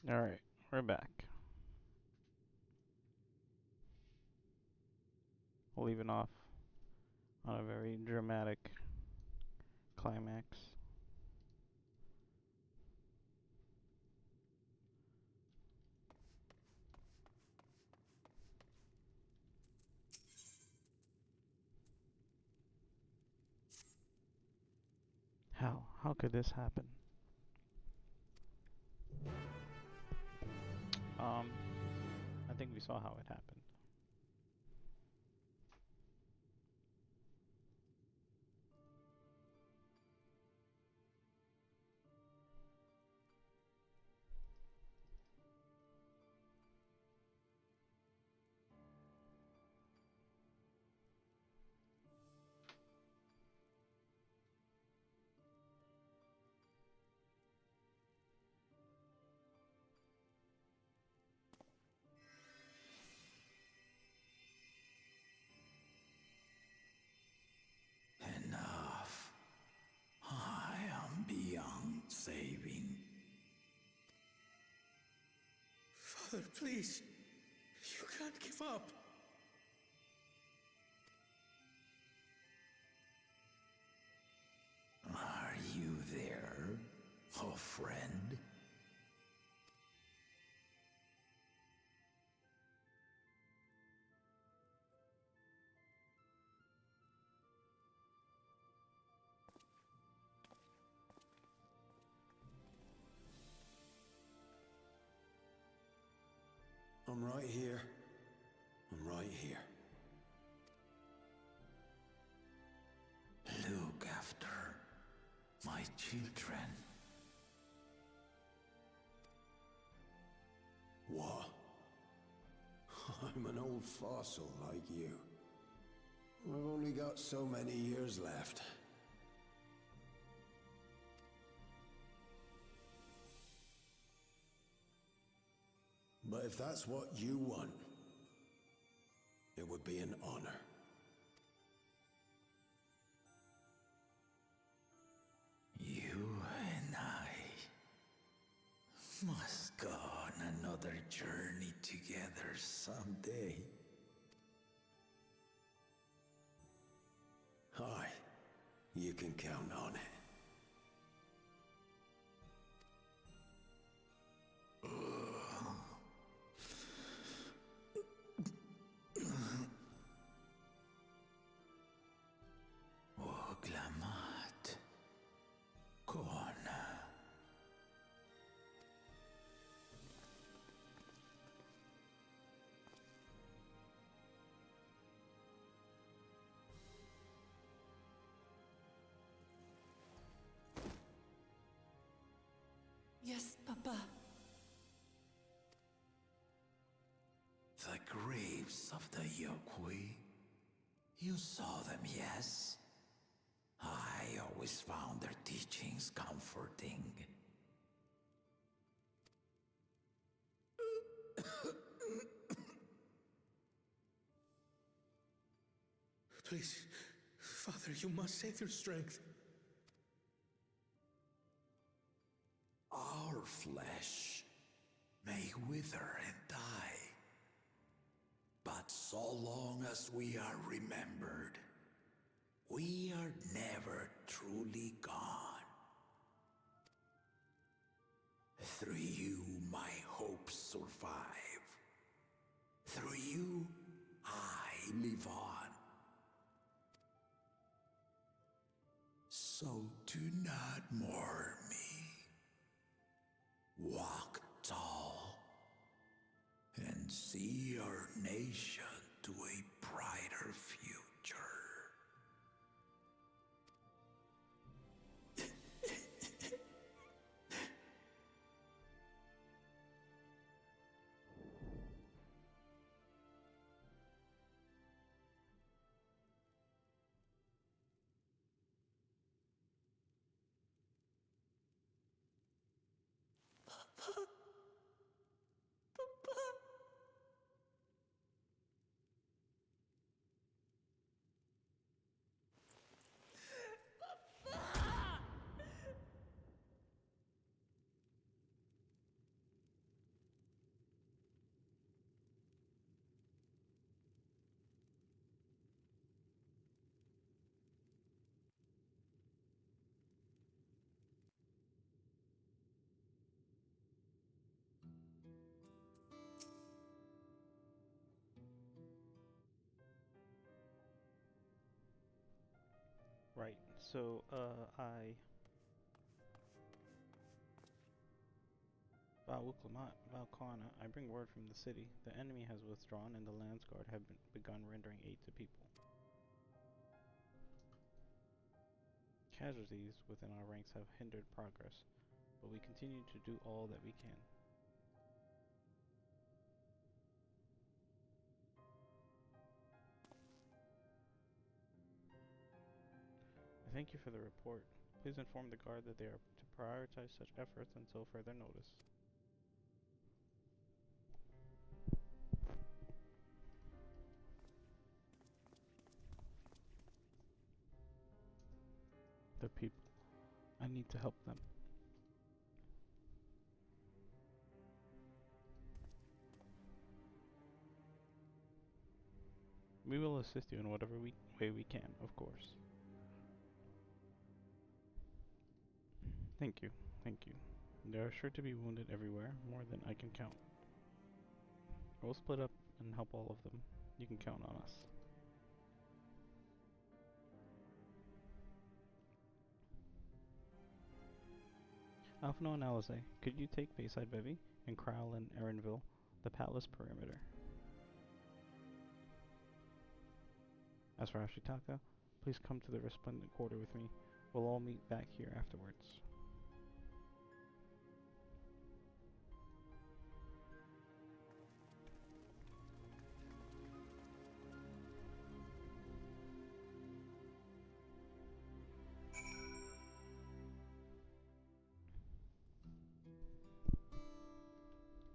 Alright, we're back. Leaving off on a very dramatic climax. How? How could this happen? Um, I think we saw how it happened. Enough. I am beyond saving. Father, please. You can't give up. Are you there, oh friend? I'm right here. I'm right here. Look after my children. What? I'm an old fossil like you. I've only got so many years left. But if that's what you want, it would be an honor. You and I must go on another journey together someday. Aye, you can count on it. Oglamat. Kona. Yes, Papa. The graves of the Yokui. You saw them, yes? I always found their teachings comforting. Please, Father, you must save their strength. Our flesh may wither and die, but so long as we are remembered, we are never truly gone. Through you, my hopes survive. Through you, I live on. So do not mourn me. Walk tall and see our nation to a brighter future. So, Valkana, I bring word from the city. The enemy has withdrawn and the Landsguard have begun rendering aid to people. Casualties within our ranks have hindered progress, but we continue to do all that we can. Thank you for the report. Please inform the guard that they are to prioritize such efforts until further notice. The people. I need to help them. We will assist you in whatever way we can, of course. Thank you, thank you. There are sure to be wounded everywhere, more than I can count. We'll split up and help all of them. You can count on us. Alphino and Alize, could you take Bayside Bevy and Crowell and Erenville, the palace perimeter? As for Ashitaka, please come to the Resplendent Quarter with me. We'll all meet back here afterwards.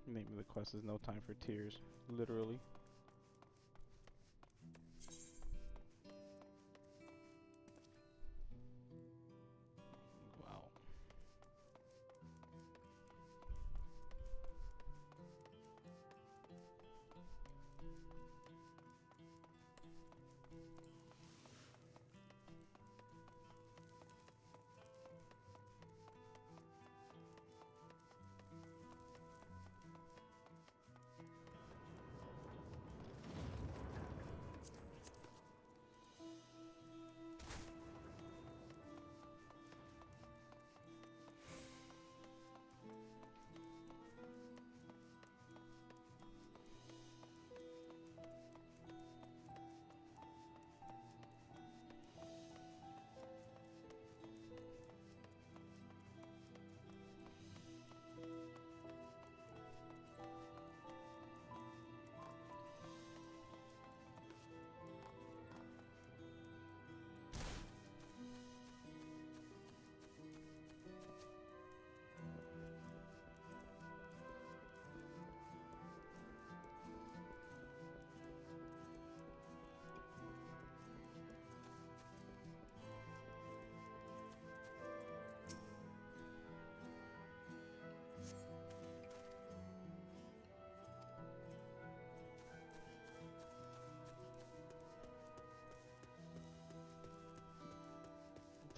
Maybe the quest is no time for tears, literally. Wow.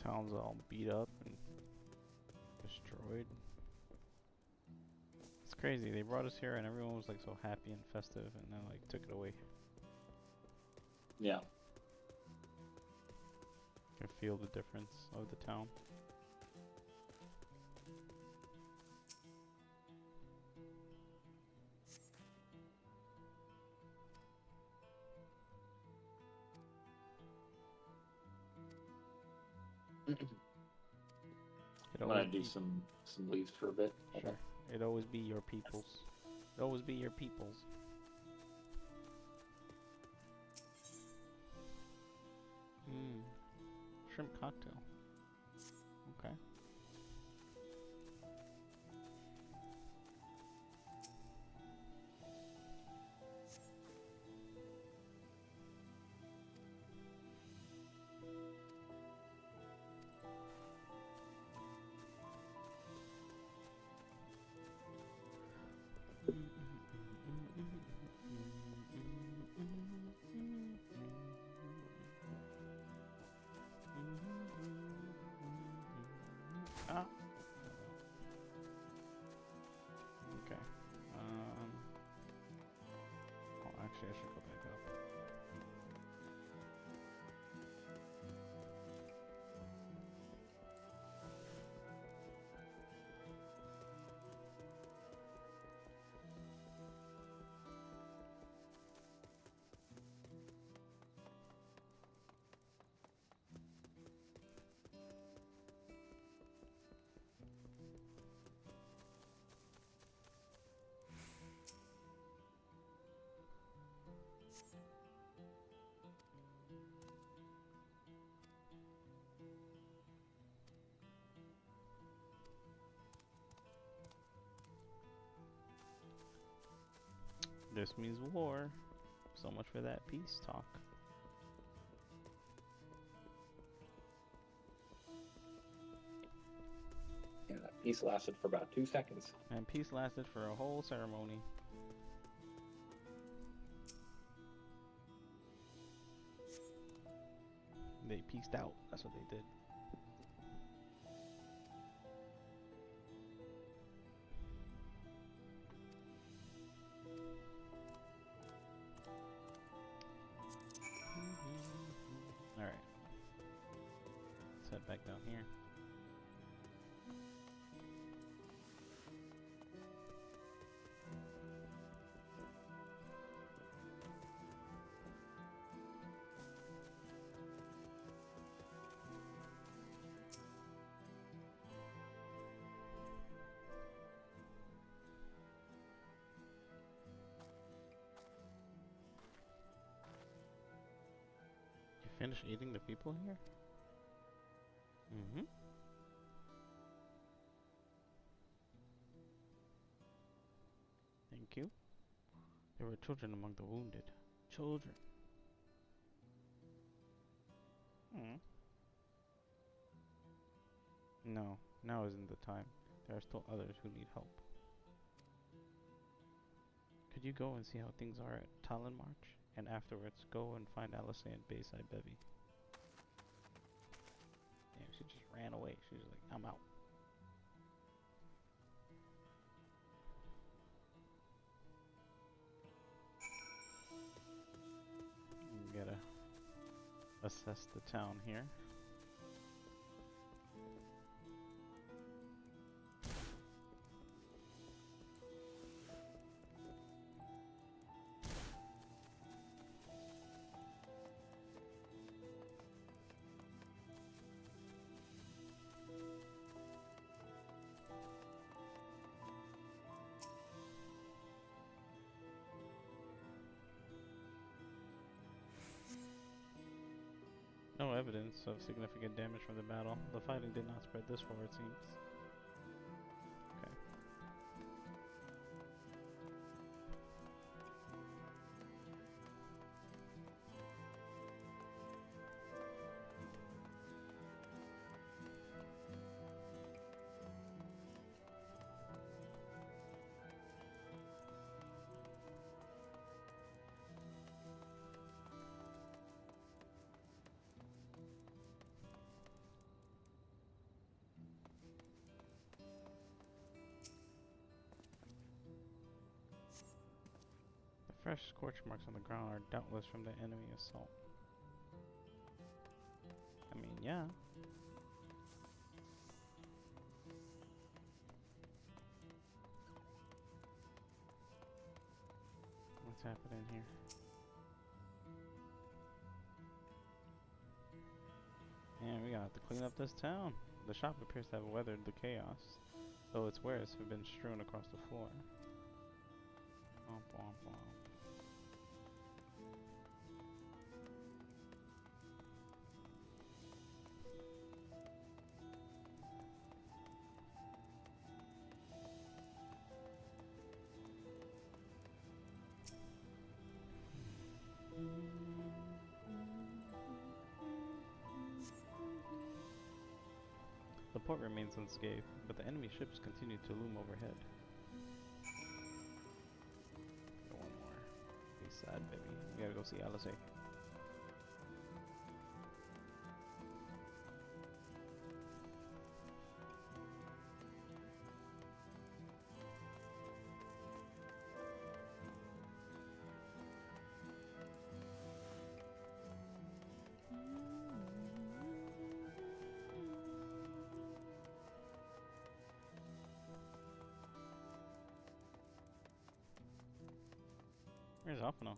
Town's all beat up and destroyed. It's crazy. They brought us here and everyone was like so happy and festive, and then like took it away. Yeah. I feel the difference of the town. I'm gonna do some leaves for a bit. Sure. It'd always be your peoples. It'd always be your peoples. Mmm. Shrimp cocktail. Okay. This means war. So much for that peace talk. Yeah, that piece lasted for about 2 seconds. And peace lasted for a whole ceremony. They peaced out. That's what they did. Alright. Let's head back down here. You finished eating the people here? Mm-hmm. Thank you. There were children among the wounded. Children. Hmm. No, now isn't the time. There are still others who need help. Could you go and see how things are at Talon March? And afterwards, go and find Alice at Bayside Bevy. Damn, she just ran away. She was like, I'm out. We gotta assess the town here. No evidence of significant damage from the battle. The fighting did not spread this far, it seems. Okay. The fresh scorch marks on the ground are doubtless from the enemy assault. I mean, yeah. What's happening here? Man, we gotta have to clean up this town. The shop appears to have weathered the chaos, though its wares have been strewn across the floor. Womp womp womp. The port remains unscathed, but the enemy ships continue to loom overhead. Got one more. Be sad, baby. We gotta go see Alice. Where's Alphino?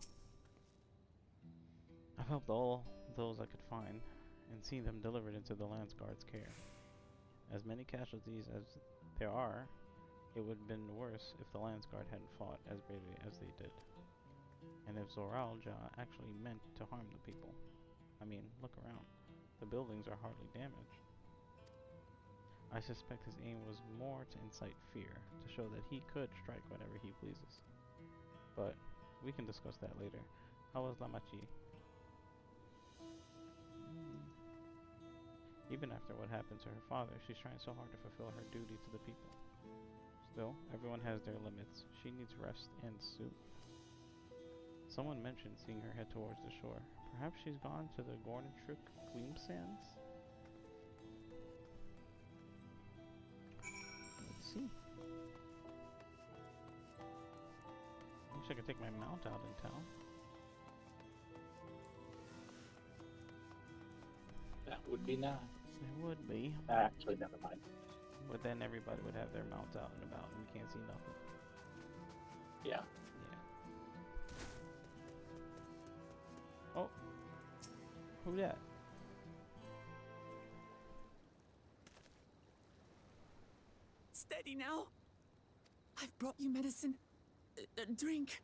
I've helped all those I could find, and seen them delivered into the Lance Guard's care. As many casualties as there are, it would have been worse if the Lance Guard hadn't fought as bravely as they did. And if Zoralja actually meant to harm the people. I mean, look around. The buildings are hardly damaged. I suspect his aim was more to incite fear, to show that he could strike whenever he pleases. But We can discuss that later. How was Lamachi? Even after what happened to her father, she's trying so hard to fulfill her duty to the people. Still, everyone has their limits. She needs rest and soup. Someone mentioned seeing her head towards the shore. Perhaps she's gone to the Gorntrick Gleam Sands? Let's see. Wish I could take my mount out in town. That would be nice. It would be. Actually, never mind. But then everybody would have their mounts out and about and you can't see nothing. Yeah. Yeah. Oh. Who that? Steady now. I've brought you medicine. Drink.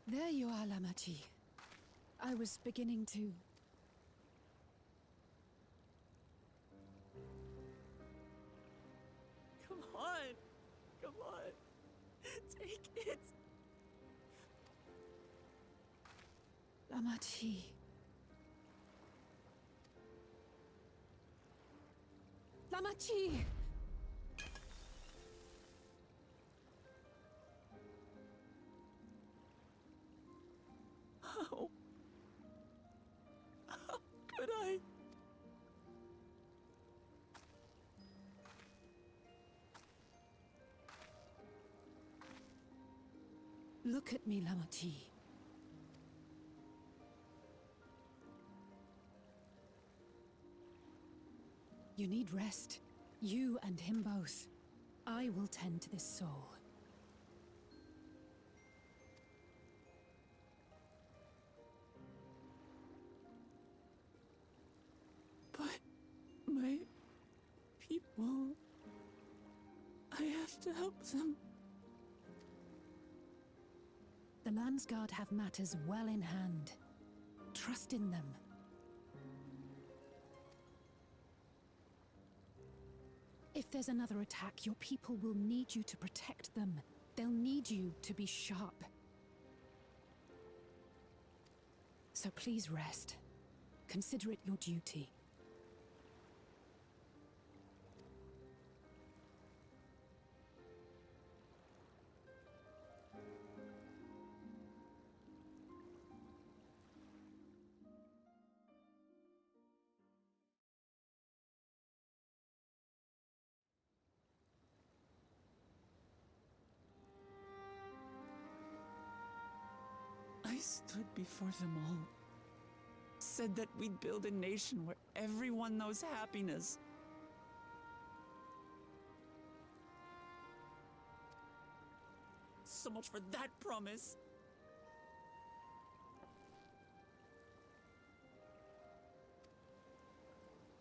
There you are, Lamachi. I was beginning to... Come on. Come on. Take it. Lamachi. Lamachi! How could I? Look at me, Lamachi. You need rest. You and him both. I will tend to this soul. But my people... I have to help them. The Landsguard have matters well in hand. Trust in them. If there's another attack, your people will need you to protect them. They'll need you to be sharp. So please rest. Consider it your duty. I stood before them all. Said that we'd build a nation where everyone knows happiness. So much for that promise.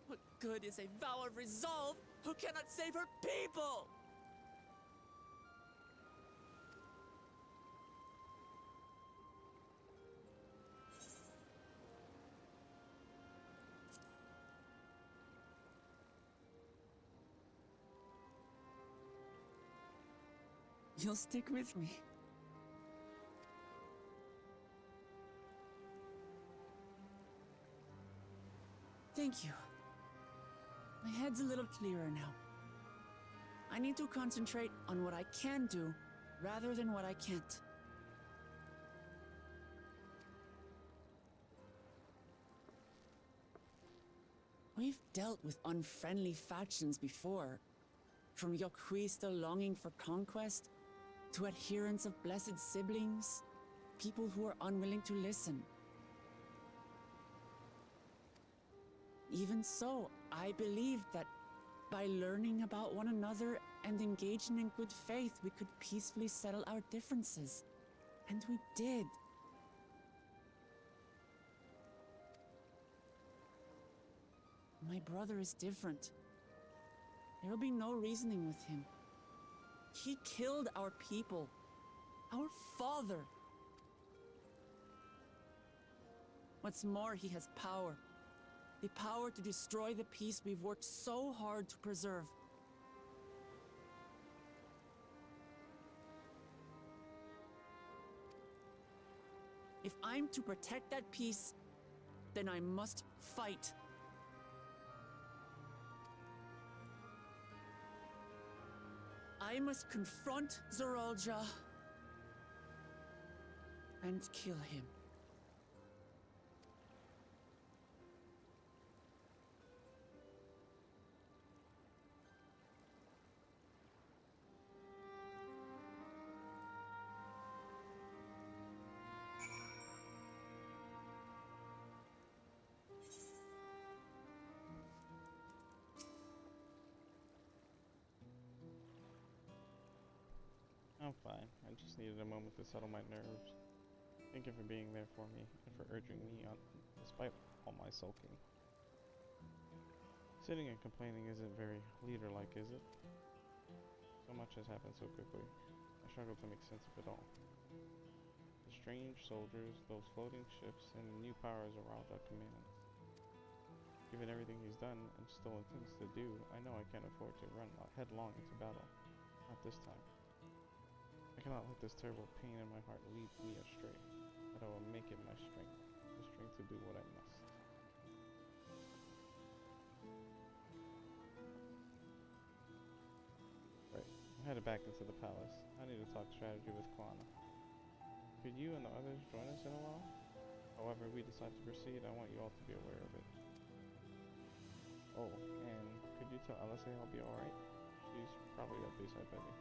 What good is a vow of resolve who cannot save her people? You'll stick with me. Thank you. My head's a little clearer now. I need to concentrate on what I can do rather than what I can't. We've dealt with unfriendly factions before. From Yokui still longing for conquest, to adherents of blessed siblings, people who are unwilling to listen. Even so, I believed that by learning about one another and engaging in good faith, we could peacefully settle our differences. And we did. My brother is different. There will be no reasoning with him. He killed our people, our father. What's more, he has power. The power to destroy the peace we've worked so hard to preserve. If I'm to protect that peace, then I must fight. I must confront Zoralja and kill him. I'm fine. I just needed a moment to settle my nerves. Thank you for being there for me and for urging me on despite all my sulking. Sitting and complaining isn't very leader-like, is it? So much has happened so quickly. I struggle to make sense of it all. The strange soldiers, those floating ships, and the new powers around our command. Given everything he's done and still intends to do, I know I can't afford to run headlong into battle. Not this time. I cannot let this terrible pain in my heart lead me astray, but I will make it my strength, the strength to do what I must. Right, I'm headed back into the palace. I need to talk strategy with Kwana. Could you and the others join us in a while? However we decide to proceed, I want you all to be aware of it. Oh, and could you tell Alice I'll be alright? She's probably at Bayside Betty.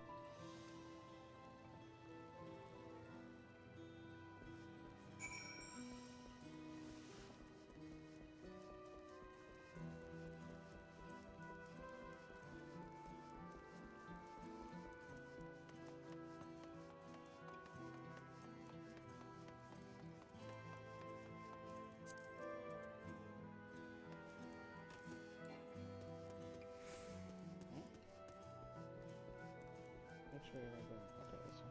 Which way am I going? Okay, this one.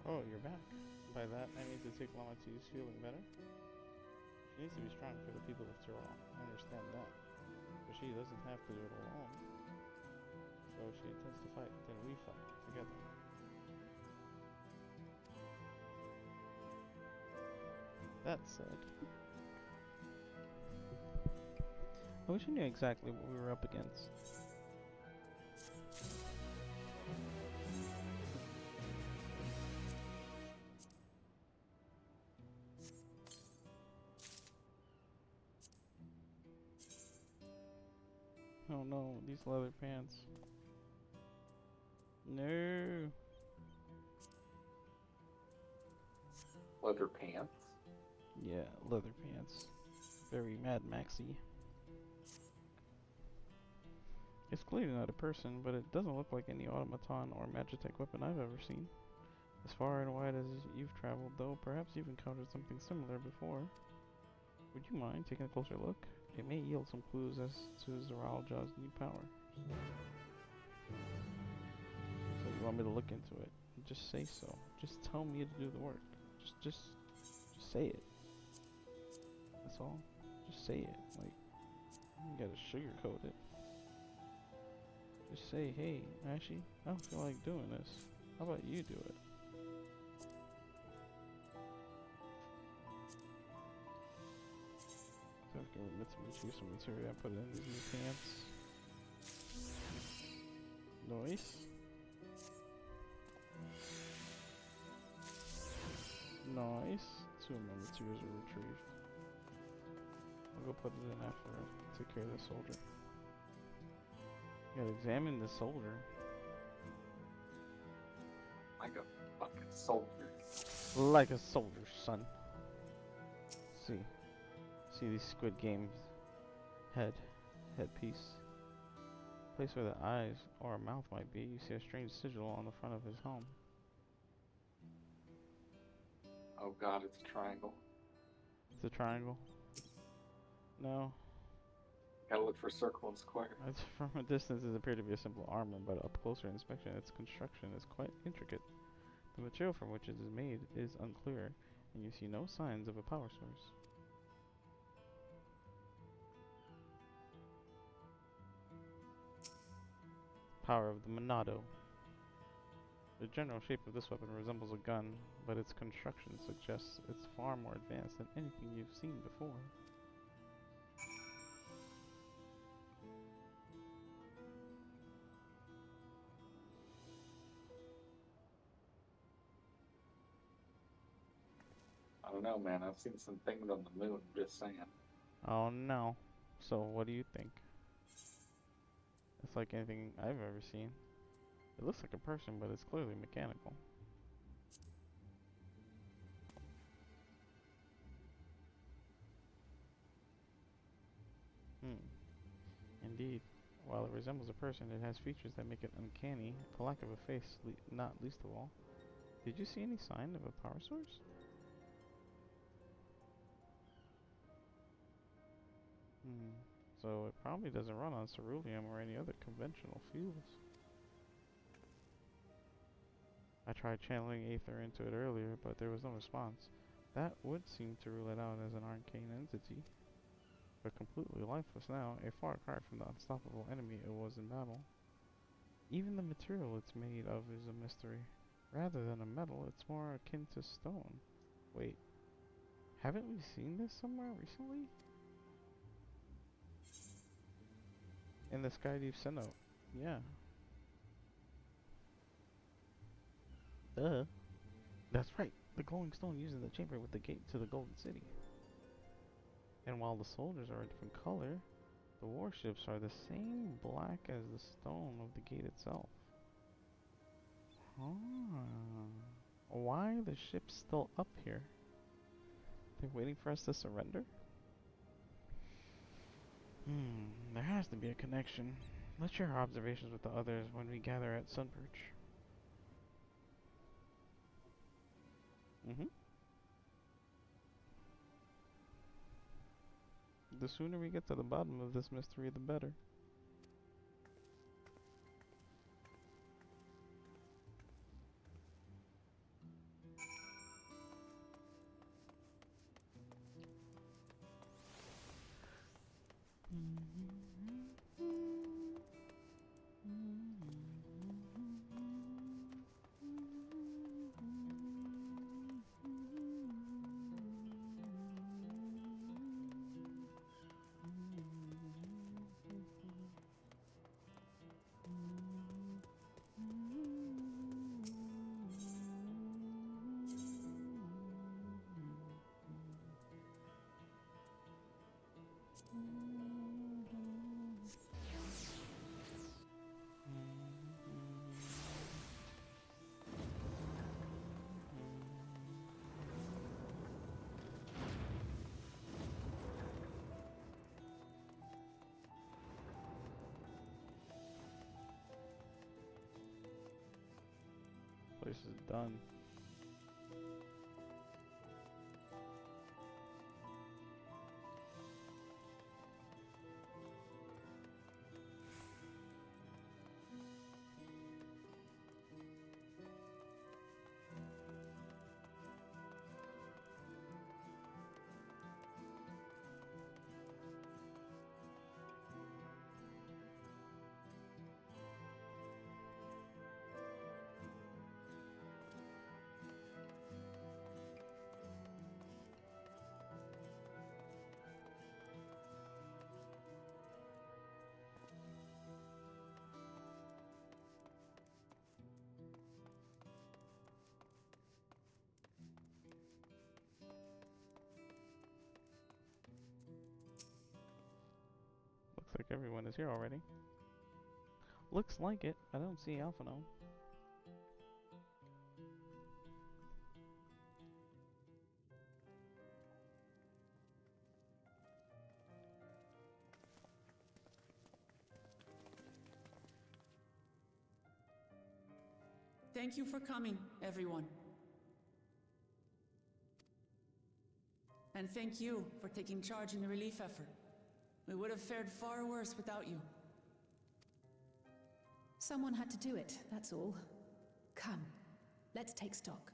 Oh, you're back. By that, I mean to take Lama T's feeling better. She needs to be strong for the people of Tyrol. I understand that. But she doesn't have to do it alone. So if she intends to fight, then we fight together. That said, I wish I knew exactly what we were up against. Oh no, these leather pants. No. Leather pants. Yeah, leather pants. Very Mad Maxy. It's clearly not a person, but it doesn't look like any automaton or magitech weapon I've ever seen. As far and wide as you've traveled, though, perhaps you've encountered something similar before. Would you mind taking a closer look? It may yield some clues as to Zoralja's new power. So you want me to look into it? Just say so. Just tell me to do the work. Just say it. That's all. Just say it. Like, You gotta sugarcoat it. Just say, hey, actually, I don't feel like doing this. How about you do it? So I've given Mitsubishi some material. I put it in these new pants. Nice. Nice. 2 of my materials are retrieved. I'll go put it in after I take care of the soldier. You gotta examine the soldier. Like a fucking soldier. Like a soldier, son. See. See these Squid Games headpiece. Place where the eyes or a mouth might be. You see a strange sigil on the front of his helm. Oh god, it's a triangle. It's a triangle. No. Gotta look for circle and square. It's from a distance it appears to be a simple armor, but up closer inspection its construction is quite intricate. The material from which it is made is unclear, and you see no signs of a power source. Power of the Monado. The general shape of this weapon resembles a gun, but its construction suggests it's far more advanced than anything you've seen before. I don't know, man. I've seen some things on the moon, just saying. Oh no. So what do you think? It's like anything I've ever seen. It looks like a person, but it's clearly mechanical. Indeed. While it resembles a person, it has features that make it uncanny, the lack of a face not least of all. Did you see any sign of a power source? So it probably doesn't run on ceruleum or any other conventional fuels. I tried channeling Aether into it earlier, but there was no response. That would seem to rule it out as an arcane entity. But completely lifeless now, a far cry from the unstoppable enemy it was in battle. Even the material it's made of is a mystery. Rather than a metal, it's more akin to stone. Wait, haven't we seen this somewhere recently? In the Skydeep Cenote. Yeah. Duh. That's right, the glowing stone used in the chamber with the gate to the Golden City. And while the soldiers are a different color, the warships are the same black as the stone of the gate itself. Why are the ships still up here? They're waiting for us to surrender? There has to be a connection. Let's share our observations with the others when we gather at Sunbridge. The sooner we get to the bottom of this mystery, the better. Place is done. like everyone is here already. Looks like it. I don't see Alphino. Thank you for coming, everyone. And thank you for taking charge in the relief effort. We would have fared far worse without you. Someone had to do it, that's all. Come, let's take stock.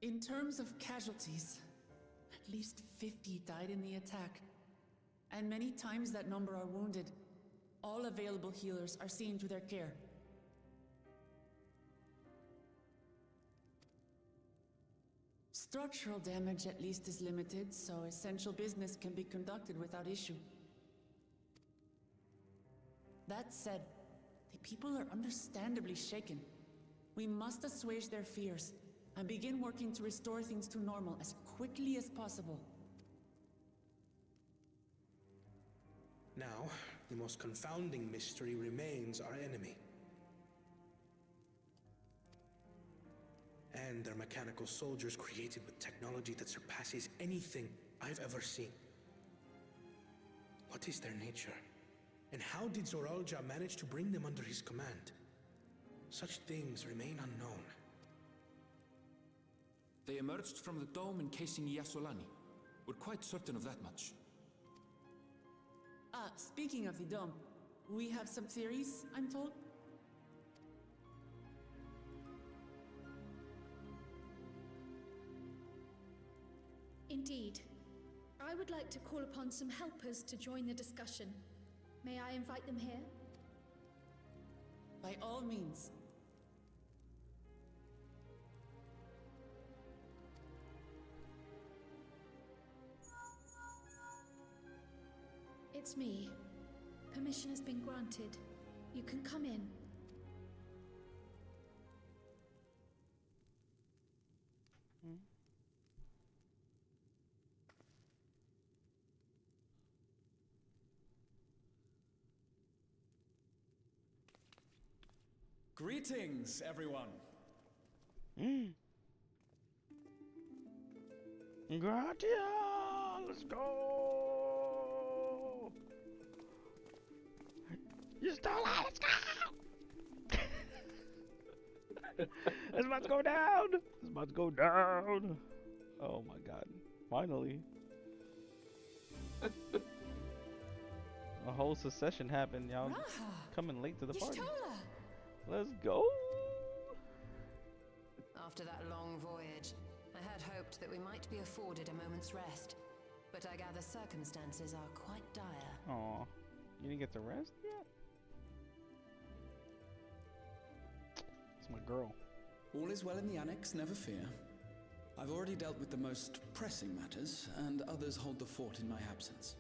In terms of casualties, at least 50 died in the attack. And many times that number are wounded. All available healers are seen to their care. Structural damage at least is limited, so essential business can be conducted without issue. That said, the people are understandably shaken. We must assuage their fears and begin working to restore things to normal as quickly as possible. Now, the most confounding mystery remains our enemy. And their mechanical soldiers created with technology that surpasses anything I've ever seen. What is their nature? And how did Zoralja manage to bring them under his command? Such things remain unknown. They emerged from the dome encasing Yasolani. We're quite certain of that much. Speaking of the dome, we have some theories, I'm told. Indeed. I would like to call upon some helpers to join the discussion. May I invite them here? By all means. It's me. Permission has been granted. You can come in. Greetings, everyone. Gratia! Let's go! You stole it! Let's go! It's about to go down! It's about to go down! Oh my god. Finally. A whole secession happened, y'all. Coming late to the party. Let's go! After that long voyage, I had hoped that we might be afforded a moment's rest. But I gather circumstances are quite dire. Aw. You didn't get to rest yet? It's my girl. All is well in the annex, never fear. I've already dealt with the most pressing matters, and others hold the fort in my absence.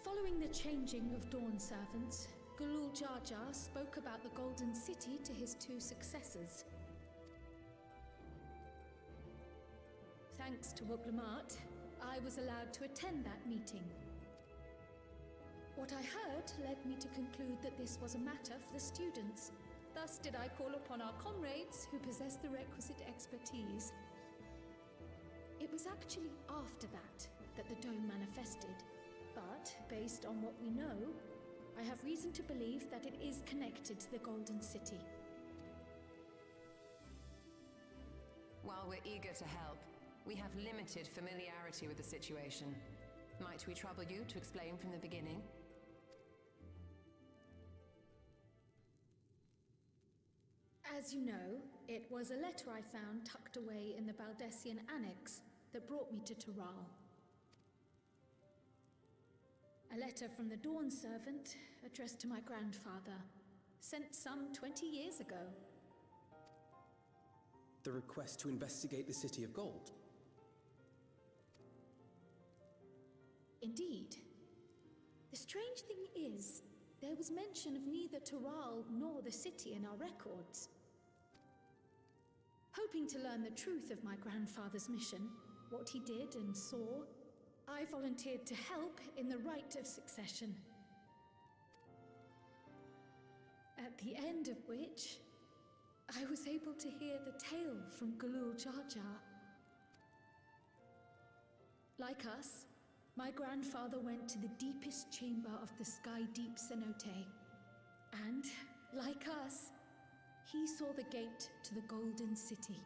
Following the changing of Dawn servants, Gulul Jar Jar spoke about the Golden City to his two successors. Thanks to Wublamat, I was allowed to attend that meeting. What I heard led me to conclude that this was a matter for the students. Thus did I call upon our comrades who possess the requisite expertise. It was actually after that the dome manifested. But, based on what we know, I have reason to believe that it is connected to the Golden City. While we're eager to help, we have limited familiarity with the situation. Might we trouble you to explain from the beginning? As you know, it was a letter I found tucked away in the Baldessian Annex that brought me to Tural. A letter from the Dawn servant, addressed to my grandfather, sent some 20 years ago. The request to investigate the City of Gold. Indeed. The strange thing is, there was mention of neither Toral nor the city in our records. Hoping to learn the truth of my grandfather's mission, what he did and saw, I volunteered to help in the rite of succession. At the end of which, I was able to hear the tale from Galul Jar Jar. Like us, my grandfather went to the deepest chamber of the Sky Deep Cenote. And, like us, he saw the gate to the Golden City.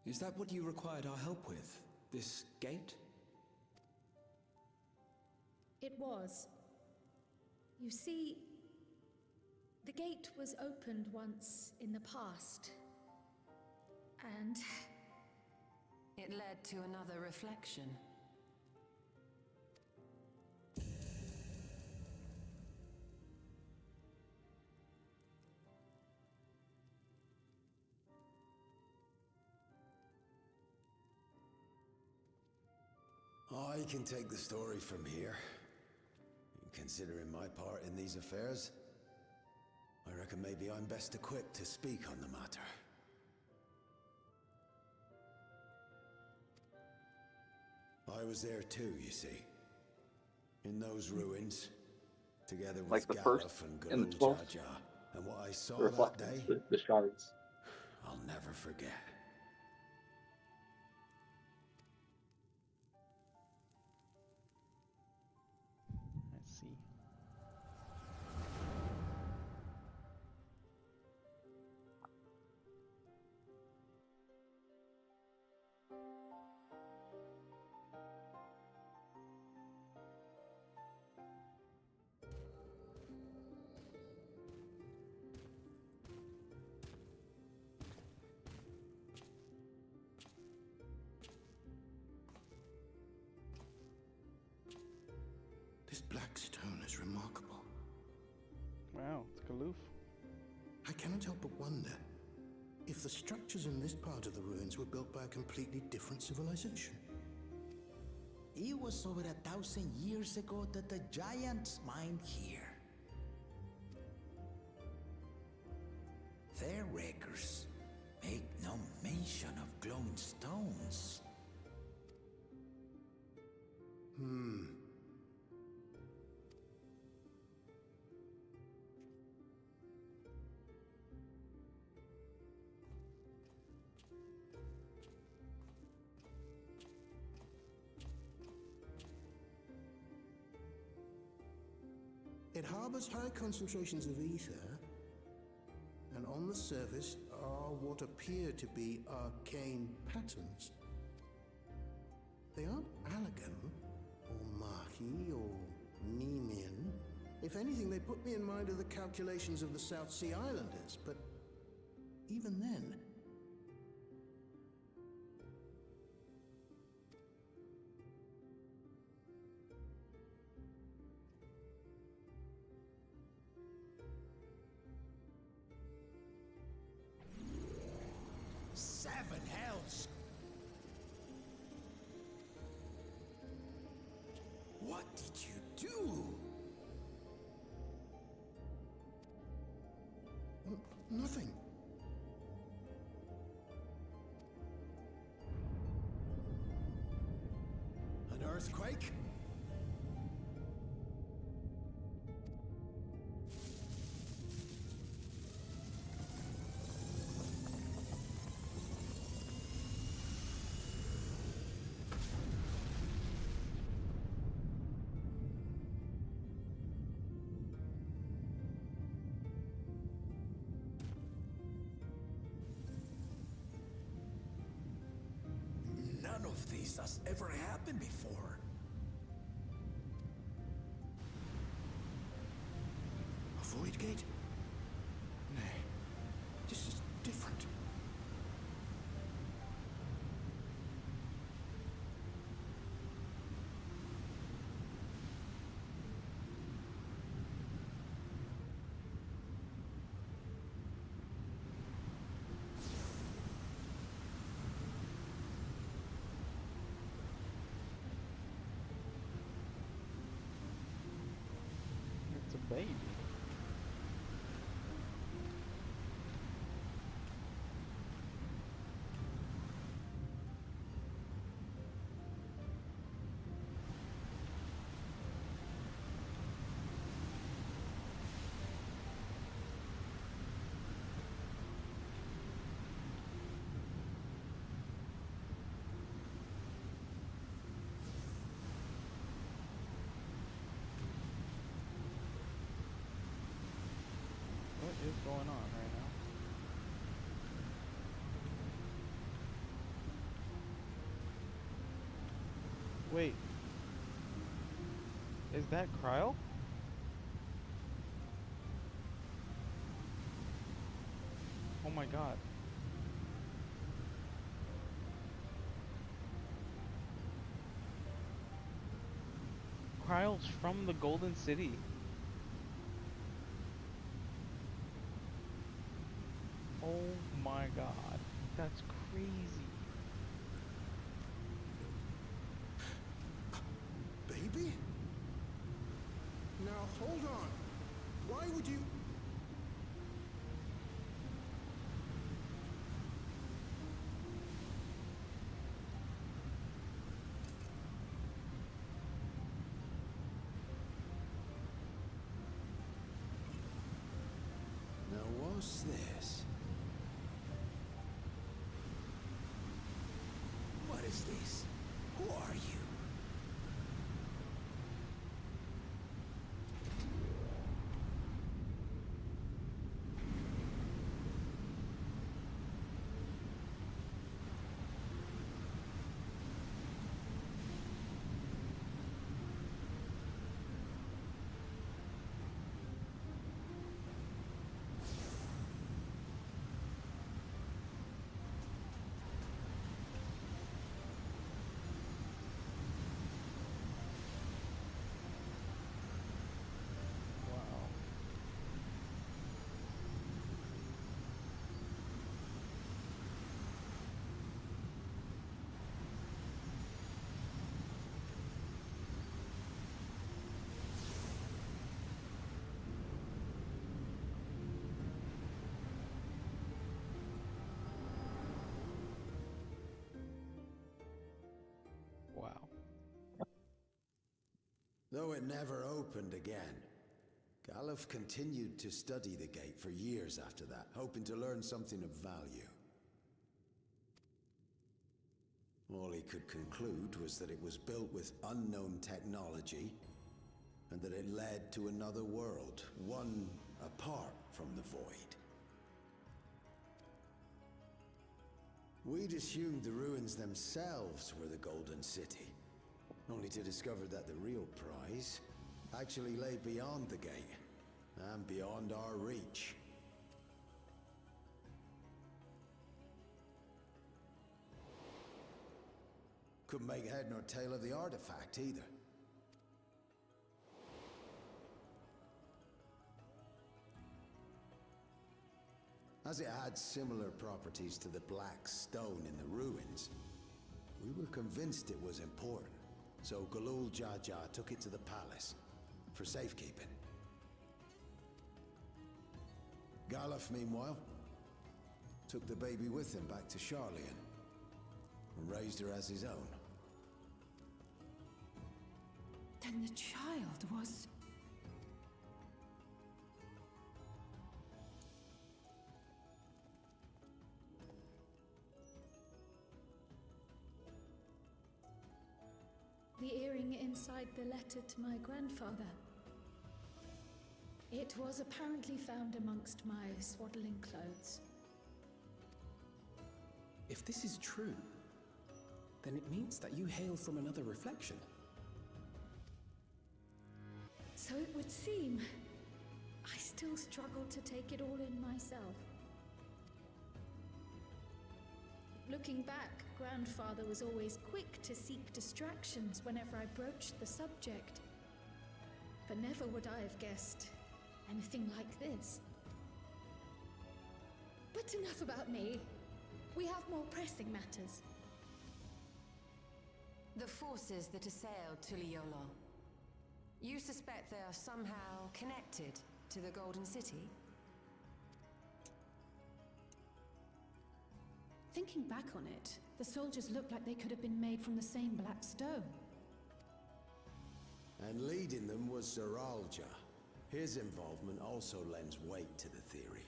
Is that what you required our help with? This gate? It was. You see, the gate was opened once in the past. And it led to another reflection. I can take the story from here. Considering my part in these affairs, I reckon maybe I'm best equipped to speak on the matter. I was there too, you see. In those ruins, together with Like the first Galuf and and the Galul 12th? Jar Jar, and what I saw The that reflections, day, the shards. I'll never forget. I see. This black stone is remarkable. Wow, it's Galuf. I cannot help but wonder if the structures in this part of the ruins were built by a completely different civilization. It was over 1,000 years ago that the giants mined here. Their records make no mention of glowing stones. It harbors high concentrations of ether, and on the surface are what appear to be arcane patterns. They aren't Allagan, or Mahi, or Nemean. If anything, they put me in mind of the calculations of the South Sea Islanders, but even then... Seven hells! What did you do? Nothing. An earthquake? None of this has ever happened before. A void gate? Nay, this is different. baby. What is going on right now? Wait. Is that Cryo? Oh my god. Cryo's from the Golden City. Oh my god. That's crazy. Baby? Now hold on. Why would you... Now what's this? What is this? Who are you? Wow. Wow. Though it never opened again, Galuf continued to study the gate for years after that, hoping to learn something of value. All he could conclude was that it was built with unknown technology, and that it led to another world, one apart from the Void. We'd assumed the ruins themselves were the Golden City, only to discover that the real prize actually lay beyond the gate, and beyond our reach. Couldn't make head nor tail of the artifact either. As it had similar properties to the black stone in the ruins, we were convinced it was important. So Galul Jaja took it to the palace for safekeeping. Galuf, meanwhile, took the baby with him back to Charlian and raised her as his own. Then the child was... The earring inside the letter to my grandfather. It was apparently found amongst my swaddling clothes. If this is true, then it means that you hail from another reflection. So it would seem. I still struggle to take it all in myself. Looking back, Grandfather was always quick to seek distractions whenever I broached the subject. But never would I have guessed anything like this. But enough about me. We have more pressing matters. The forces that assailed Tuliyola. You suspect they are somehow connected to the Golden City? Thinking back on it, the soldiers look like they could have been made from the same black stone. And leading them was Sir Alja. His involvement also lends weight to the theory.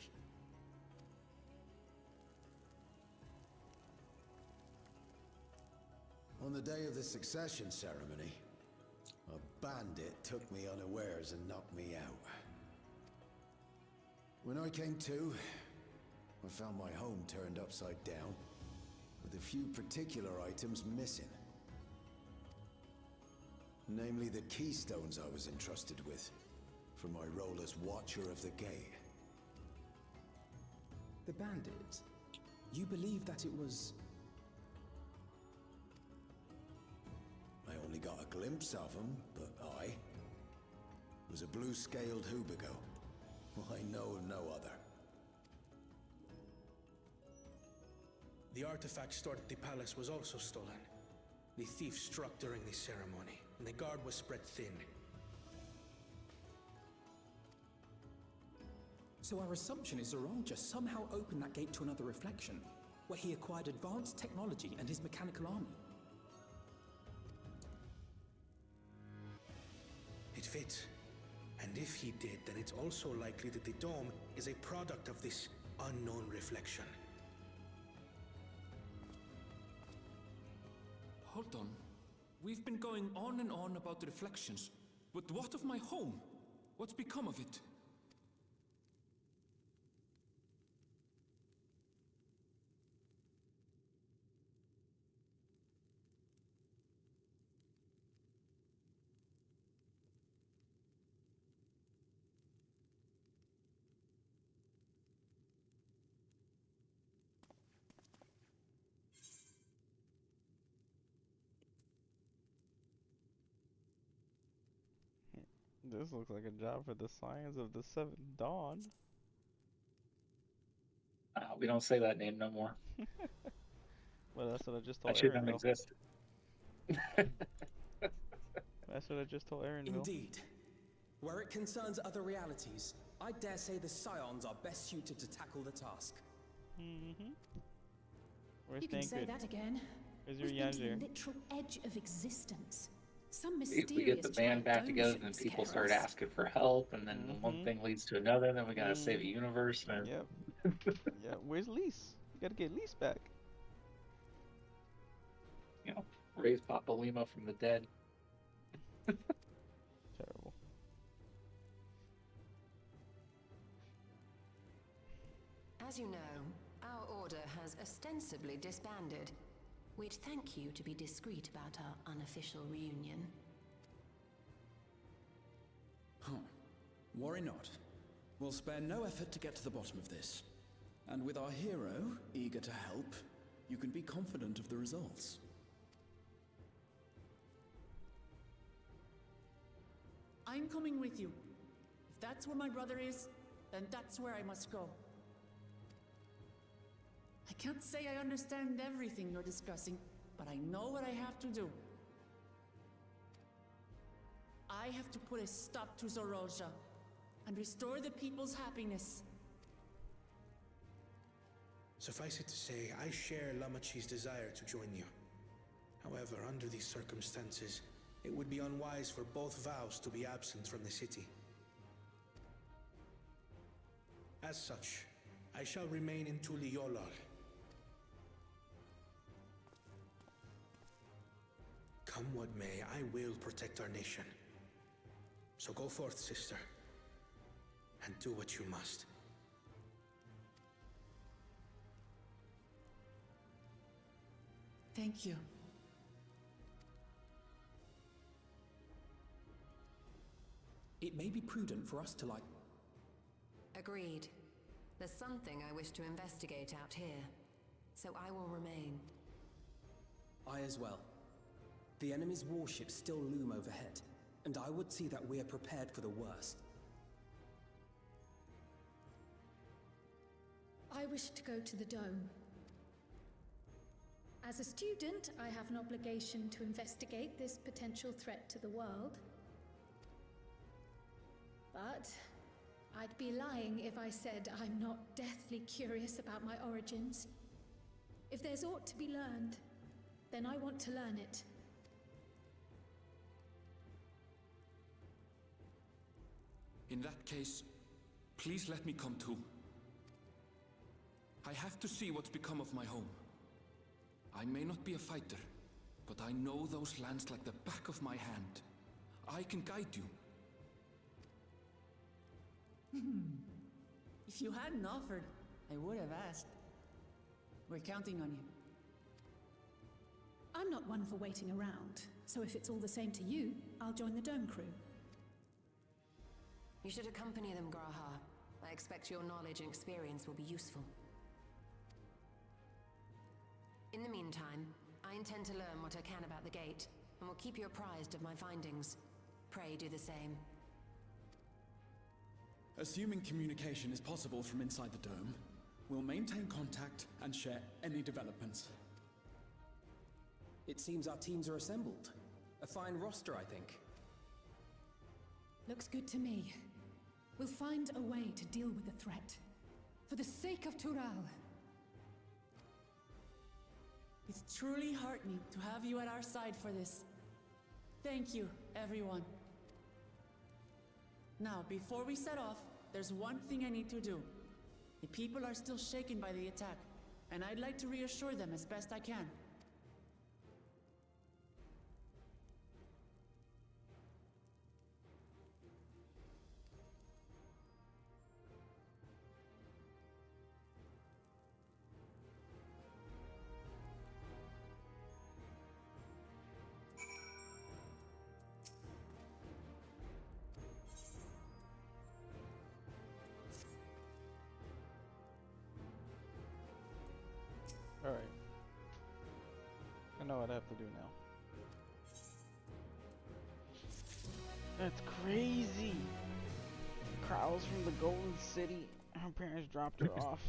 On the day of the succession ceremony, a bandit took me unawares and knocked me out. When I came to, I found my home turned upside down, with a few particular items missing. Namely the keystones I was entrusted with, for my role as Watcher of the Gate. The bandit? You believe that it was... I only got a glimpse of him, but I was a blue-scaled Hubigo. I know of no other. The artifact stored at the palace was also stolen. The thief struck during the ceremony, and the guard was spread thin. So our assumption is Zoralja somehow opened that gate to another reflection, where he acquired advanced technology and his mechanical army. It fits. And if he did, then it's also likely that the dome is a product of this unknown reflection. Hold on. We've been going on and on about the reflections. But what of my home? What's become of it? This looks like a job for the Scions of the Seventh Dawn. We don't say that name no more. Well, that's what I just told That shouldn't Aaron. exist. That's what I just told Aaron. Indeed. Where it concerns other realities, I dare say the Scions are best suited to tackle the task. Mm-hmm. Where's You can say Tancred? that again. Where's your We've been to the Yandir? literal edge of existence. Some We mysterious get the band back giant together, dome and then shaped people scare start us. asking for help, and then one thing leads to another, and then we gotta save a universe. And Yep. Yeah. Where's Lise? You gotta get Lise back. you know, raise Papa Lima from the dead. Terrible. As you know, our order has ostensibly disbanded. We'd thank you to be discreet about our unofficial reunion. Huh. Worry not. We'll spare no effort to get to the bottom of this. And with our hero eager to help, you can be confident of the results. I'm coming with you. If that's where my brother is, then that's where I must go. I can't say I understand everything you're discussing, but I know what I have to do. I have to put a stop to Zoralja and restore the people's happiness. Suffice it to say, I share Lamachi's desire to join you. However, under these circumstances, it would be unwise for both vows to be absent from the city. As such, I shall remain in Tuliolal. Come what may, I will protect our nation. So go forth, sister, and do what you must. Thank you. It may be prudent for us to Agreed. There's something I wish to investigate out here, so I will remain. I as well. The enemy's warships still loom overhead, and I would see that we are prepared for the worst. I wish to go to the dome. As a student, I have an obligation to investigate this potential threat to the world. But I'd be lying if I said I'm not deathly curious about my origins. If there's aught to be learned, then I want to learn it. In that case, please let me come too. I have to see what's become of my home. I may not be a fighter, but I know those lands like the back of my hand. I can guide you. If you hadn't offered, I would have asked. We're counting on you. I'm not one for waiting around, so if it's all the same to you, I'll join the Dome crew. You should accompany them, Graha. I expect your knowledge and experience will be useful. In the meantime, I intend to learn what I can about the gate, and will keep you apprised of my findings. Pray do the same. Assuming communication is possible from inside the dome, we'll maintain contact and share any developments. It seems our teams are assembled. A fine roster, I think. Looks good to me. We'll find a way to deal with the threat. For the sake of Tural. It's truly heartening to have you at our side for this. Thank you, everyone. Now, before we set off, there's one thing I need to do. The people are still shaken by the attack, and I'd like to reassure them as best I can. Alright. I know what I have to do now. That's crazy! Crowds from the Golden City. Her parents dropped her off.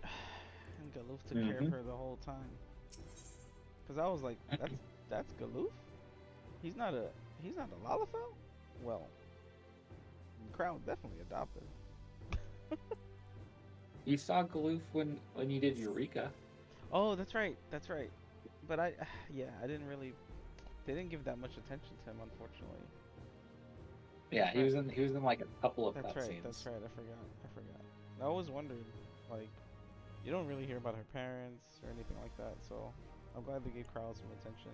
And Galoof took care of her the whole time. Cause I was like, that's Galoof? He's not a Lalafell? Well, the crowd definitely adopted him. You saw Galoof when you did Eureka. Oh, that's right. That's right. But I didn't really. They didn't give that much attention to him, unfortunately. Yeah, he was in like a couple of cutscenes. That's right. I forgot. I always wondered, like, you don't really hear about her parents or anything like that. So I'm glad they gave Crowd some attention.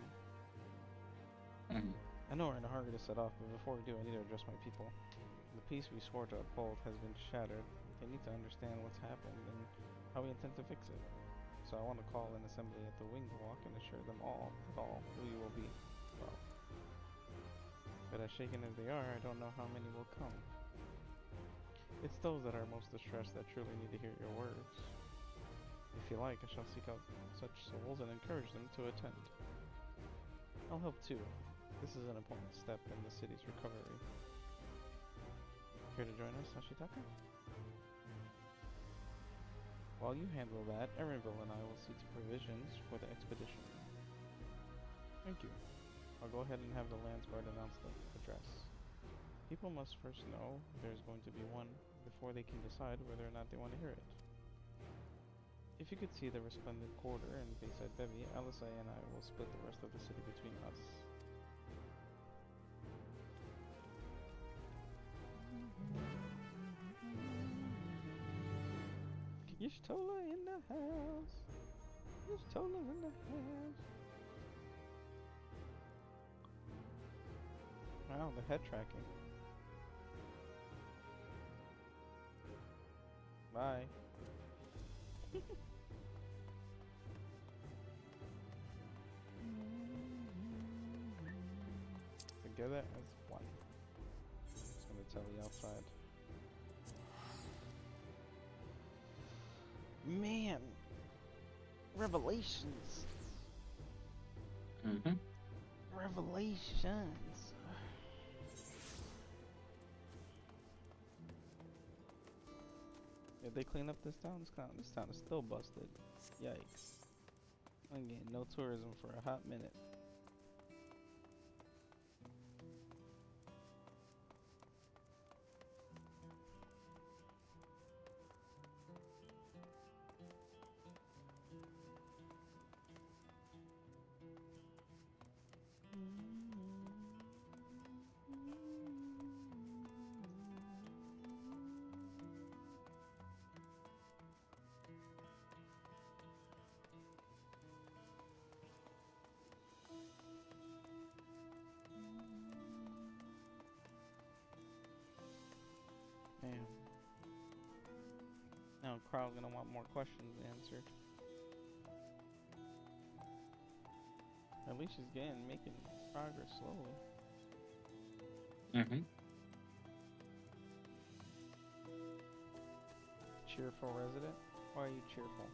I know we're in a hurry to set off, but before we do, I need to address my people. The peace we swore to uphold has been shattered. They need to understand what's happened and how we intend to fix it. So I want to call an assembly at the Winged Walk and assure them all who you will be. Well, but as shaken as they are, I don't know how many will come. It's those that are most distressed that truly need to hear your words. If you like, I shall seek out such souls and encourage them to attend. I'll help too. This is an important step in the city's recovery. Here to join us, Ashitaka? While you handle that, Erinville and I will see to provisions for the expedition. Thank you. I'll go ahead and have the Landsguard announce the address. People must first know there's going to be one before they can decide whether or not they want to hear it. If you could see the resplendent quarter and Bayside Bevy, Alisai and I will split the rest of the city between us. Yishtola in the house. Yishtola in the house. Wow, the head tracking. Bye. Together as one. Just gonna tell you outside. Man, revelations. Revelations. If they clean up this town, this town is still busted. Yikes. I'm getting no tourism for a hot minute. Now crowd's gonna want more questions answered. At least she's making progress slowly. Cheerful resident? Why are you cheerful?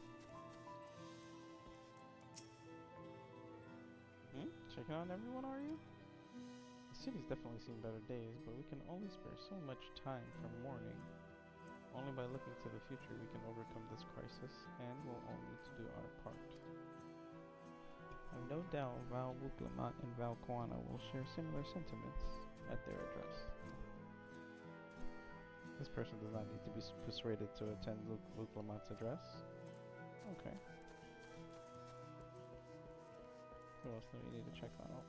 Checking on everyone, are you? The city's definitely seen better days, but we can only spare so much time from mourning. Only by looking to the future we can overcome this crisis, and we'll all need to do our part. I've no doubt Val Wuklamat and Val Kwana will share similar sentiments at their address. This person does not need to be persuaded to attend Wuklamat's address. Okay. Who else do we need to check on? Oh.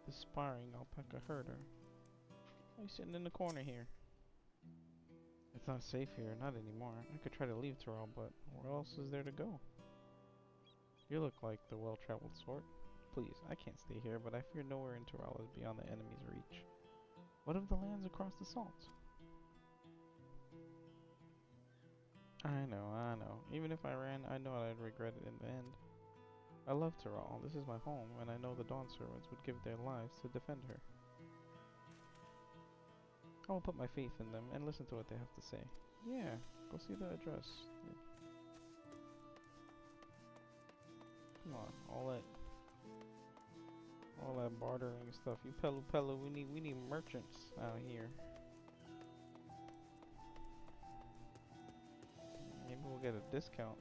The sparring alpaca herder. Why are you sitting in the corner here? It's not safe here, not anymore. I could try to leave Tyrell, but where else is there to go? You look like the well-traveled sort. Please, I can't stay here, but I fear nowhere in Tyrell is beyond the enemy's reach. What of the lands across the salt? I know. Even if I ran, I know I'd regret it in the end. I love Tyrell. This is my home, and I know the Dawn servants would give their lives to defend her. I will put my faith in them and listen to what they have to say. Yeah, go see the address. Come on, all that bartering stuff. You Pelu, we need merchants out here. Maybe we'll get a discount.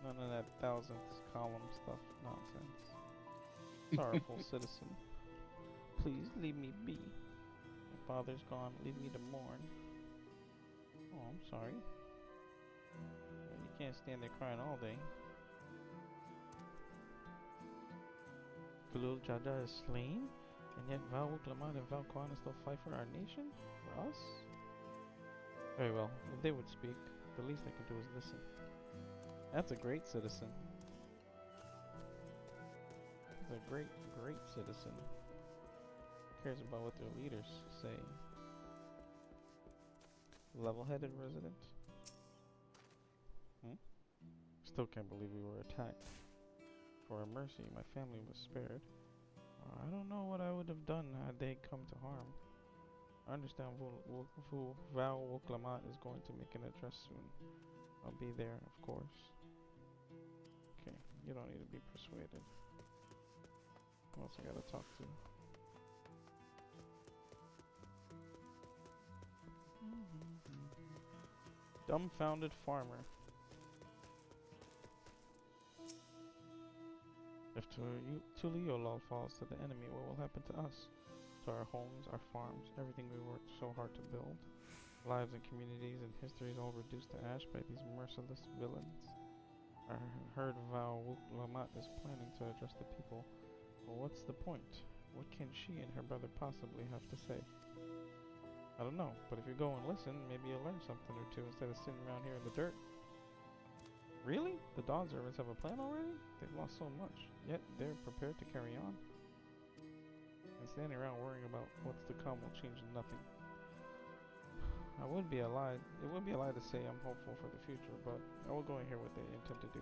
None of that thousandth column stuff nonsense. Sorrowful citizen, please leave me be. My father's gone, leave me to mourn. Oh, I'm sorry. You can't stand there crying all day. Kulul Jaja is slain, and yet Val Wuklamat and Val Kwana still fight for our nation? For us? Very well, if they would speak, the least I can do is listen. That's a great citizen. He's a great citizen. Cares about what their leaders say. Level-headed resident? Still can't believe we were attacked. For a mercy, my family was spared. I don't know what I would have done had they come to harm. I understand Val Wuklamat is going to make an address soon. I'll be there, of course. Okay, you don't need to be persuaded. Who else I gotta talk to? Dumbfounded farmer. If Tuliolol falls to the enemy, what will happen to us? To our homes, our farms, everything we worked so hard to build? Lives and communities and histories all reduced to ash by these merciless villains? I heard Val Wuklamat is planning to address the people. Well, what's the point? What can she and her brother possibly have to say? I don't know, but if you go and listen, maybe you'll learn something or two instead of sitting around here in the dirt. Really? The Dawn servants have a plan already? They've lost so much, yet they're prepared to carry on? And standing around worrying about what's to come will change nothing. It would be a lie to say I'm hopeful for the future, but I will go and hear what they intend to do.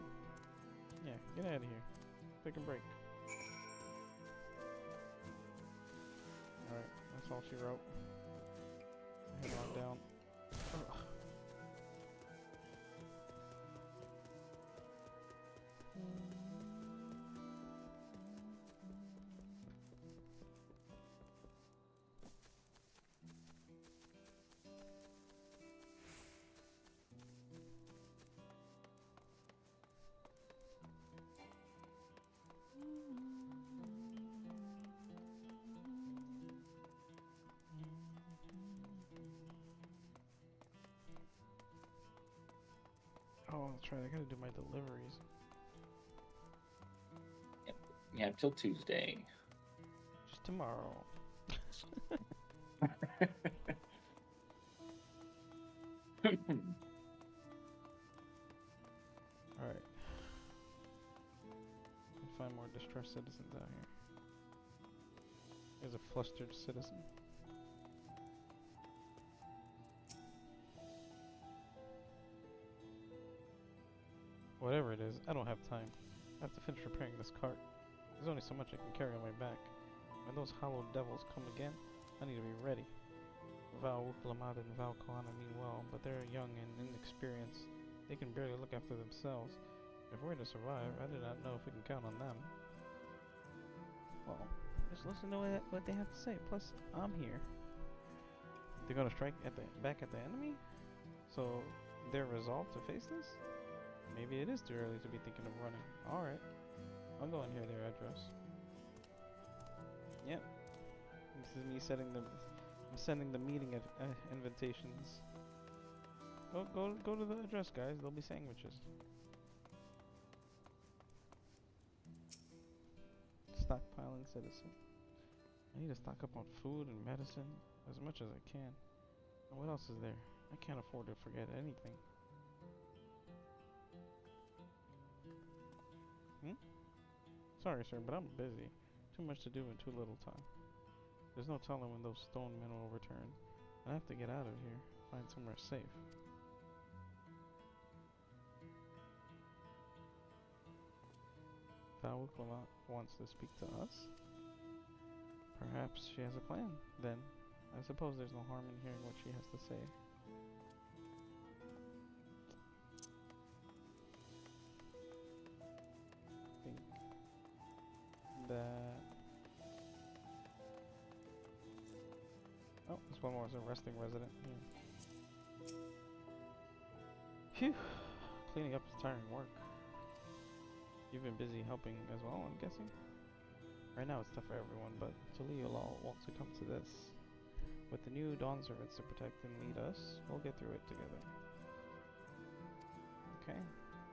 Yeah, get out of here. Take a break. Alright, that's all she wrote. Head on down. Ugh. Oh, that's right, I gotta do my deliveries. Yep. You have till Tuesday. Just tomorrow. Alright. Find more distressed citizens out here. There's a flustered citizen. Whatever it is, I don't have time. I have to finish repairing this cart. There's only so much I can carry on my back. When those hollow devils come again, I need to be ready. Val Wuplamat and Val Koana mean well, but they're young and inexperienced. They can barely look after themselves. If we're to survive, I do not know if we can count on them. Well, just listen to what they have to say. Plus, I'm here. They're gonna strike back at the enemy? So, they're resolved to face this? Maybe it is too early to be thinking of running. Alright. I'll go and hear their address. Yep. This is me I'm sending the meeting invitations. Go to the address, guys. There'll be sandwiches. Stockpiling citizen. I need to stock up on food and medicine as much as I can. And what else is there? I can't afford to forget anything. Sorry, sir, but I'm busy. Too much to do in too little time. There's no telling when those stone men will return. I have to get out of here. Find somewhere safe. Vauquela wants to speak to us? Perhaps she has a plan, then. I suppose there's no harm in hearing what she has to say. I think that... Oh, this one more is a resting resident here. Phew! Cleaning up is tiring work. You've been busy helping as well, I'm guessing? Right now it's tough for everyone, but Tuliulal won't succumb to this. With the new Dawn servants to protect and lead us, we'll get through it together. Okay.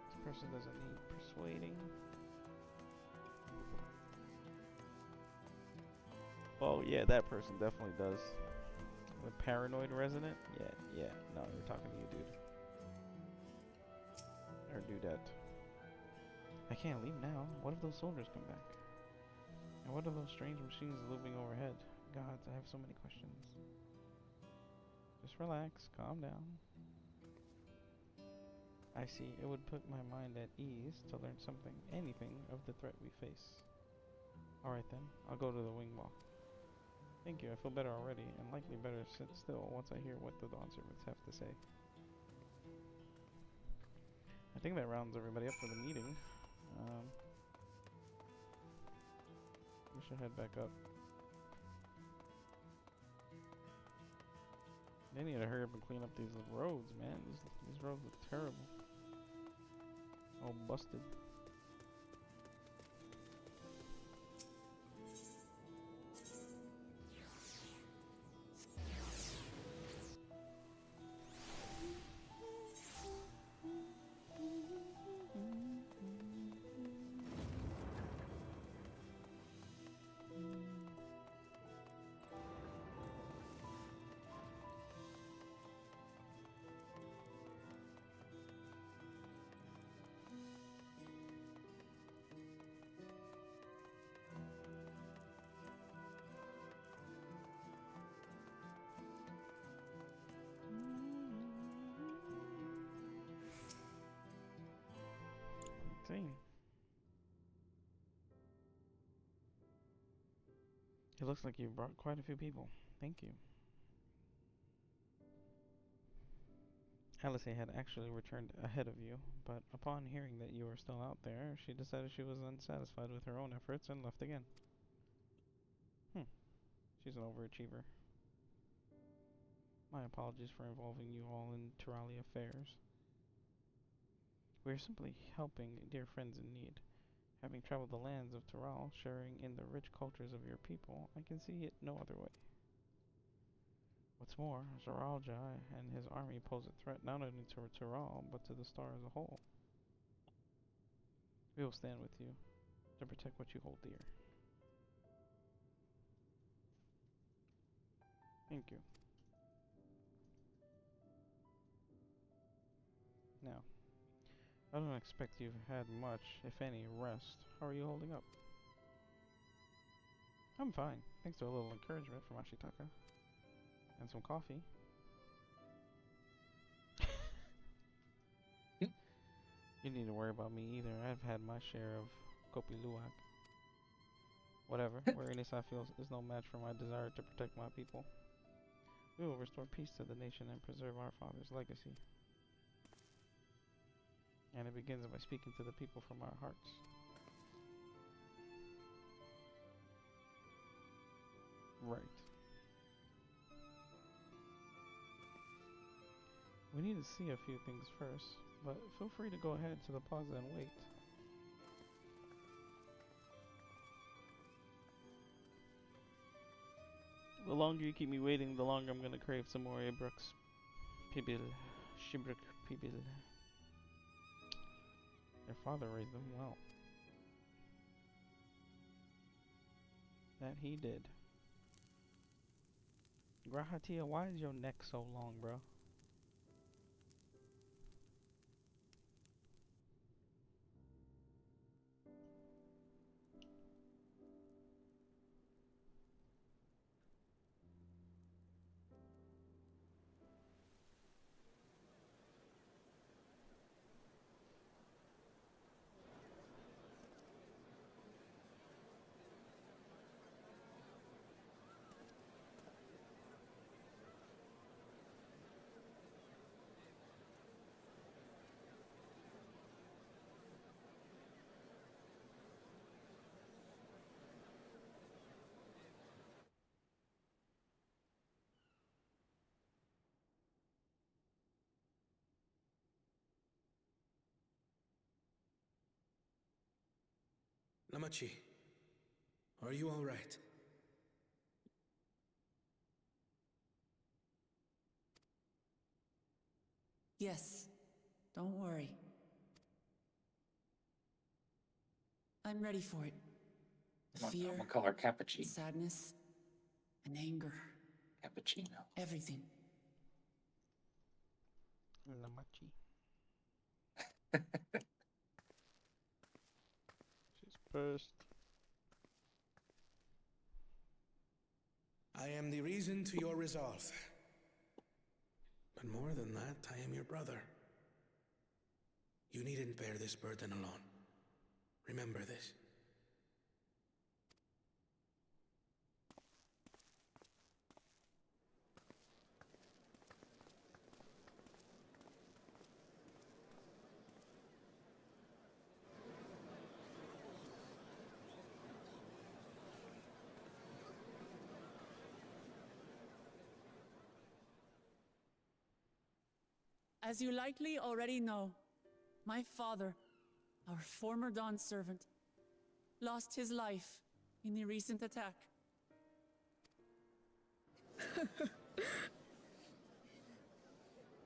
This person doesn't need persuading. Oh yeah, that person definitely does. The paranoid resident? Yeah. No, we're talking to you, dude. Or dudette. I can't leave now. What if those soldiers come back? And what are those strange machines looming overhead? Gods, I have so many questions. Just relax, calm down. I see. It would put my mind at ease to learn something, anything, of the threat we face. Alright then, I'll go to the wing walk. Thank you, I feel better already, and likely better sit still once I hear what the Dawn servants have to say. I think that rounds everybody up for the meeting. We should head back up. They need to hurry up and clean up these roads, man. These roads look terrible. All busted. It looks like you brought quite a few people. Thank you. Alice had actually returned ahead of you, but upon hearing that you were still out there, she decided she was unsatisfied with her own efforts and left again. She's an overachiever. My apologies for involving you all in Tirali affairs. We are simply helping dear friends in need. Having traveled the lands of Tiral, sharing in the rich cultures of your people, I can see it no other way. What's more, Zaralja and his army pose a threat not only to Tiral, but to the star as a whole. We will stand with you to protect what you hold dear. Thank you. Now, I don't expect you've had much, if any, rest. How are you holding up? I'm fine, thanks to a little encouragement from Ashitaka. And some coffee. You need to worry about me either. I've had my share of Kopi Luwak. Whatever. Weariness I feel is no match for my desire to protect my people. We will restore peace to the nation and preserve our father's legacy. And it begins by speaking to the people from our hearts. Right. We need to see a few things first, but feel free to go ahead to the plaza and wait. The longer you keep me waiting, the longer I'm gonna crave some more Abrux Pibil. Shibruk Pibil. Their father raised them well. That he did. Grahatia, why is your neck so long, bro? Namachi, are you all right? Yes, don't worry. I'm ready for it. The fear, I'm gonna call her Cappuccino. sadness, and anger. Cappuccino. Everything. Namachi. She's pissed. I am the reason to your resolve. But more than that, I am your brother. You needn't bear this burden alone. Remember this. As you likely already know, my father, our former Dawn servant, lost his life in the recent attack.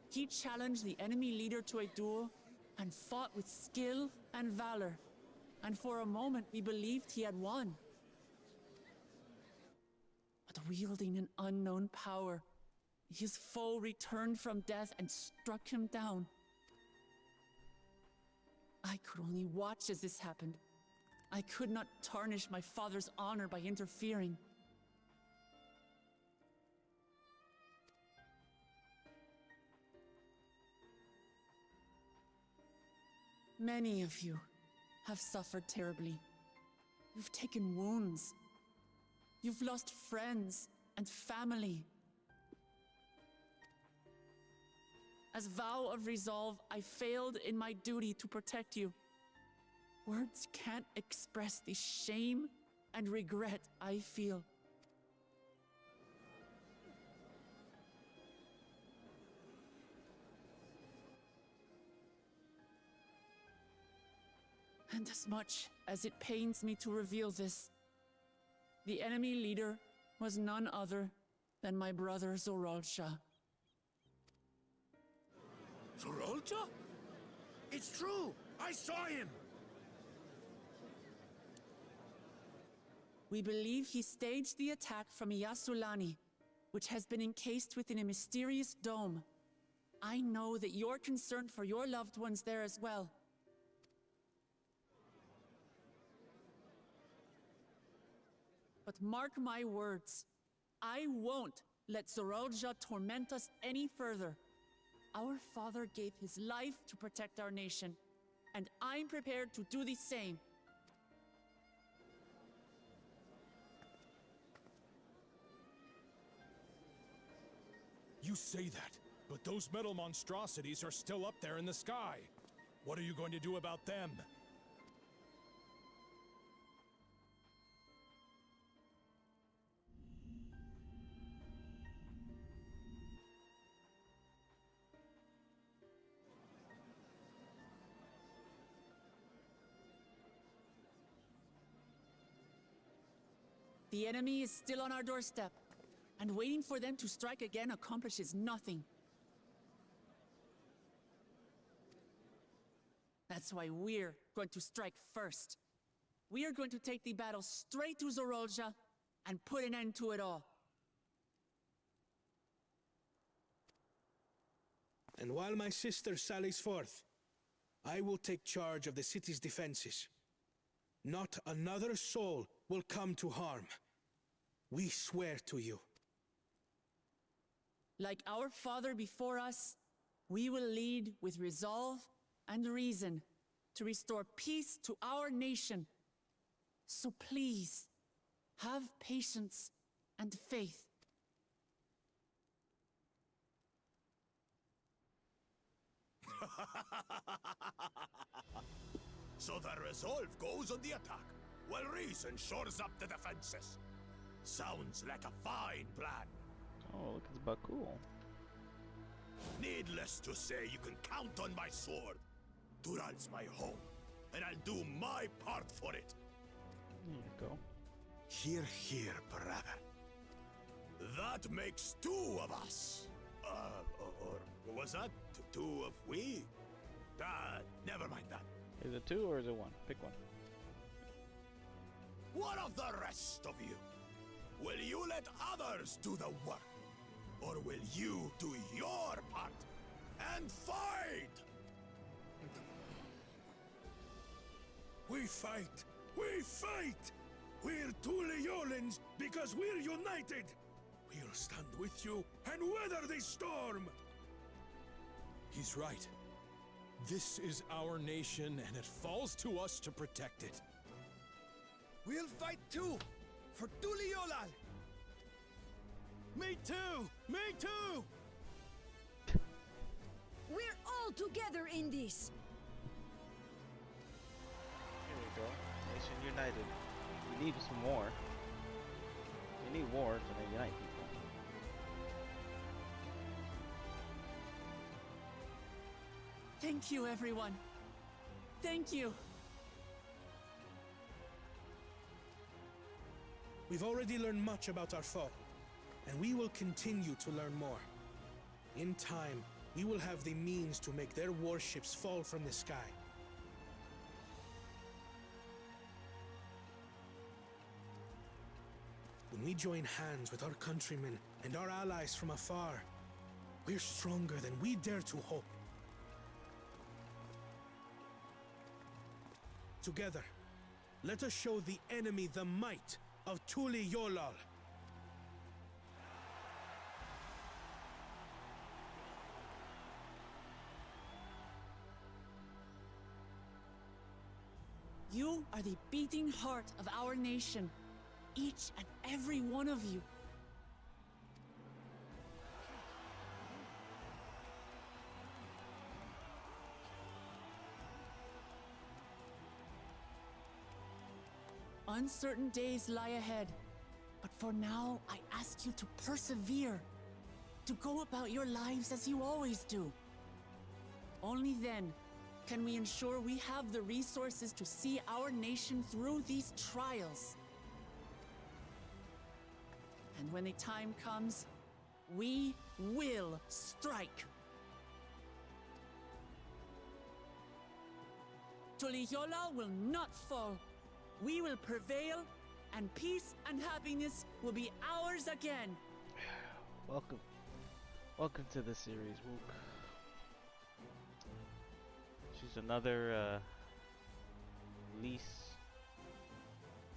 He challenged the enemy leader to a duel and fought with skill and valor, and for a moment we believed he had won. But wielding an unknown power, his foe returned from death and struck him down. I could only watch as this happened. I could not tarnish my father's honor by interfering. Many of you have suffered terribly. You've taken wounds. You've lost friends and family. As vow of resolve, I failed in my duty to protect you. Words can't express the shame and regret I feel. And as much as it pains me to reveal this, the enemy leader was none other than my brother Zoralsha. Zorolcha? It's true! I saw him! We believe he staged the attack from Yasulani, which has been encased within a mysterious dome. I know that you're concerned for your loved ones there as well. But mark my words, I won't let Zoralja torment us any further. Our father gave his life to protect our nation, and I'm prepared to do the same. You say that, but those metal monstrosities are still up there in the sky. What are you going to do about them? The enemy is still on our doorstep, and waiting for them to strike again accomplishes nothing. That's why we're going to strike first. We are going to take the battle straight to Zorolja and put an end to it all. And while my sister sallies forth, I will take charge of the city's defenses. Not another soul will come to harm. We swear to you. Like our father before us, we will lead with resolve and reason to restore peace to our nation. So please, have patience and faith. So the resolve goes on the attack, while reason shores up the defenses. Sounds like a fine plan. Oh, look, it's Bakul. Needless to say, you can count on my sword. Dural's my home, and I'll do my part for it. There you go. Hear, hear, brother. That makes two of us. Or was that two of we? Never mind that. Is it two or is it one? Pick one. What of the rest of you? Will you let others do the work? Or will you do your part and fight? We fight! We fight! We're two Leolans because we're united! We'll stand with you and weather this storm! He's right. This is our nation, and it falls to us to protect it. We'll fight too! For Tuliolal! Me too! Me too! We're all together in this! Here we go. Nation united. We need some war. We need war to unite people. Thank you, everyone. Thank you. We've already learned much about our foe, and we will continue to learn more. In time, we will have the means to make their warships fall from the sky. When we join hands with our countrymen and our allies from afar, we're stronger than we dare to hope. Together, let us show the enemy the might of Tuli Yolal. You are the beating heart of our nation, each and every one of you. Uncertain days lie ahead, but for now, I ask you to persevere, to go about your lives as you always do. Only then can we ensure we have the resources to see our nation through these trials. And when the time comes, we will strike. Tuliyola will not fall. We will prevail, and peace and happiness will be ours again. Welcome to the series, Wook. She's another Lise,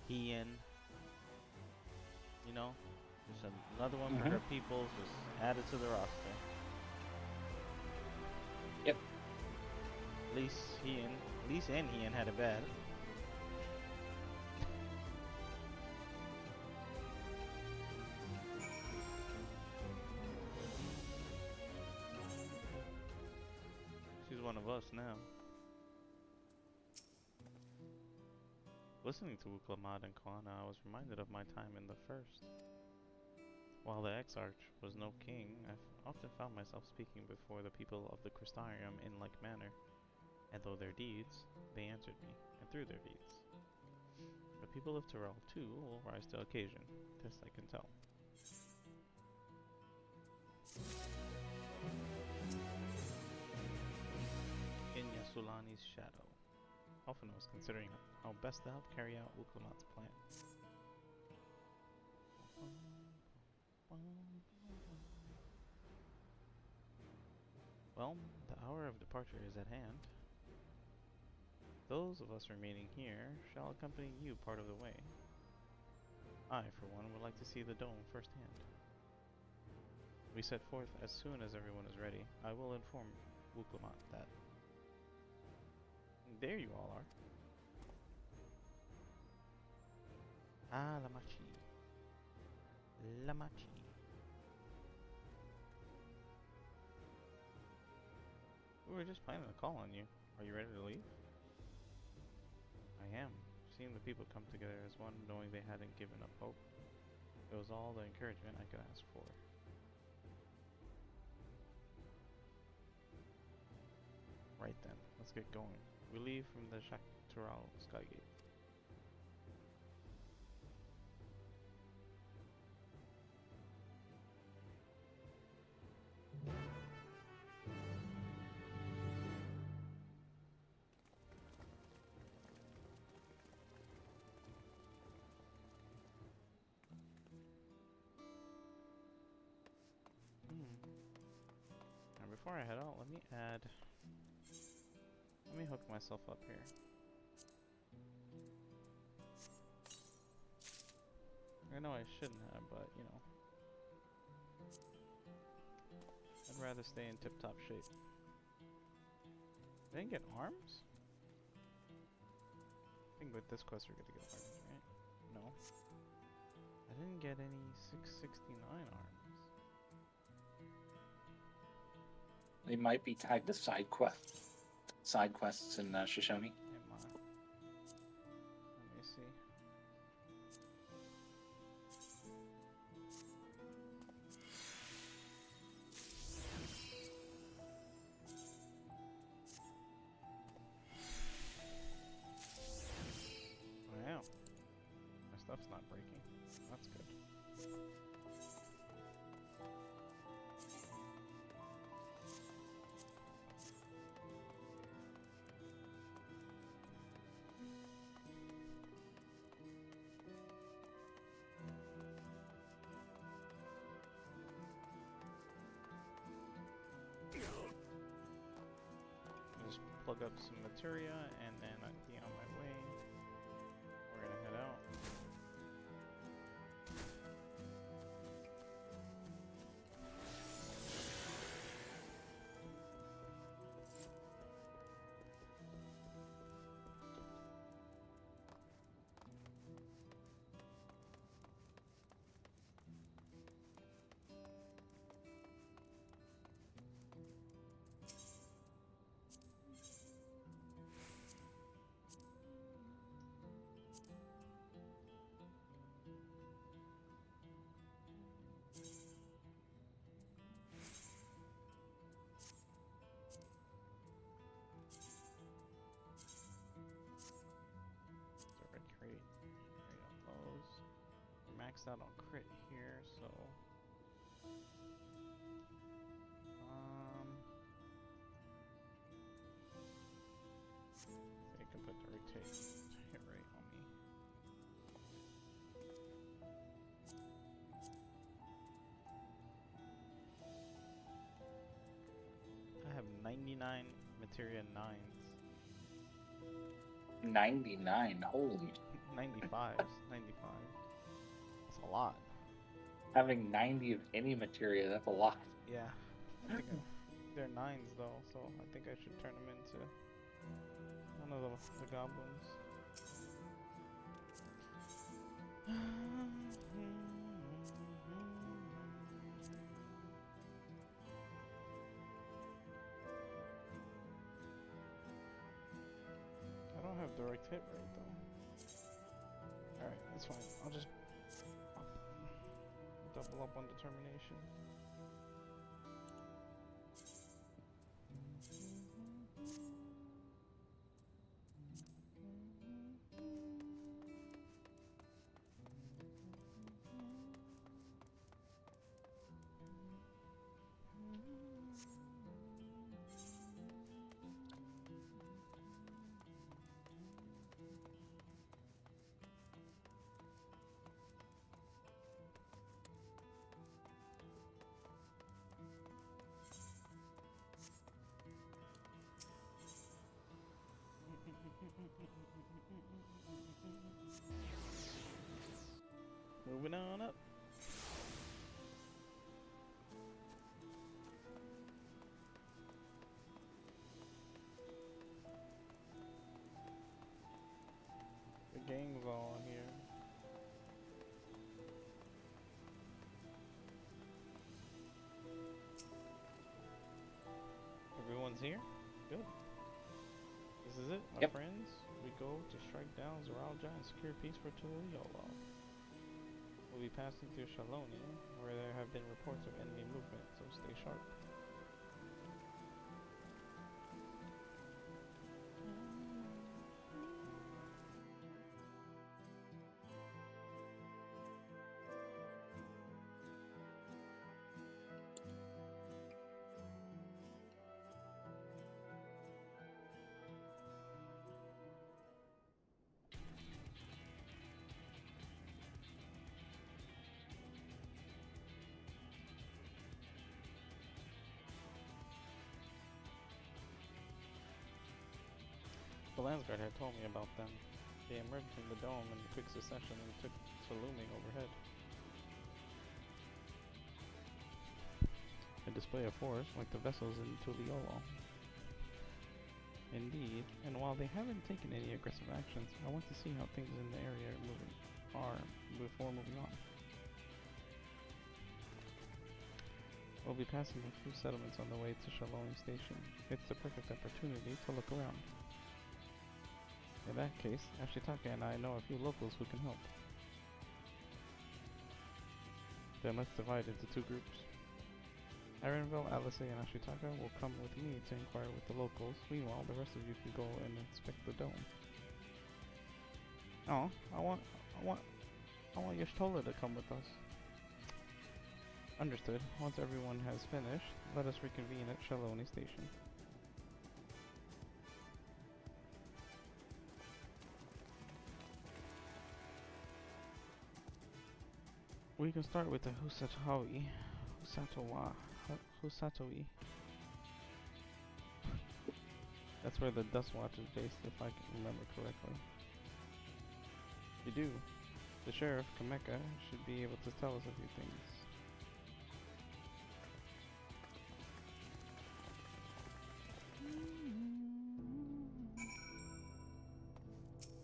Hien, you know, just another one for her people, just added to the roster. Yep. Lise, Hien, least Anhian had it bad. She's one of us now. Listening to Uklamat and Koana, I was reminded of my time in the First. While the Exarch was no king, I often found myself speaking before the people of the Crystarium in like manner, and though their deeds, they answered me, and through their deeds. The people of Tyrell, too, will rise to occasion, this I can tell. In Yasulani's shadow. Often I was considering how best to help carry out Uklamat's plan. Well, the hour of departure is at hand. Those of us remaining here shall accompany you part of the way. I, for one, would like to see the dome firsthand. We set forth as soon as everyone is ready. I will inform Uklamat that. There you all are. Ah, Lamachi. Lamachi. We were just planning to call on you. Are you ready to leave? I am. Seeing the people come together as one, knowing they hadn't given up hope. It was all the encouragement I could ask for. Right then, let's get going. We leave from the Shaktural Skygate. Now before I head out, let me hook myself up here. I know I shouldn't have, but you know. I'd rather stay in tip-top shape. I didn't get arms? I think with this quest we're gonna get arms, right? No. I didn't get any 669 arms. They might be tied to side quests in Shoshone. Let me see. Wow. My stuff's not breaking. That's good. Just plug up some materia and then I'd be on my way. We're gonna head out. Maxed out on crit here, so they can put the hit rate on me. I have 99 materia 9s. 99, holy. 95s, 95. That's a lot. Having 90 of any materia, that's a lot. Yeah, I think they're 9s though, so I think I should turn them into... Oh One of the goblins. I don't have direct hit rate though. Alright, that's fine. I'll just double up on determination. Moving on up. The gang's all in here. Everyone's here? Good. This is it, my friends. We go to strike down Zeralja and secure peace for Tuliyola. We'll be passing through Shaloni, where there have been reports of enemy movement, so stay sharp. The Landsguard had told me about them. They emerged from the dome in quick succession and took to looming overhead. A display of force like the vessels in Tuliolo. Indeed, and while they haven't taken any aggressive actions, I want to see how things in the area are before moving on. We'll be passing a few settlements on the way to Shaloni Station. It's the perfect opportunity to look around. In that case, Ashitaka and I know a few locals who can help. Then let's divide into two groups. Ironville, Alice, and Ashitaka will come with me to inquire with the locals. Meanwhile, the rest of you can go and inspect the dome. Oh, I want Yashtola to come with us. Understood. Once everyone has finished, let us reconvene at Shaloni Station. We can start with the Husatoi. That's where the Dust Watch is based, if I can remember correctly. You do. The Sheriff, Kameka, should be able to tell us a few things.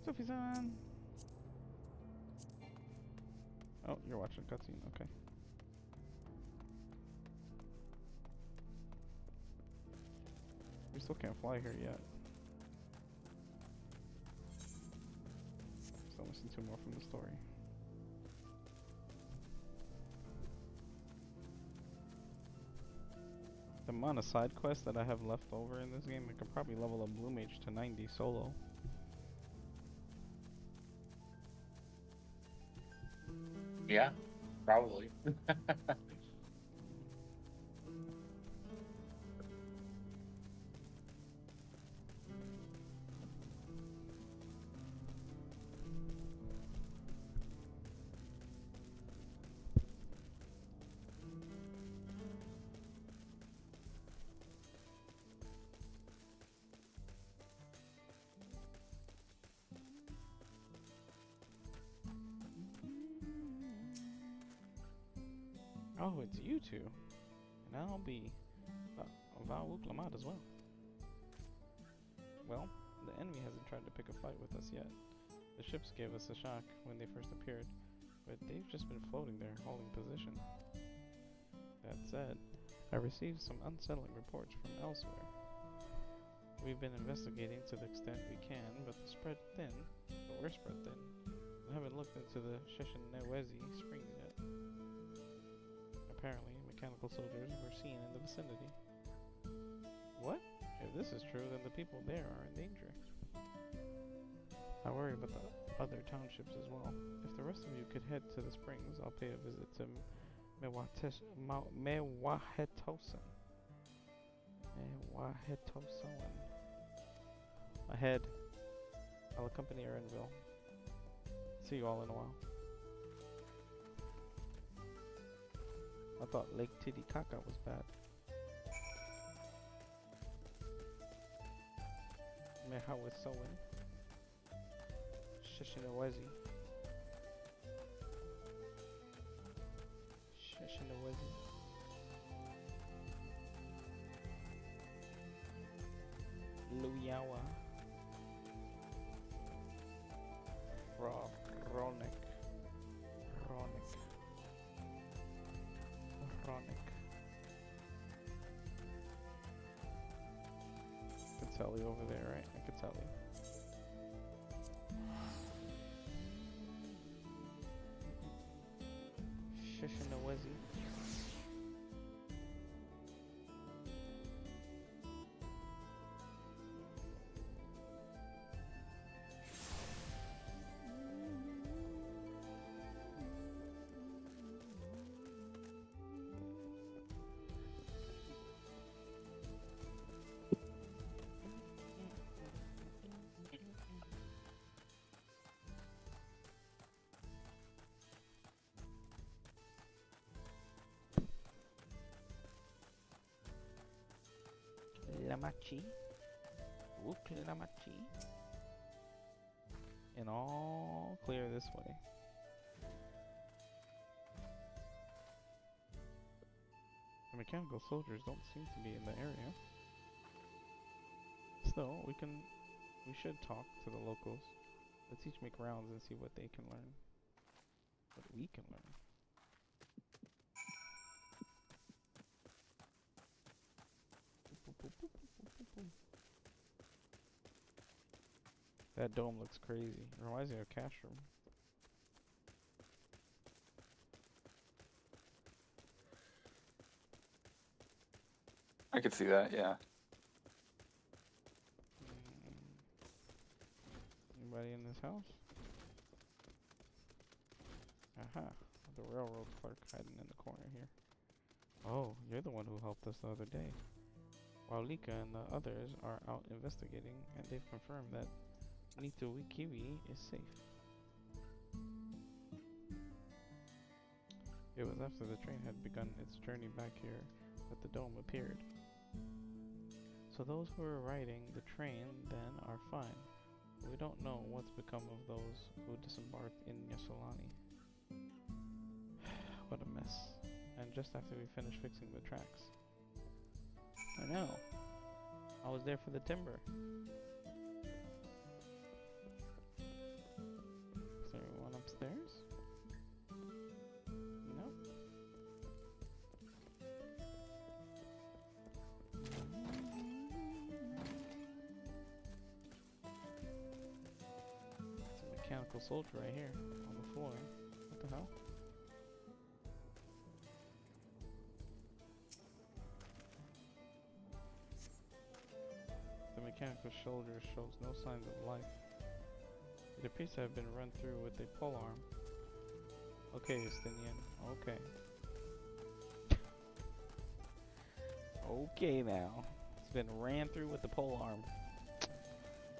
Sophie-san! Oh, you're watching a cutscene, okay. We still can't fly here yet. Still missing 2 more from the story. The amount of side quests that I have left over in this game, I could probably level up Blue Mage to 90 solo. Yeah, probably. Oh, it's you two. And I'll be Val Wuklamat as well. Well, The enemy hasn't tried to pick a fight with us yet. The ships gave us a shock when they first appeared, but they've just been floating there, holding position. That said, I received some unsettling reports from elsewhere. We've been investigating to the extent we can, but we're spread thin. I haven't looked into the Shishinewezi springs yet. Apparently, mechanical soldiers were seen in the vicinity. What? If this is true, then the people there are in danger. I worry about the other townships as well. If the rest of you could head to the springs, I'll pay a visit to Mewahetosan. Ahead. I'll accompany Erenville. See you all in a while. I thought Lake Titicaca was bad. Mehawisowan. Shishinawezi. Luyawa. Ronic. I can tell you over there, right? I can tell you. Shishinawezi. Lamachi. Lamachi. And all clear this way. The mechanical soldiers don't seem to be in the area. Still, we should talk to the locals. Let's each make rounds and see what they can learn. What we can learn. That dome looks crazy. It reminds me of a cash room. I could see that, yeah. Anybody in this house? Aha. The railroad clerk hiding in the corner here. Oh, you're the one who helped us the other day. While Lika and the others are out investigating, and they've confirmed that Nitowikiwi is safe. It was after the train had begun its journey back here that the dome appeared. So those who are riding the train then are fine. We don't know what's become of those who disembarked in Yasolani. What a mess. And just after we finished fixing the tracks. I know. I was there for the timber. Is there anyone upstairs? No. It's a mechanical soldier right here on the floor. What the hell? The mechanical soldier shows no signs of life. It appears to have been run through with a pole arm. Okay, Estinian. Okay. Okay now. It's been ran through with the pole arm.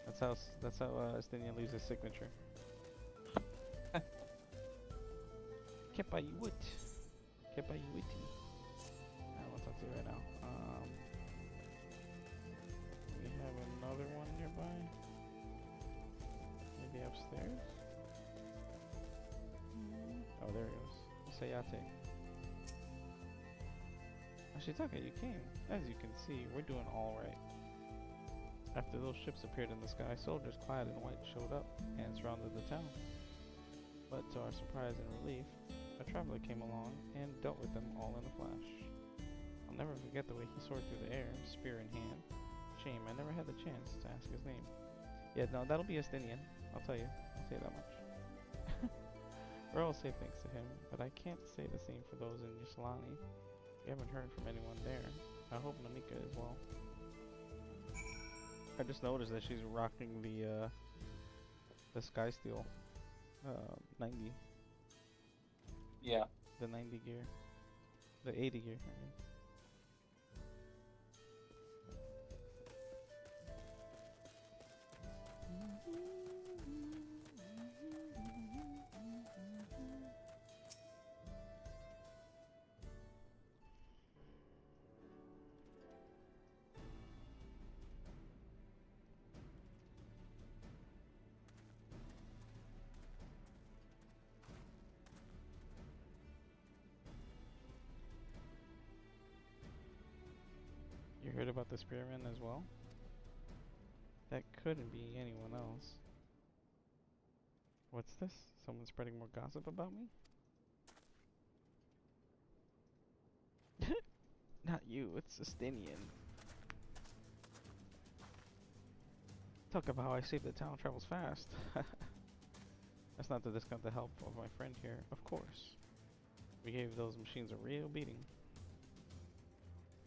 That's how Estinian leaves his signature. Kepayuit. Kepayuiti. I want to talk to you right now. We have another one nearby. Maybe upstairs? Oh, there he goes. Sayate. Ashitaka, you came. As you can see, we're doing alright. After those ships appeared in the sky, soldiers clad in white showed up and surrounded the town. But to our surprise and relief, a traveler came along and dealt with them all in a flash. I'll never forget the way he soared through the air, spear in hand. Shame, I never had the chance to ask his name. Yeah, no, that'll be Estinian. I'll tell you. I'll say that much. Earl will say thanks to him, but I can't say the same for those in Yslani. We haven't heard from anyone there. I hope Monika is well. I just noticed that she's rocking the Sky Steel 90. Yeah. The 90 gear. The 80 gear, I mean. You heard about the spearman as well? That couldn't be anyone else. What's this? Someone spreading more gossip about me? Not you, it's Justinian. Talk about how I saved the town travels fast. That's not to discount the help of my friend here, of course. We gave those machines a real beating.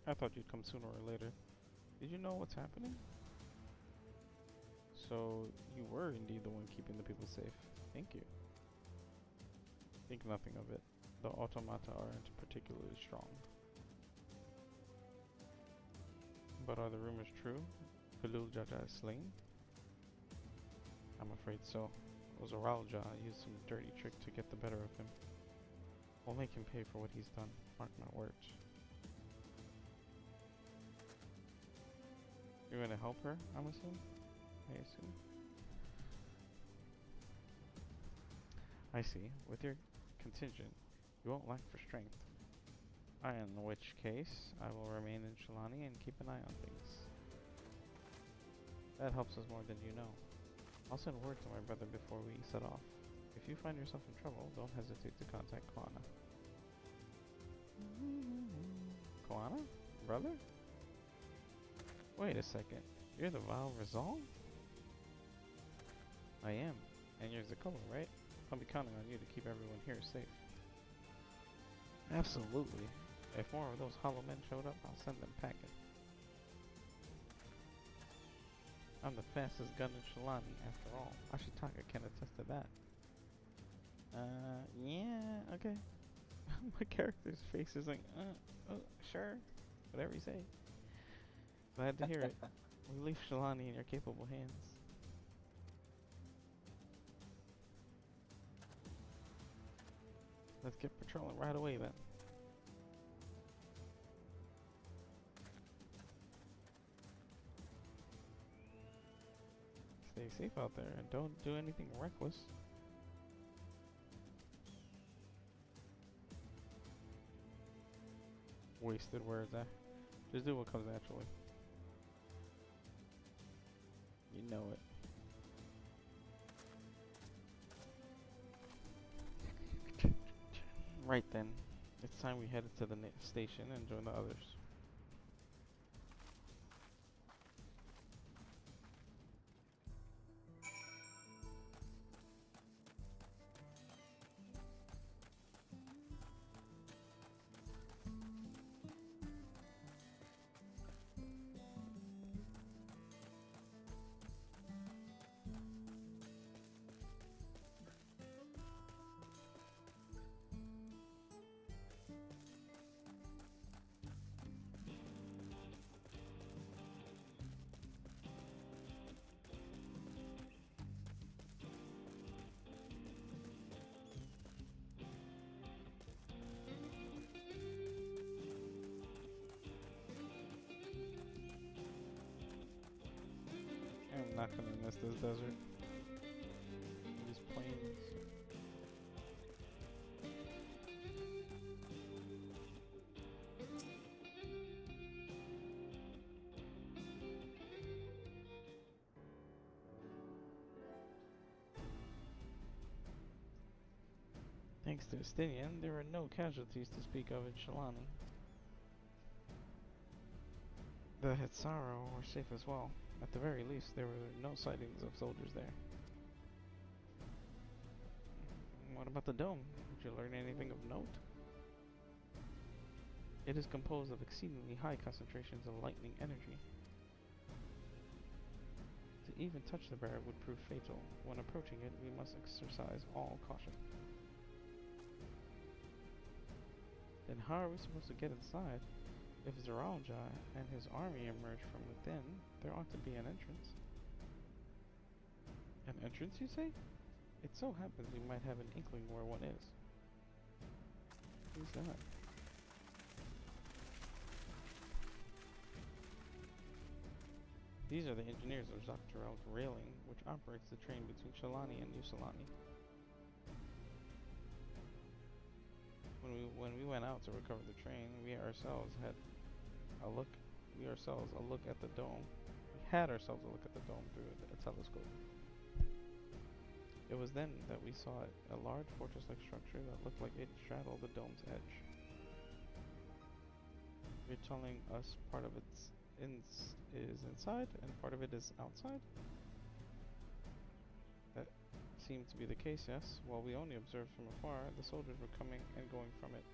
I thought you'd come sooner or later. Did you know what's happening? So, you were indeed the one keeping the people safe. Thank you. Think nothing of it. The automata aren't particularly strong. But are the rumors true? Galul Jaja is slain? I'm afraid so. Ozoralja used some dirty trick to get the better of him. We'll make him pay for what he's done. Mark my words. You're gonna help her, I'm assuming? I assume. I see. With your contingent, you won't lack for strength. In which case, I will remain in Shalani and keep an eye on things. That helps us more than you know. I'll send word to my brother before we set off. If you find yourself in trouble, don't hesitate to contact Koana. Koana? Brother? Wait a second. You're the Val Rizal? I am. And you're Zakoa, right? I'll be counting on you to keep everyone here safe. Absolutely. If more of those hollow men showed up, I'll send them packing. I'm the fastest gun in Shalani, after all. Ashitaka can attest to that. Yeah, okay. My character's face is like, sure. Whatever you say. Glad to hear it. We leave Shalani in your capable hands. Let's get patrolling right away then. Stay safe out there and don't do anything reckless. Wasted words, just do what comes naturally. You know it. Right then, it's time we headed to the station and join the others. I'm not gonna miss this desert. These plains. Thanks to Estinian, there were no casualties to speak of in Shalani. The Hetsaro were safe as well. At the very least, there were no sightings of soldiers there. What about the dome? Did you learn anything of note? It is composed of exceedingly high concentrations of lightning energy. To even touch the barrier would prove fatal. When approaching it, we must exercise all caution. Then how are we supposed to get inside? If Zaralja and his army emerge from within, there ought to be an entrance. An entrance, you say? It so happens we might have an inkling where one is. Who's that? These are the engineers of Dawntrail railing, which operates the train between Shalani and New Salani. When we went out to recover the train, we had ourselves a look at the dome. We had ourselves a look at the dome through a telescope. It was then that we saw it, a large fortress-like structure that looked like it straddled the dome's edge. You're telling us part of it is inside and part of it is outside? That seemed to be the case, yes. While we only observed from afar, the soldiers were coming and going from it.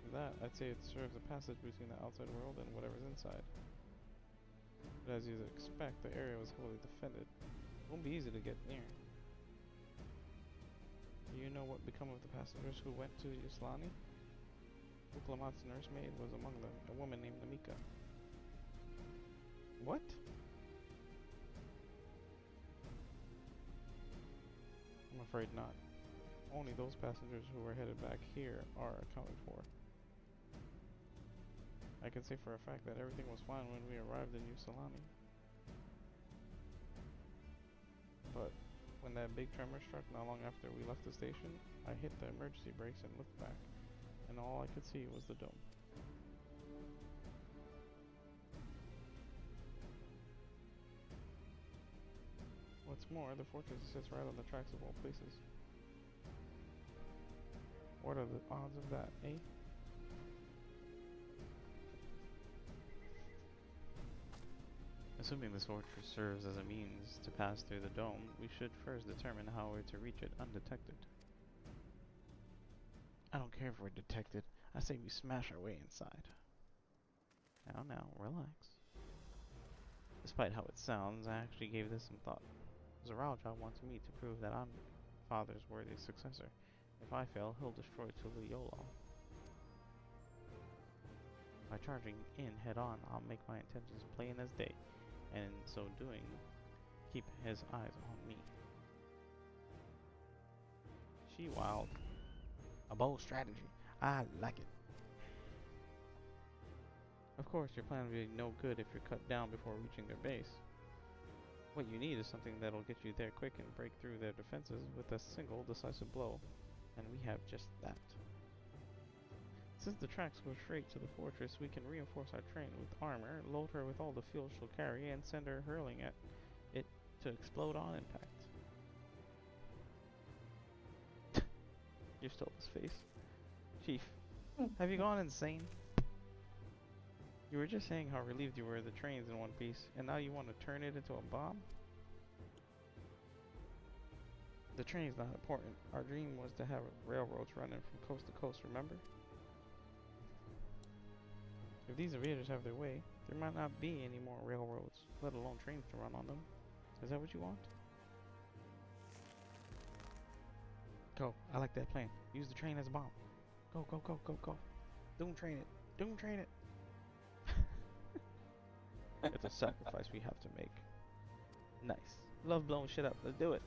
From that, I'd say it serves a passage between the outside world and whatever's inside. But as you'd expect, the area was heavily defended. It won't be easy to get near. Do you know what become of the passengers who went to Yuslani? Uklamat's nursemaid was among them, a woman named Namika. What? I'm afraid not. Only those passengers who were headed back here are accounted for. I can say for a fact that everything was fine when we arrived in New Salani. But when that big tremor struck not long after we left the station, I hit the emergency brakes and looked back, and all I could see was the dome. What's more, the fortress sits right on the tracks of all places. What are the odds of that, eh? Assuming this fortress serves as a means to pass through the dome, we should first determine how we're to reach it undetected. I don't care if we're detected. I say we smash our way inside. Now, relax. Despite how it sounds, I actually gave this some thought. Zaralja wants me to prove that I'm father's worthy successor. If I fail, he'll destroy Tuliyolal. By charging in head-on, I'll make my intentions plain as day, and in so doing, keep his eyes on me. She wild. A bold strategy. I like it. Of course, your plan will be no good if you're cut down before reaching their base. What you need is something that'll get you there quick and break through their defenses with a single decisive blow, and we have just that. Since the tracks go straight to the fortress, we can reinforce our train with armor, load her with all the fuel she'll carry, and send her hurling at it to explode on impact. You stole his face. Chief, have you gone insane? You were just saying how relieved you were the train's in one piece, and now you want to turn it into a bomb? The train's not important. Our dream was to have railroads running from coast to coast, remember? If these invaders have their way, there might not be any more railroads, let alone trains to run on them. Is that what you want? Go. I like that plan. Use the train as a bomb. Go, go, go, go, go. Doom train it. Doom train it. It's a sacrifice we have to make. Nice. Love blowing shit up. Let's do it.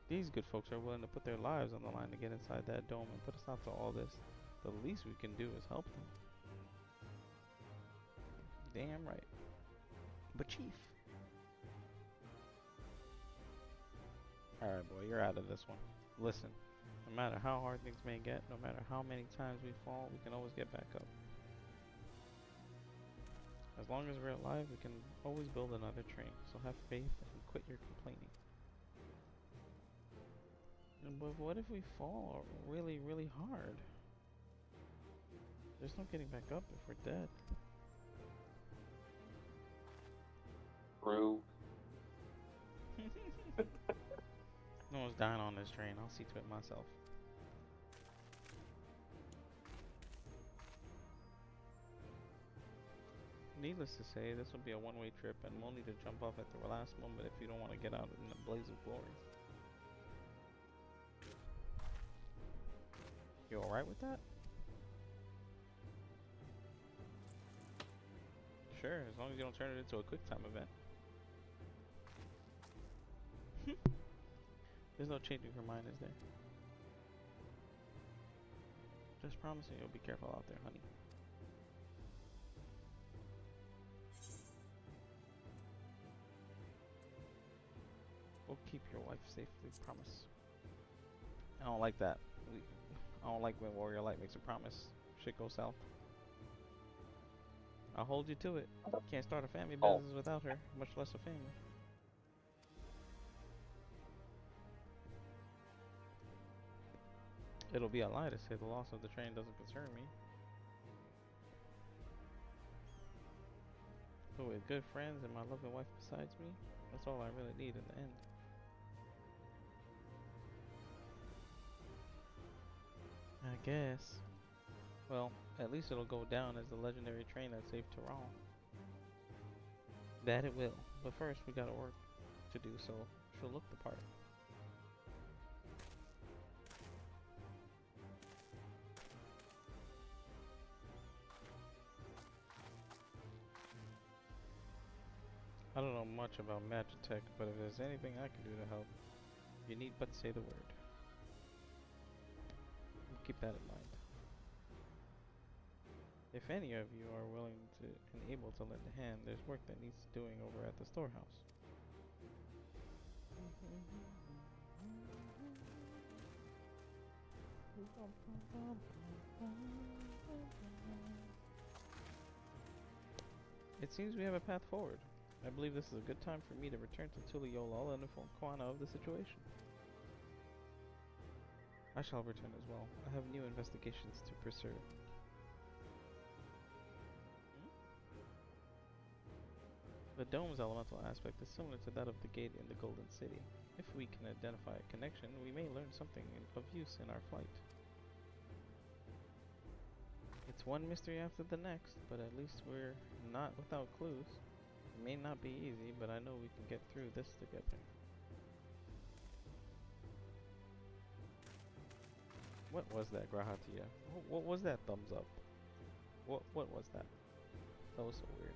These good folks are willing to put their lives on the line to get inside that dome and put a stop to all this. The least we can do is help them. Damn right. But Chief. Alright boy, you're out of this one. Listen, no matter how hard things may get, no matter how many times we fall, we can always get back up. As long as we're alive, we can always build another train, so have faith and quit your complaining. But what if we fall really, really hard? There's no getting back up if we're dead. True. No one's dying on this train. I'll see to it myself. Needless to say, this will be a one-way trip, and we'll need to jump off at the last moment if you don't want to get out in a blaze of glory. You alright with that? Sure, as long as you don't turn it into a quick time event. There's no changing her mind, is there? Just promising you'll be careful out there, honey. We'll keep your wife safe, we promise. I don't like that. I don't like when Warrior Light makes a promise. Shit goes south. I'll hold you to it. Can't start a family business without her, much less a family. It'll be a lie to say the loss of the train doesn't concern me. But with good friends and my loving wife besides me, that's all I really need in the end. I guess. Well, at least it'll go down as the legendary train that saved Tehran. That it will. But first, we gotta work to do so she'll look the part. I don't know much about magic tech, but if there's anything I can do to help, you need but say the word. Keep that in mind. If any of you are willing to and able to lend a hand, there's work that needs doing over at the storehouse. It seems we have a path forward. I believe this is a good time for me to return to Tuliolol and inform Kwana of the situation. I shall return as well. I have new investigations to pursue. The dome's elemental aspect is similar to that of the gate in the Golden City. If we can identify a connection, we may learn something of use in our flight. It's one mystery after the next, but at least we're not without clues. It may not be easy, but I know we can get through this together. What was that, Grahatia? What was that thumbs up? What was that? That was so weird.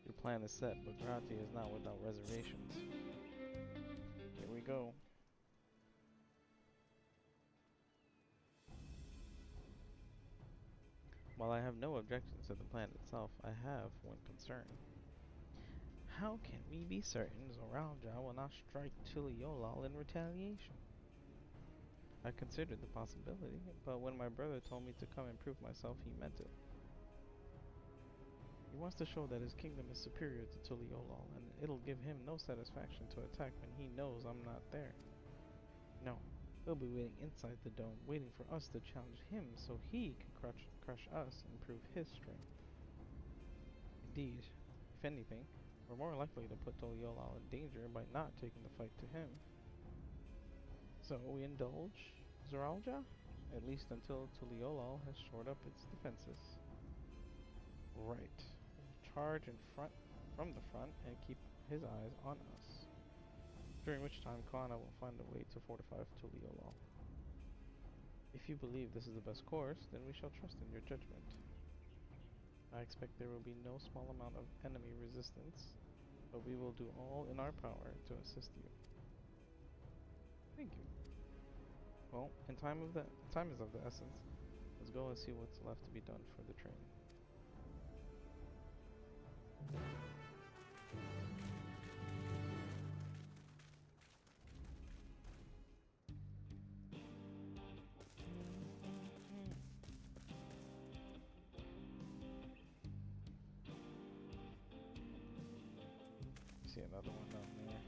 Your plan is set, but Grahatia is not without reservations. Here we go. While I have no objections to the plan itself, I have one concern. How can we be certain Zoralja will not strike Tuliolal in retaliation? I considered the possibility, but when my brother told me to come and prove myself, he meant it. He wants to show that his kingdom is superior to Tuliolal, and it'll give him no satisfaction to attack when he knows I'm not there. No, he'll be waiting inside the dome, waiting for us to challenge him so he can crush us and prove his strength. Indeed, if anything, we're more likely to put Tuliolal in danger by not taking the fight to him. So we indulge Zoralja, at least until Tuliolal has shored up its defenses. Right. We'll charge in front, from the front, and keep his eyes on us. During which time Kana will find a way to fortify Tuliolal. If you believe this is the best course, then we shall trust in your judgment. I expect there will be no small amount of enemy resistance, but we will do all in our power to assist you. Thank you. Well, time is of the essence. Let's go and see what's left to be done for the train. see another one down there.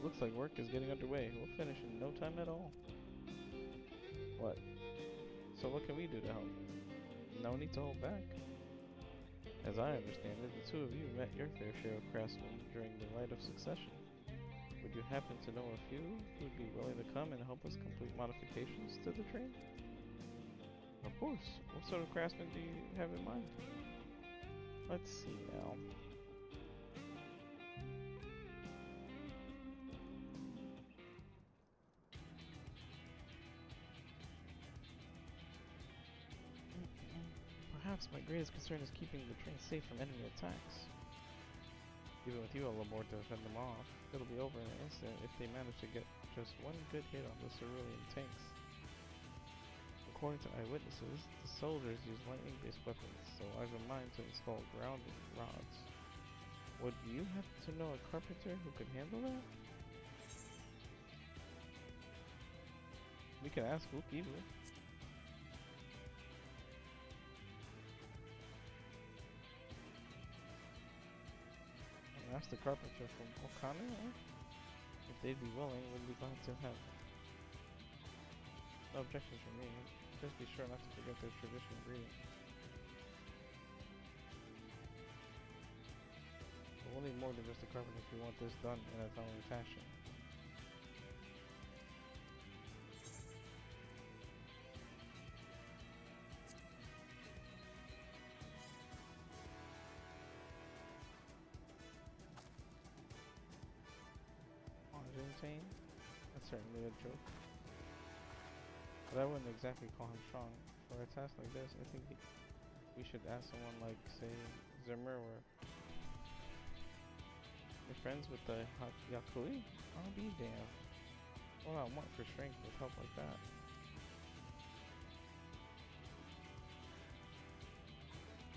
Looks like work is getting underway. We'll finish in no time at all. What? So what can we do to help? No need to hold back. As I understand it, the two of you met your fair share of craftsmen during the rite of succession. Would you happen to know a few who would be willing to come and help us complete modifications to the train? Of course. What sort of craftsmen do you have in mind? Let's see now. Perhaps my greatest concern is keeping the train safe from enemy attacks. Even with you all aboard to fend them off, it'll be over in an instant if they manage to get just one good hit on the cerulean tanks. According to eyewitnesses, the soldiers use lightning-based weapons, so I have in mind to install grounding rods. Would you happen to know a carpenter who could handle that? We can ask Luke Evil. Ask the carpenter from O'Connor if they'd be willing. We'd be glad to have them. No objections from me. Just be sure not to forget their traditional greeting. But we'll need more than just a carpenter if you want this done in a timely fashion. That's certainly a joke. But I wouldn't exactly call him strong. For a task like this, I think we should ask someone like, say, Zemurwer. You're friends with the Yakui? I'll be damned. What I want for strength with help like that.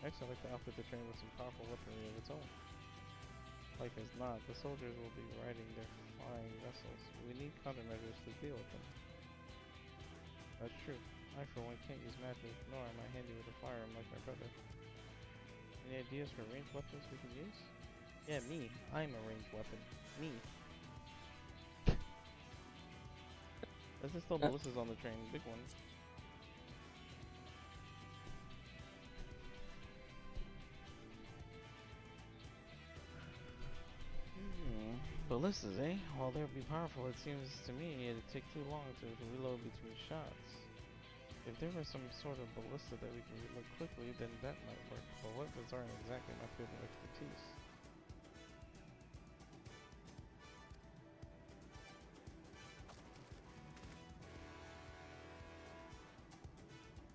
Next, I'd like to outfit the train with some powerful weaponry of its own. Like as not, the soldiers will be riding their flying vessels. We need countermeasures to deal with them. That's true. I, for one, can't use magic, nor am I handy with a firearm like my brother. Any ideas for ranged weapons we can use? Yeah, me. I'm a ranged weapon. Me. There's still ballistas on the train. Big ones. Ballistas, eh? While they'll be powerful, it seems to me it'd take too long to reload between shots. If there was some sort of ballista that we can reload quickly, then that might work, but weapons aren't exactly my field of expertise.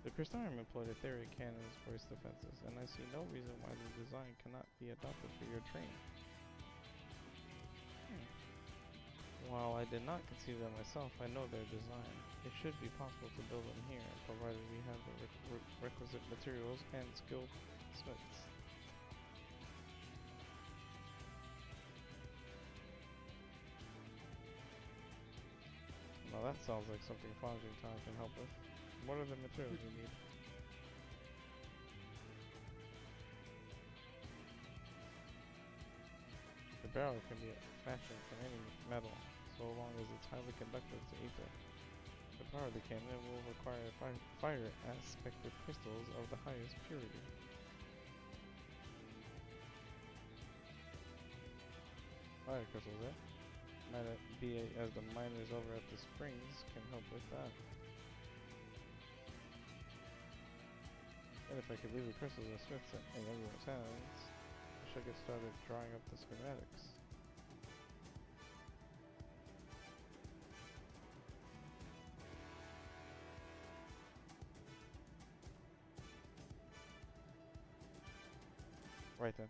The Crystarium employed etheric cannons for its defenses, and I see no reason why the design cannot be adopted for your train. While I did not conceive them myself, I know their design. It should be possible to build them here, provided we have the requisite materials and skilled smiths. Now that sounds like something Fonjington can help with. What are the materials we need? The barrel can be fashioned from any metal, so long as it's highly conductive to ether. To power the cannon will require fire-aspected crystals of the highest purity. Fire crystals, eh? Might it be as the miners over at the springs can help with that. And if I could leave the crystals in Smith's and everyone's hands, I should get started drawing up the schematics. Right then.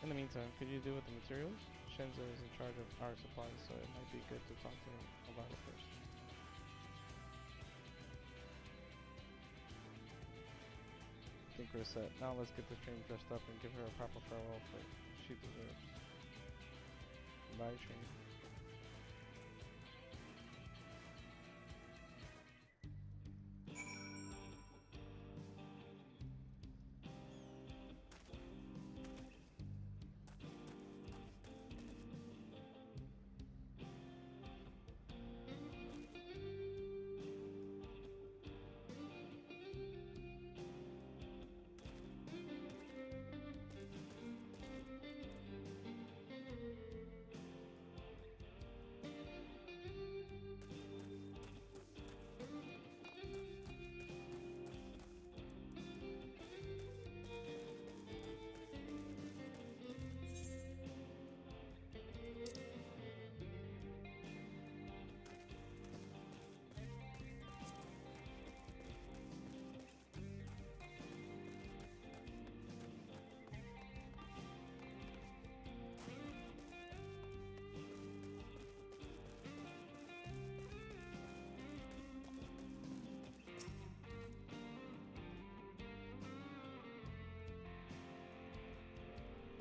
In the meantime, could you deal with the materials? Shenzo is in charge of our supplies, so it might be good to talk to him about it first. think we're set. Now let's get this train dressed up and give her a proper farewell for she deserves. Bye, train.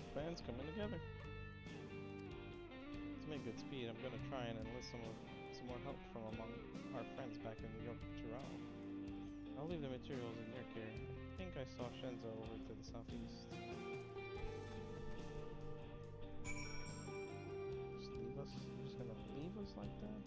Plans coming together. To make good speed, I'm gonna try and enlist some more help from among our friends back in York-Tural. I'll leave the materials in your care. I think I saw Shenzo over to the southeast. Just leave us? You're just gonna leave us like that?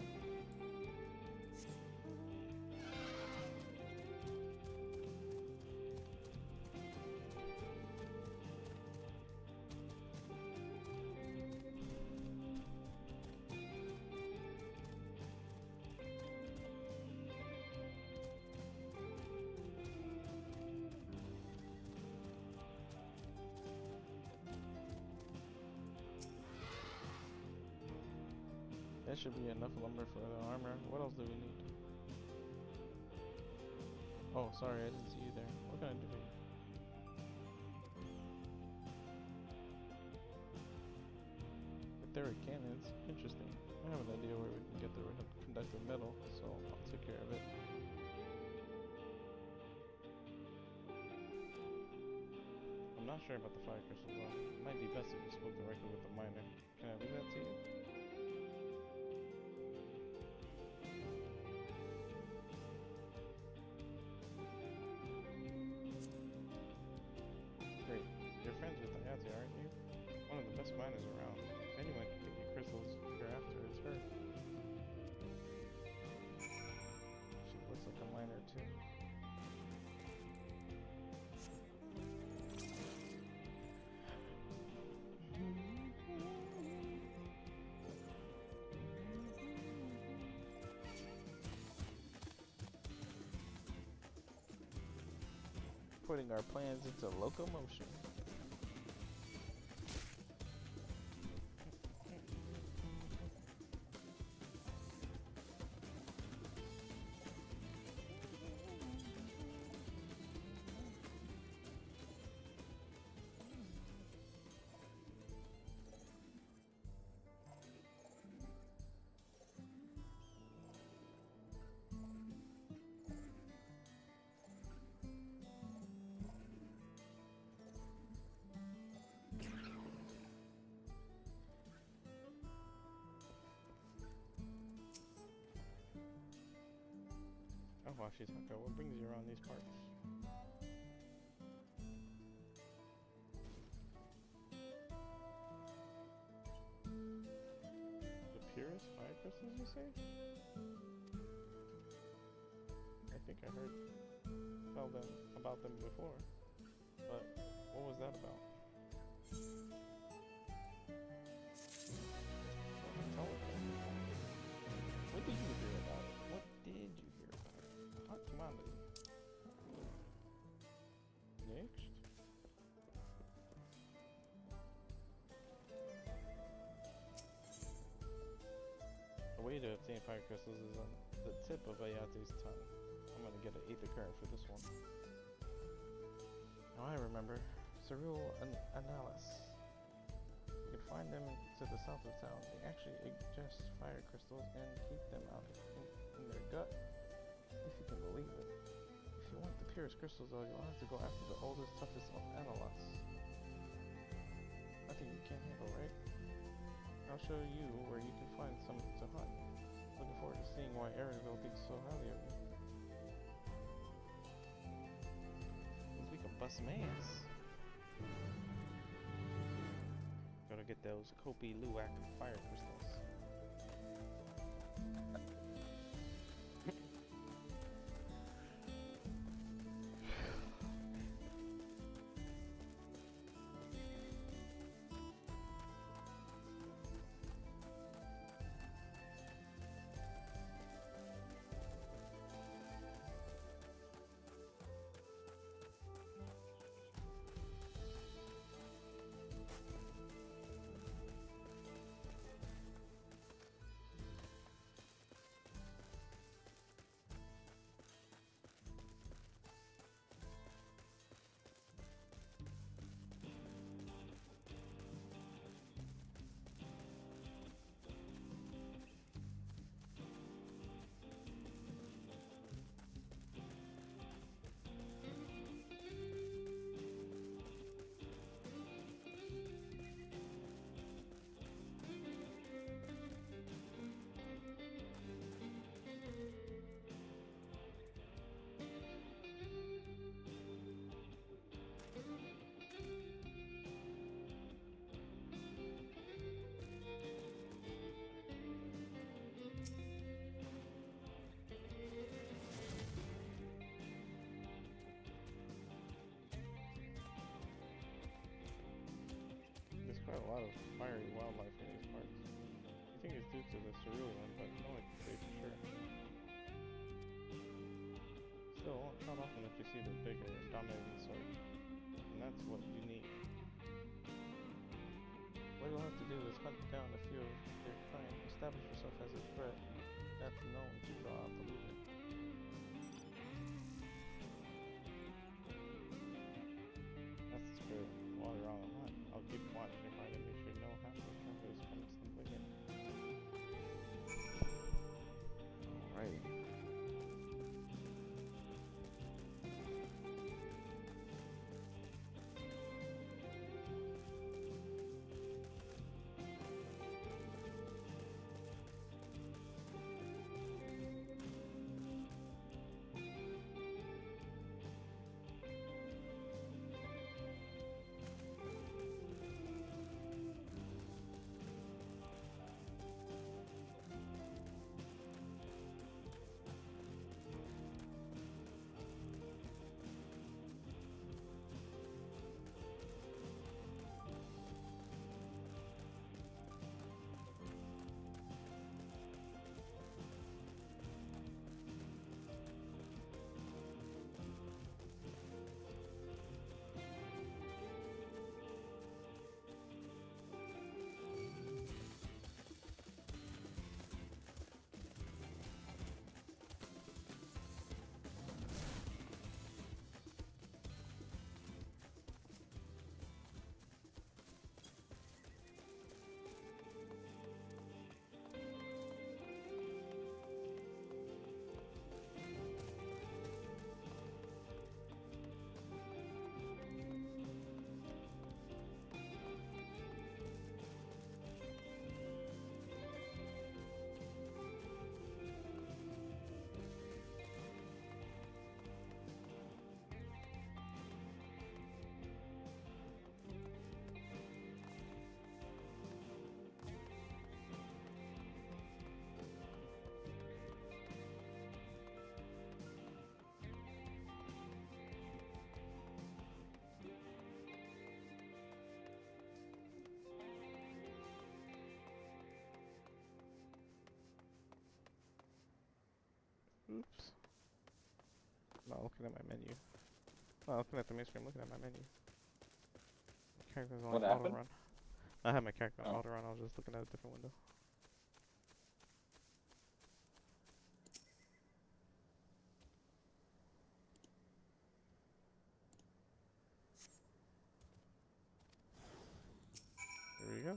That should be enough lumber for the armor. What else do we need? Oh, sorry, I didn't see you there. What can I do for you? Etheric cannons. Interesting. I have an idea where we can get the conductive metal, so I'll take care of it. I'm not sure about the fire crystals though. It might be best if you spoke directly with the miner. Can I leave that to you? Great. You're friends with Ayate, aren't you? One of the best miners around. If anyone can get you crystals hereafter, it's her. She looks like a miner too. Putting our plans into locomotion. Oh, Washitaka, what brings you around these parts? The purest fire crystals, you say? I think I heard about them before, but what was that about? Tell us. What did you hear about it? What did you hear about it? Hot commodity. Next. A way to obtain fire crystals is on the tip of Ayate's tongue. I'm gonna get an ether current for this one. Now I remember. Cerule Analysis. You can find them to the south of town. They actually ingest fire crystals and keep them out in their gut, if you can believe it. If you want the pure purest crystals, though, you'll have to go after the oldest, toughest of Analos. I think you can't handle, right? I'll show you where you can find some to hunt. Looking forward to seeing why Erenville thinks so highly of you. Means we can bust some ass. Gotta get those Kopi Luwak fire crystals. There's quite a lot of fiery wildlife in these parts. I think it's due to the cerulean, but no one can say for sure. Still, it's not often that you see the bigger, dominating sort, and that's what you need. What you'll have to do is hunt down a few of their kind, establish yourself as a threat that's known to draw out the leader. That's the spirit. While you're on the hunt, I'll keep watch nearby to make sure no hapless travelers come stumbling in. Alright. Oops. Not looking at my menu. Not looking at the main screen, looking at my menu. My character's on auto run. I have my character on auto run, I was just looking at a different window. Here we go.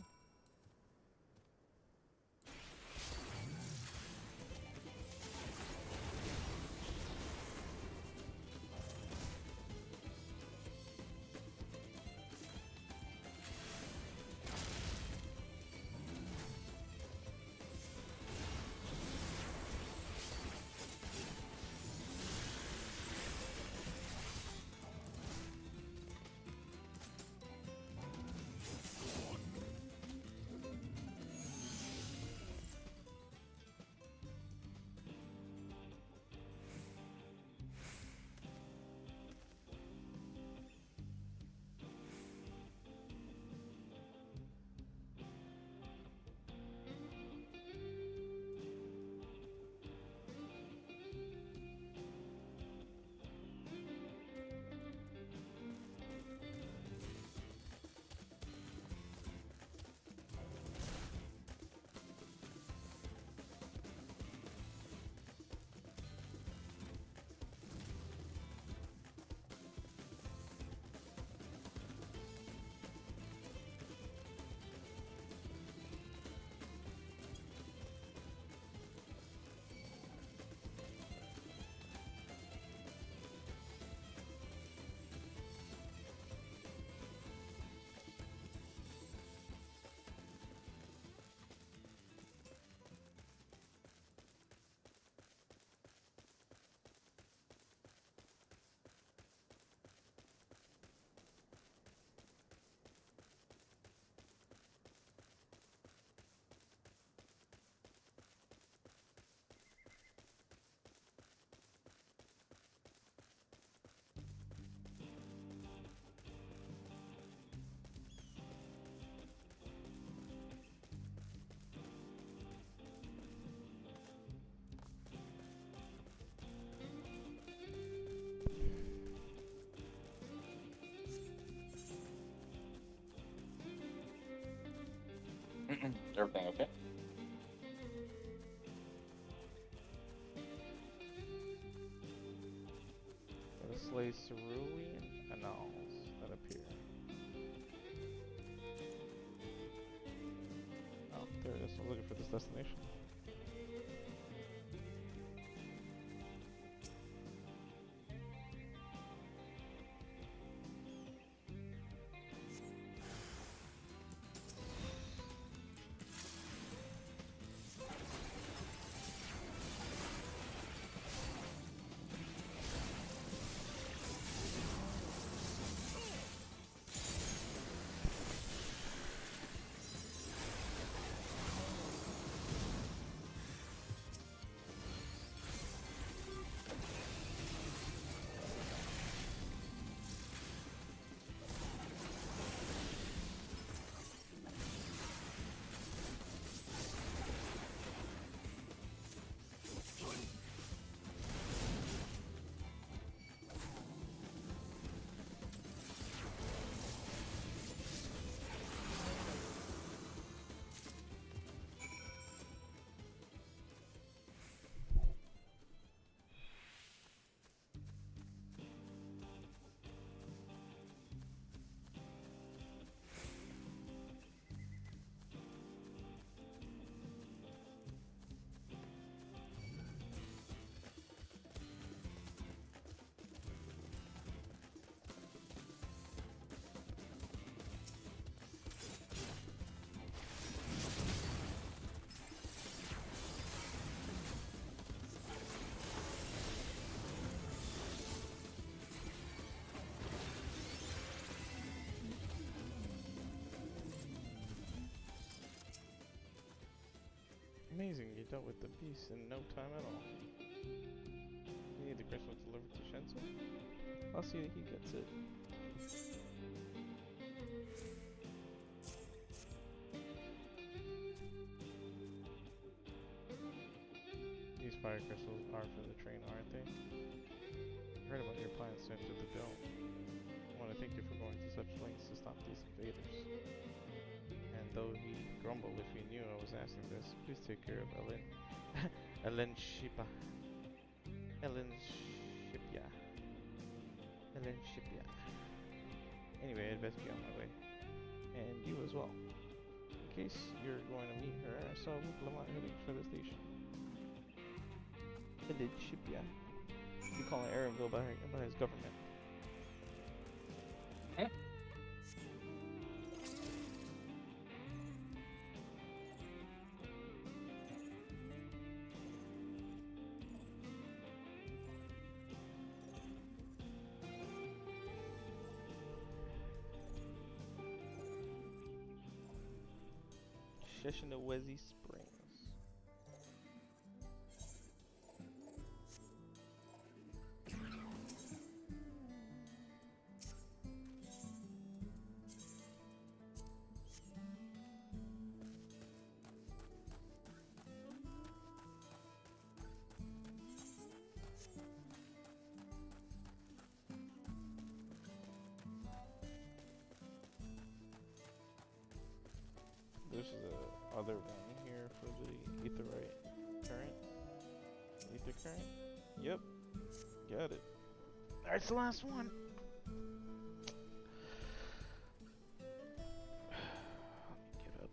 Everything okay? Gotta slay cerulean anoles that appear. Oh, there it is. I'm looking for this destination. Amazing, you dealt with the beast in no time at all. You need the crystal delivered to Shensu? I'll see that he gets it. These fire crystals are for the train, aren't they? I heard about your plans to enter the dome. I want to thank you for going to such lengths to stop these invaders. And though he grumbled if he knew I was asking this, please take care of Ellen Shipya. Anyway, I'd best be on my way. And you as well. In case you're going to meet her, I saw Lamont heading for the station. Ellen Shipya. You call an Arabville by his government. Huh? Sheshinawezi Springs. There's the other one here for the aetherite current. Ether current? Yep. Got it. Alright, it's the last one. Get up.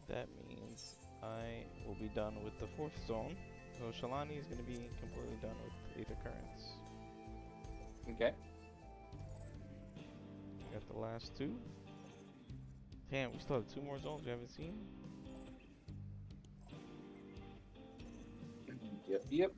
That means I will be done with the 4th zone. So Shalani is going to be completely done with Aether Currents. Okay. Got the last 2. Damn, we still have 2 more zones we haven't seen. Yep.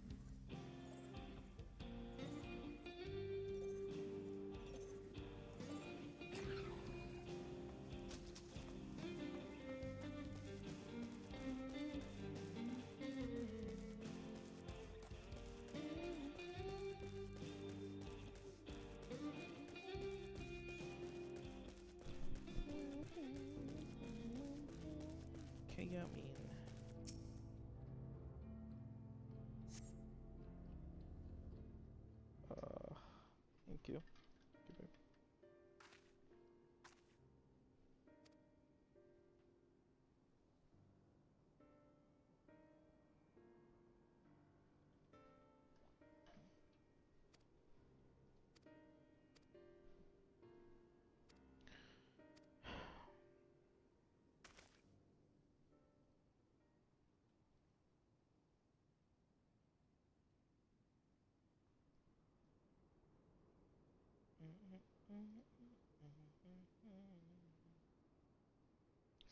Kayamin. Thank you. Give it.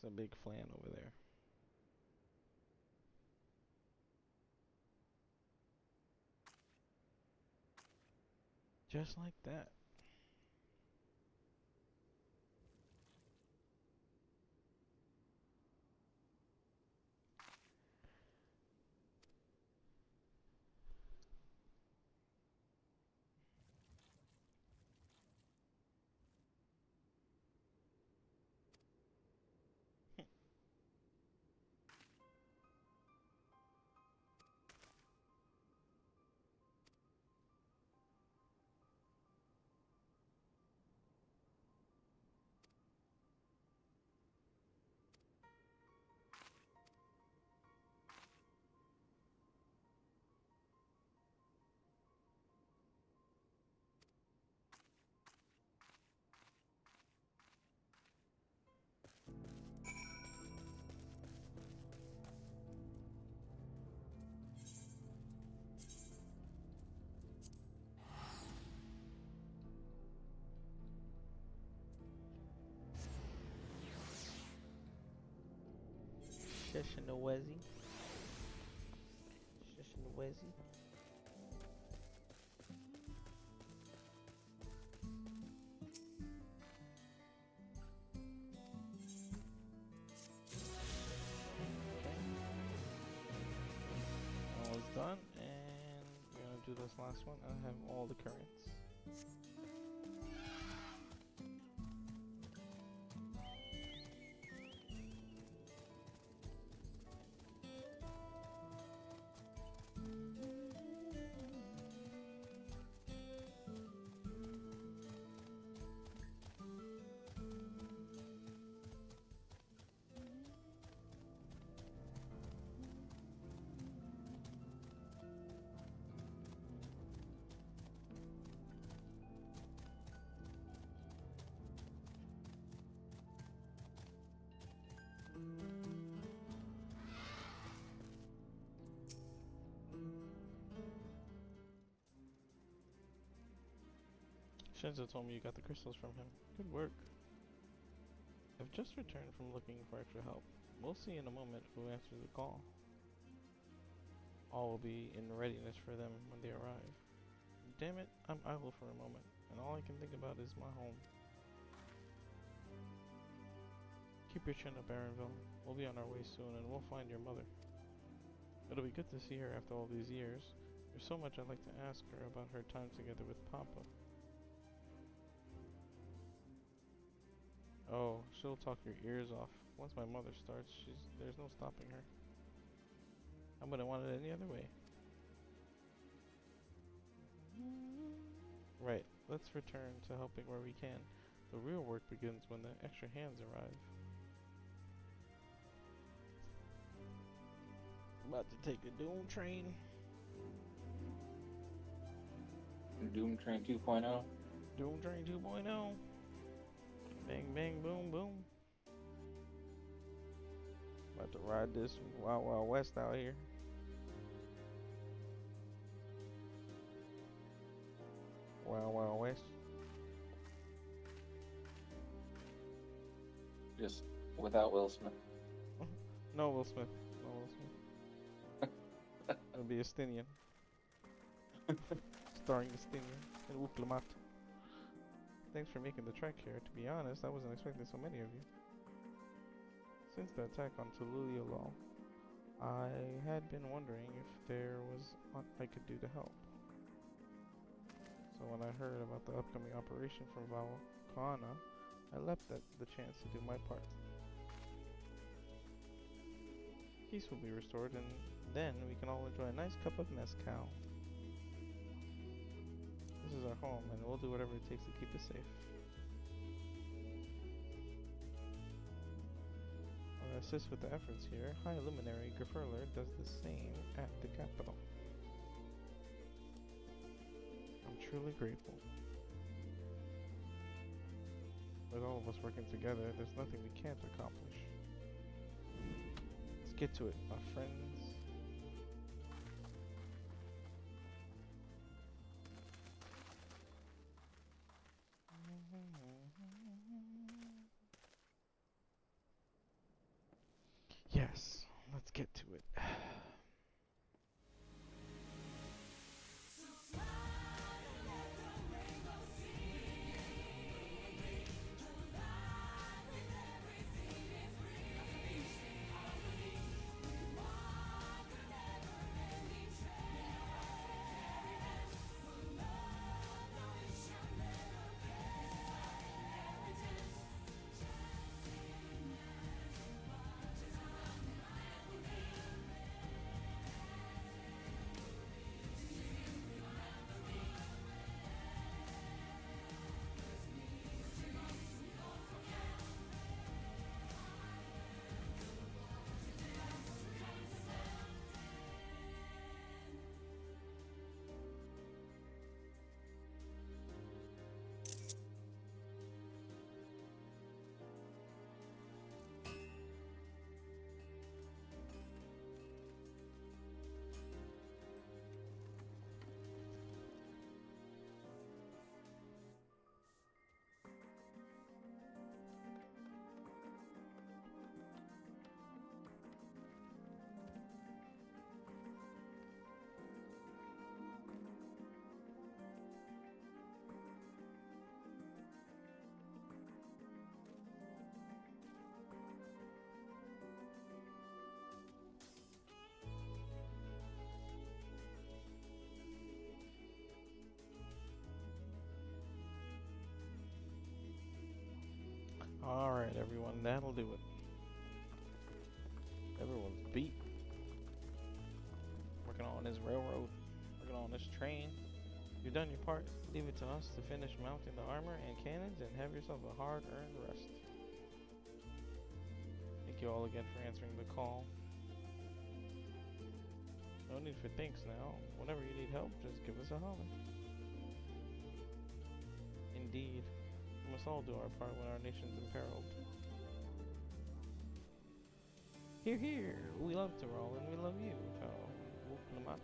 There's a big flan over there. Just like that. Shishinawezi. Shishinawezi. Almost done, and we're gonna do this last one. I have all the currents. Shinzo told me you got the crystals from him. Good work. I've just returned from looking for extra help. We'll see in a moment who answers the call. All will be in readiness for them when they arrive. Damn it, I'm idle for a moment, and all I can think about is my home. Keep your chin up, Aaronville. We'll be on our way soon, and we'll find your mother. It'll be good to see her after all these years. There's so much I'd like to ask her about her time together with Papa. Oh, she'll talk your ears off. Once my mother starts, there's no stopping her. I wouldn't want it any other way. Right, let's return to helping where we can. The real work begins when the extra hands arrive. About to take the Doom train. Doom Train 2.0. Doom train 2.0. Bang, bang, boom, boom. About to ride this Wild Wild West out here. Wild Wild West. Just without Will Smith. No Will Smith. No Will Smith. It'll be Estinian. Starring Estinian and Uklamat. Thanks for making the trek here. To be honest, I wasn't expecting so many of you. Since the attack on Tululiolol, I had been wondering if there was what I could do to help. So when I heard about the upcoming operation from Valkana, I leapt at the chance to do my part. Peace will be restored, and then we can all enjoy a nice cup of mezcal. This is our home, and we'll do whatever it takes to keep it safe. I'll assist with the efforts here. High Luminary Grifurler does the same at the capital. I'm truly grateful. With all of us working together, there's nothing we can't accomplish. Let's get to it, my friends. Yes, let's get to it. Alright, everyone, that'll do it. Everyone's beat. Working on this railroad, working on this train. You've done your part. Leave it to us to finish mounting the armor and cannons and have yourself a hard-earned rest. Thank you all again for answering the call. No need for thanks now. Whenever you need help, just give us a holler. Indeed. We must all do our part when our nation's imperiled. Here, here! We love Tyrol and we love you, Uklamat.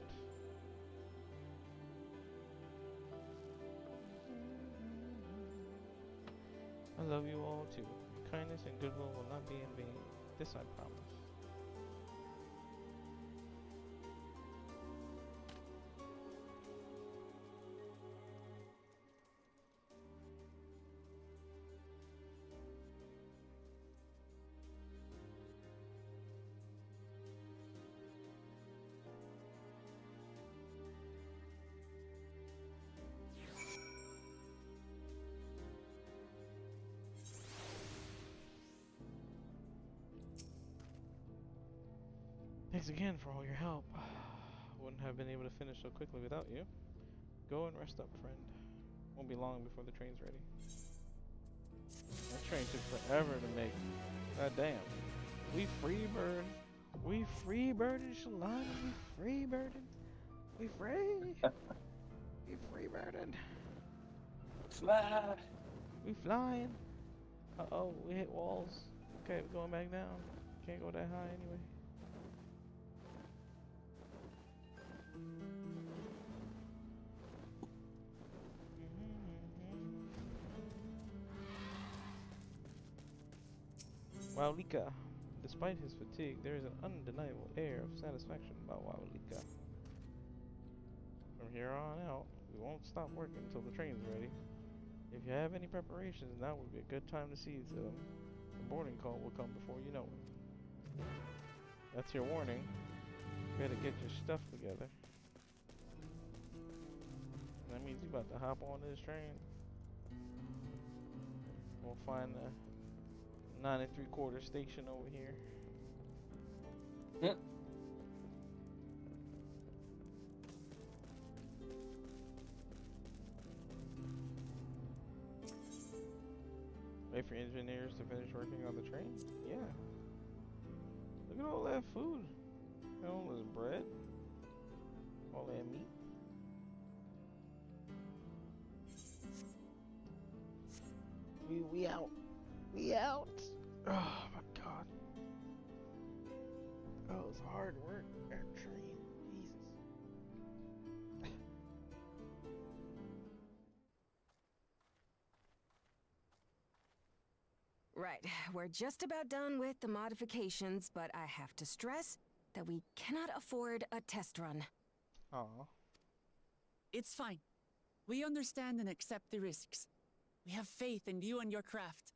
I love you all too. Kindness and goodwill will not be in vain. This I promise. Thanks again for all your help. Wouldn't have been able to finish so quickly without you. Go and rest up, friend. Won't be long before the train's ready. That train took forever to make. God damn. We freebird. We freebirded, Shalana. We freebirded. We free. We freebirded. Fly. We flying. Uh-oh, we hit walls. Okay, we're going back down. Can't go that high anyway. Waulika. Despite his fatigue, there is an undeniable air of satisfaction about Waulika. From here on out, we won't stop working until the train's ready. If you have any preparations, now would be a good time to seize them. The boarding call will come before you know it. That's your warning. Better get your stuff together. That means you about to hop on this train. We'll find the 9 3/4 station over here. Yep. Wait for engineers to finish working on the train? Yeah. Look at all that food. All this bread. All that meat. We out. We out. Oh my god. That was hard work. That train. Jesus. Right, we're just about done with the modifications, but I have to stress that we cannot afford a test run. Aw. It's fine. We understand and accept the risks. We have faith in you and your craft.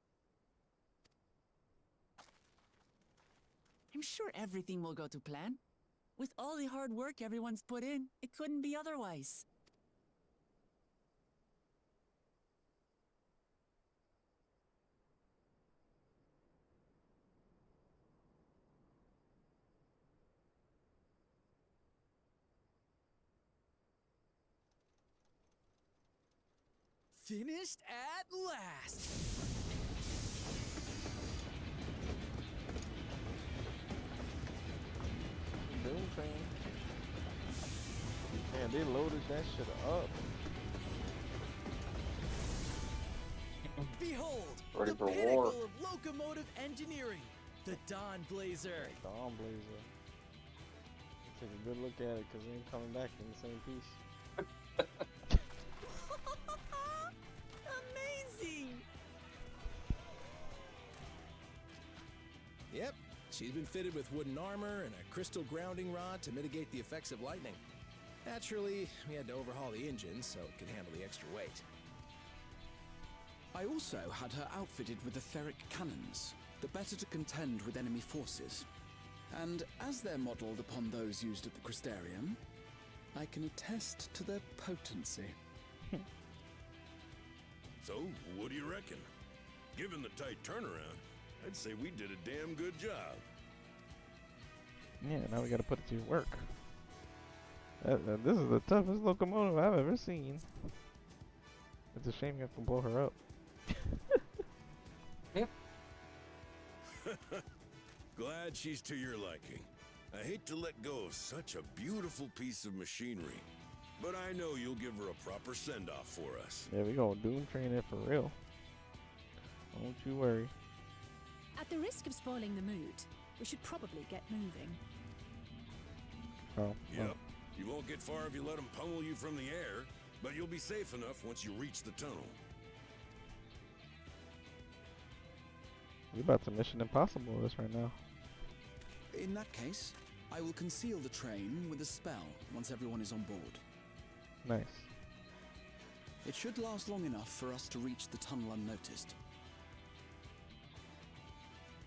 I'm sure everything will go to plan. With all the hard work everyone's put in, it couldn't be otherwise. Finished at last! Doom train. Man, they loaded that shit up. Behold, Ready the for war. pinnacle of locomotive engineering, the Dawn Blazer. Dawn Blazer. Take a good look at it because they ain't coming back in the same piece. Amazing! Yep, she's been fitted with wooden armor and a crystal grounding rod to mitigate the effects of lightning. Naturally, we had to overhaul the engine so it could handle the extra weight. I also had her outfitted with etheric cannons, the better to contend with enemy forces. And as they're modelled upon those used at the Crystarium, I can attest to their potency. So, what do you reckon? Given the tight turnaround, I'd say we did a damn good job. Yeah, now we gotta put it to work. This is the toughest locomotive I've ever seen. It's a shame you have to blow her up. Glad she's to your liking. I hate to let go of such a beautiful piece of machinery, but I know you'll give her a proper send-off for us. Yeah, we gonna doom train it for real. Don't you worry. At the risk of spoiling the mood, we should probably get moving. Oh. Yep. You won't get far if you let them pummel you from the air, but you'll be safe enough once you reach the tunnel. We about to Mission Impossible this right now. In that case, I will conceal the train with a spell once everyone is on board. Nice. It should last long enough for us to reach the tunnel unnoticed.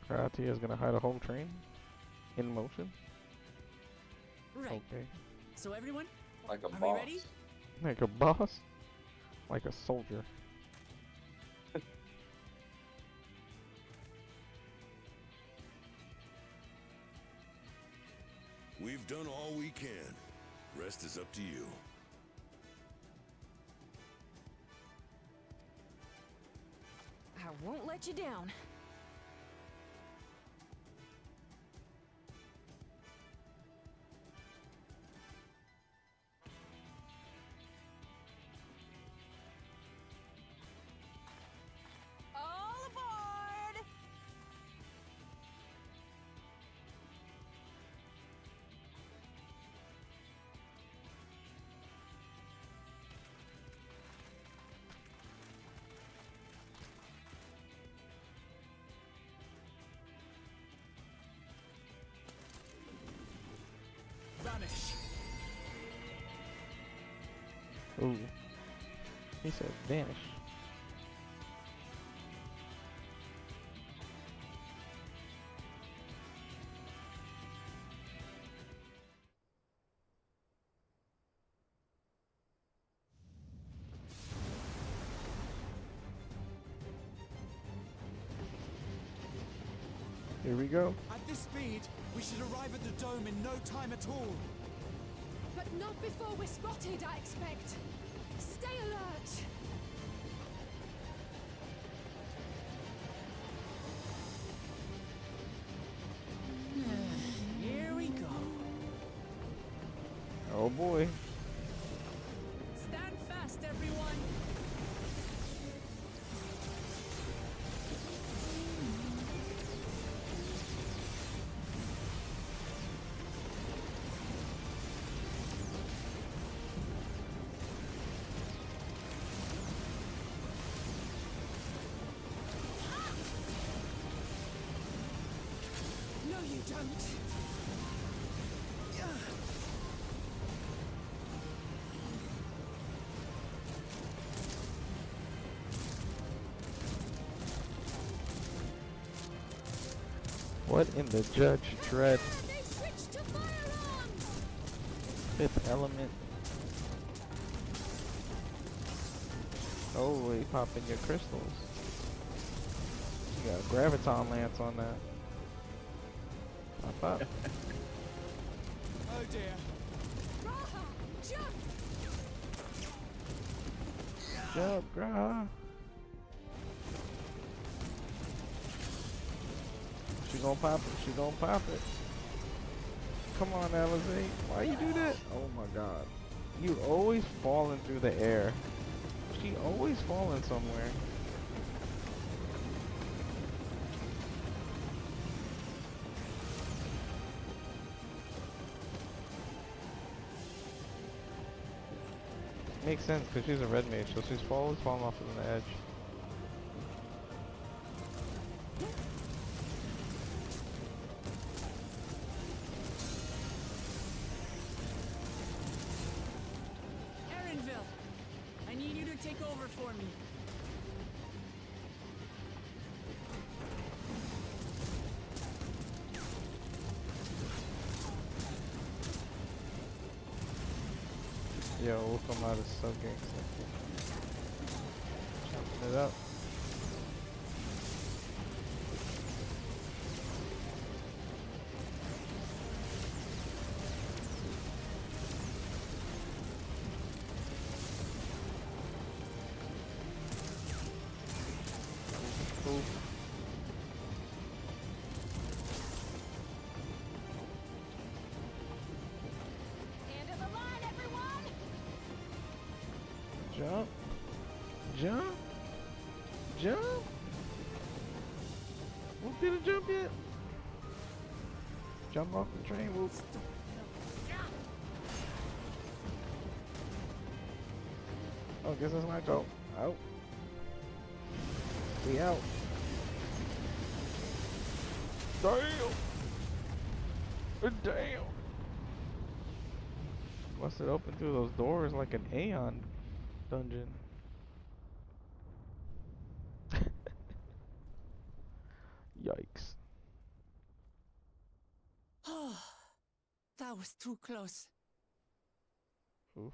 Karate is gonna hide a whole train in motion. Right. Okay. So everyone, Like a are boss. we ready? Like a boss, like a soldier. We've done all we can. Rest is up to you. I won't let you down. All aboard! Ooh. He said vanish. Here we go. At this speed, we should arrive at the dome in no time at all. But not before we're spotted, I expect. Stay alert! Here we go. Oh boy. Stand fast, everyone. No, you don't. What in the Judge Dredd? They switched to firearms! Fifth element. Oh, you popping your crystals. You got a graviton lance on that. Pop up. Oh dear. Raha, jump! Jump, Graha. She gonna pop it. She gonna pop it. Come on, Alizé. Why you do that? Oh my god. You always falling through the air. She always falling somewhere. Makes sense because she's a red mage, so she's always falling off of the edge. Erenville, I need you to take over for me. Yo, we'll come out as so gangsta. Chopping it up. Oof. End of the line, everyone! Jump. Jump. Jump. Whoop didn't jump yet. Jump off the train, Whoop. Oh, guess that's my go. Out. We out. Damn. Damn. Must have opened through those doors like an Aeon dungeon. Yikes. That was too close. Oof.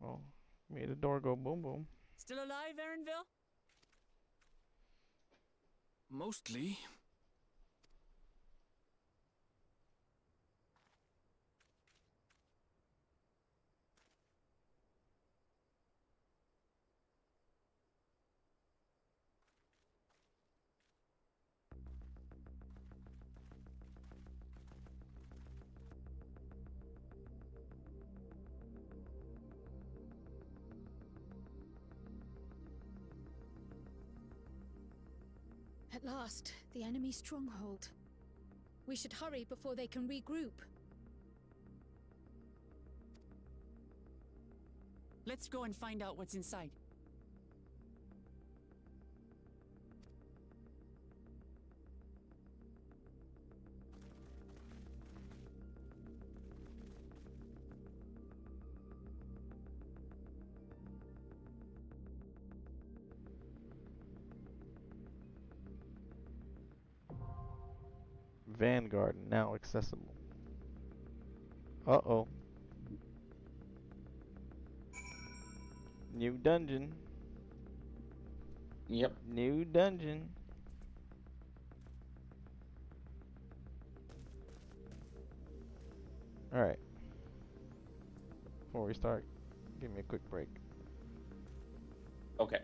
Well, made the door go boom boom. Still alive, Erenville? Mostly. At last, the enemy stronghold. We should hurry before they can regroup. Let's go and find out what's inside. Vanguard now accessible. Uh-oh. New dungeon. Yep. New dungeon. Alright. Before we start, give me a quick break. Okay.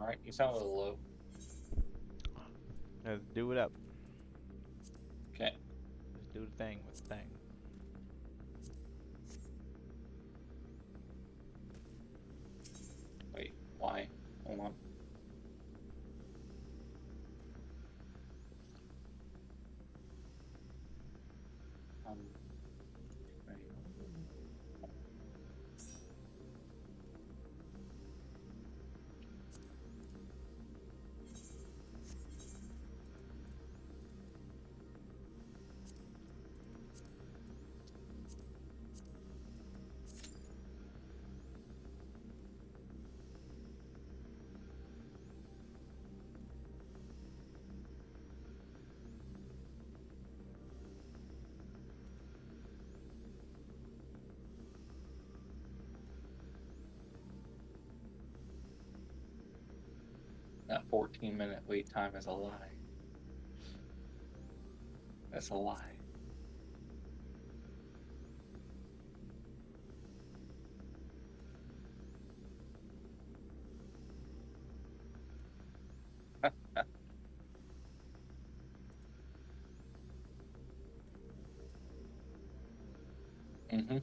Alright, you sound a little low. Let's do it up. Okay. Let's do the thing with the thing. Wait, why? Hold on. Right. That 14-minute wait time is a lie. That's a lie. Mm-hmm.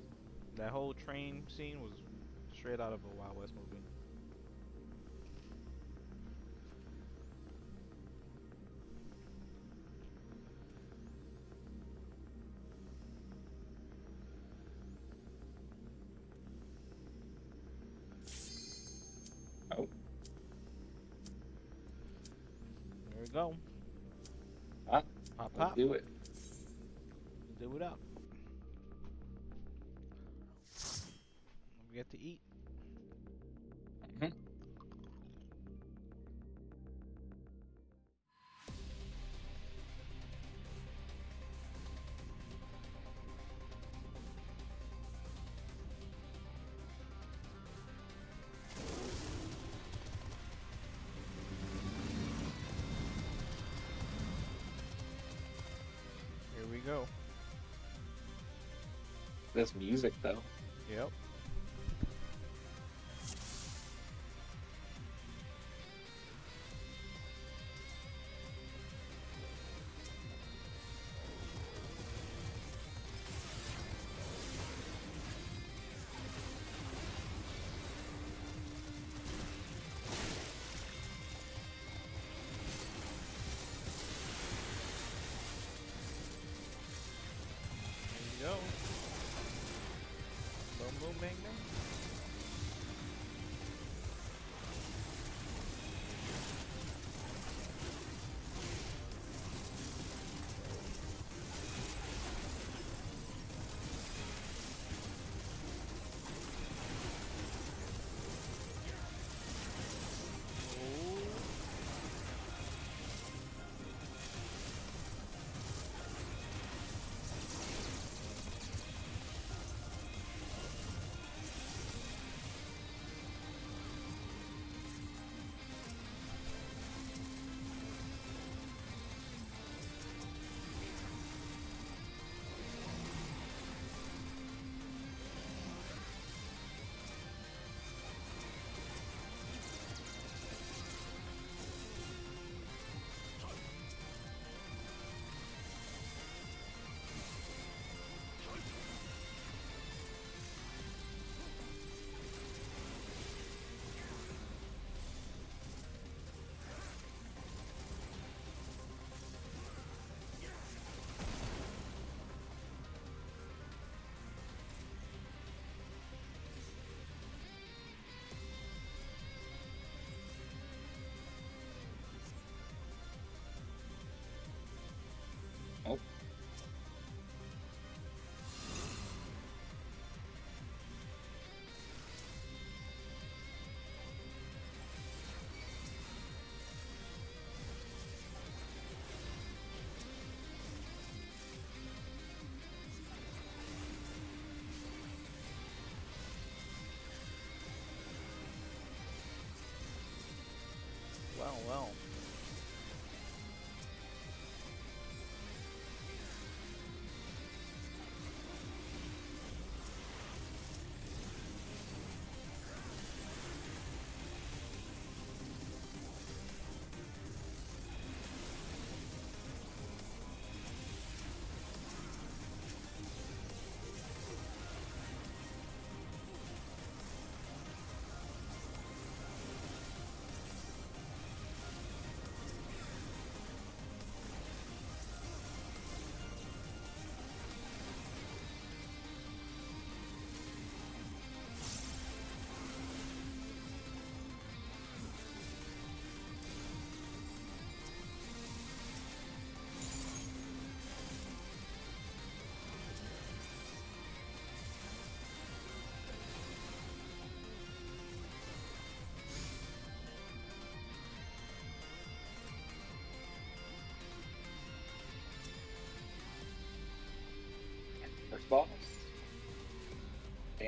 That whole train scene was straight out of a Wild West movie. Oh. There we go. Ah, Pop, let's pop. do it. Do it up. We get to eat. Mm-hmm. Here we go. This music, though. Yep. There you go. Boom, boom, bam.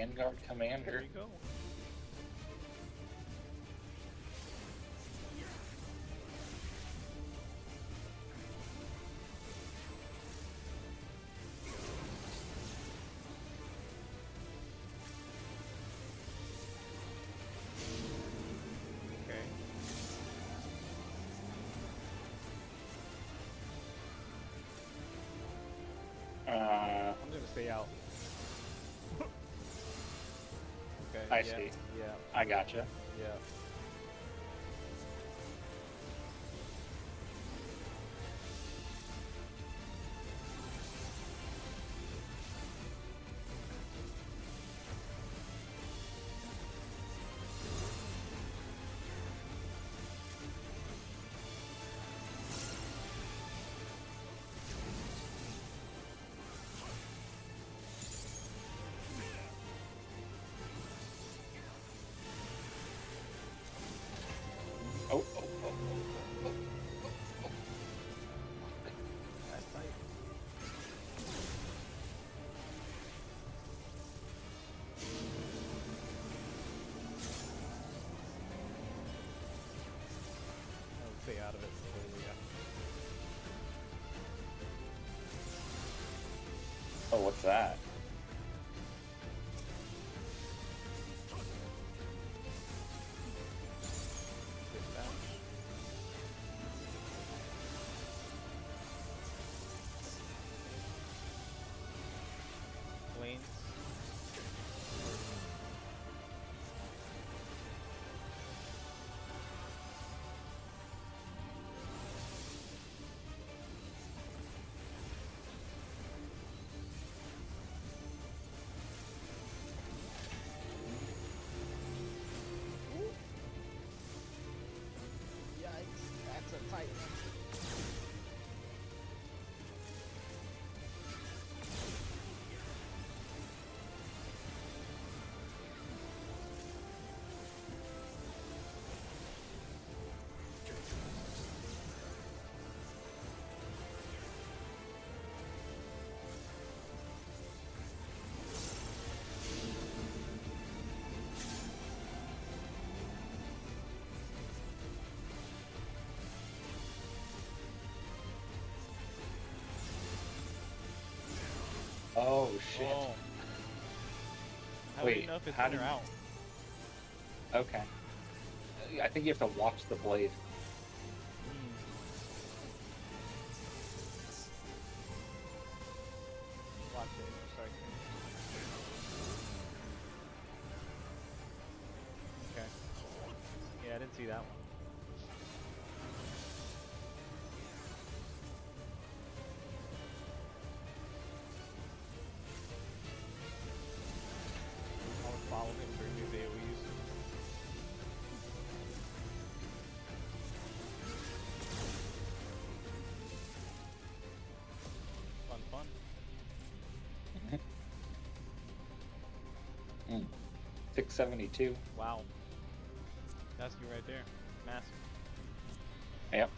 Vanguard Commander. There you go. Okay. I'm gonna stay out. Okay. I yeah, see. Yeah. I gotcha. Yeah. Oh. That's tight. I'll stay out of it. Yeah. Oh, what's that? Lanes. Yikes, that's a tight one. Oh shit. Oh. How do Wait, you know if it's how in or do you- out? Okay. I think you have to watch the blade. Watch it. Sorry. Okay. Yeah, I didn't see that one. I would follow him during his AoEs. Fun, fun. 672. Wow. That's you right there. Massive. Yep.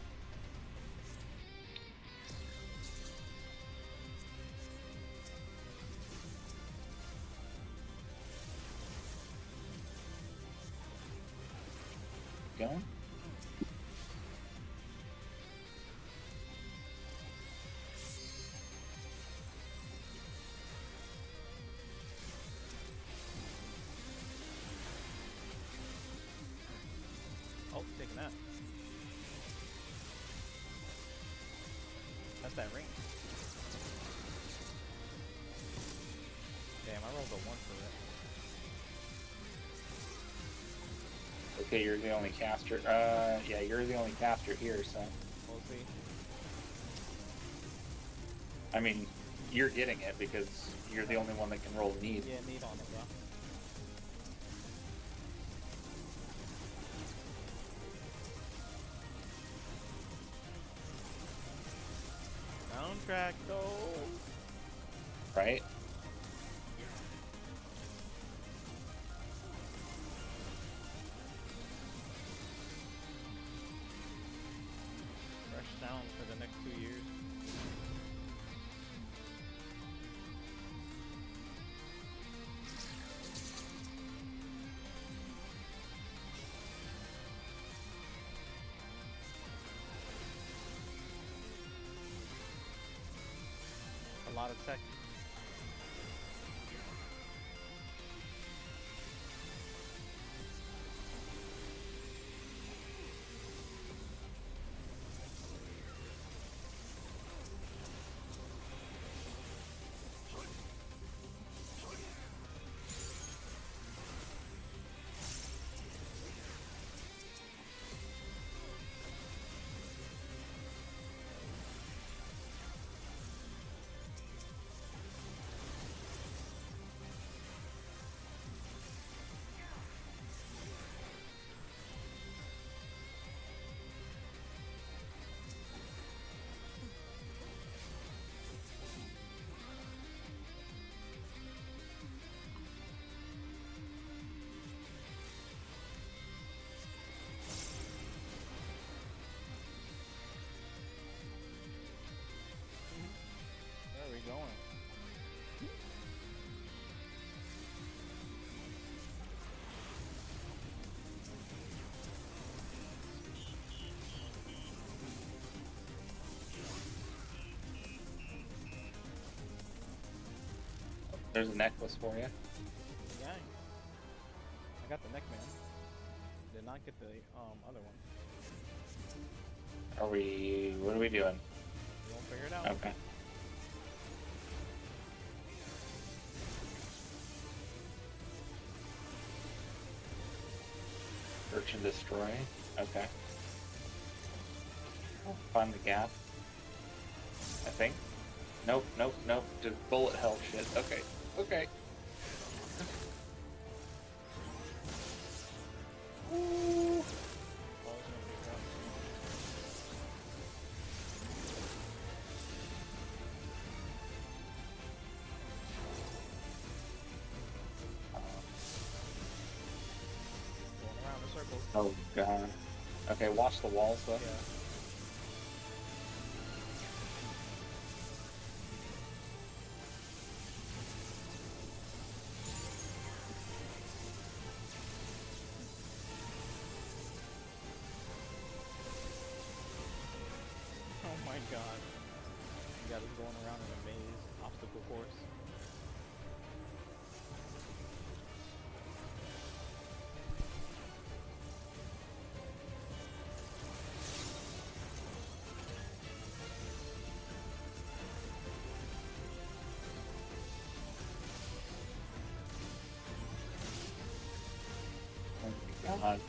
Going? Oh, taking that. That's that ring. Damn, I rolled a 1 for it. Okay, you're the only caster. Yeah, you're the only caster here, so. We'll see. I mean, you're getting it because you're the only one that can roll need. Yeah, need on it, bro. Soundtrack, though. Right? Fresh sound for the next 2 years. a lot of tech. Where are we going? There's a necklace for you. Dang. I got the neck man. Did not get the other one. Are we? What are we doing? We won't figure it out. Okay. Search and destroy. Okay. Oh, find the gap. I think. Nope, nope, nope. Just bullet hell shit. Okay. Okay. Ooh. Going around in circles. Oh god. Okay, watch the walls though. Yeah. Oh my god. You got us going around in a maze, obstacle course. Oh my god.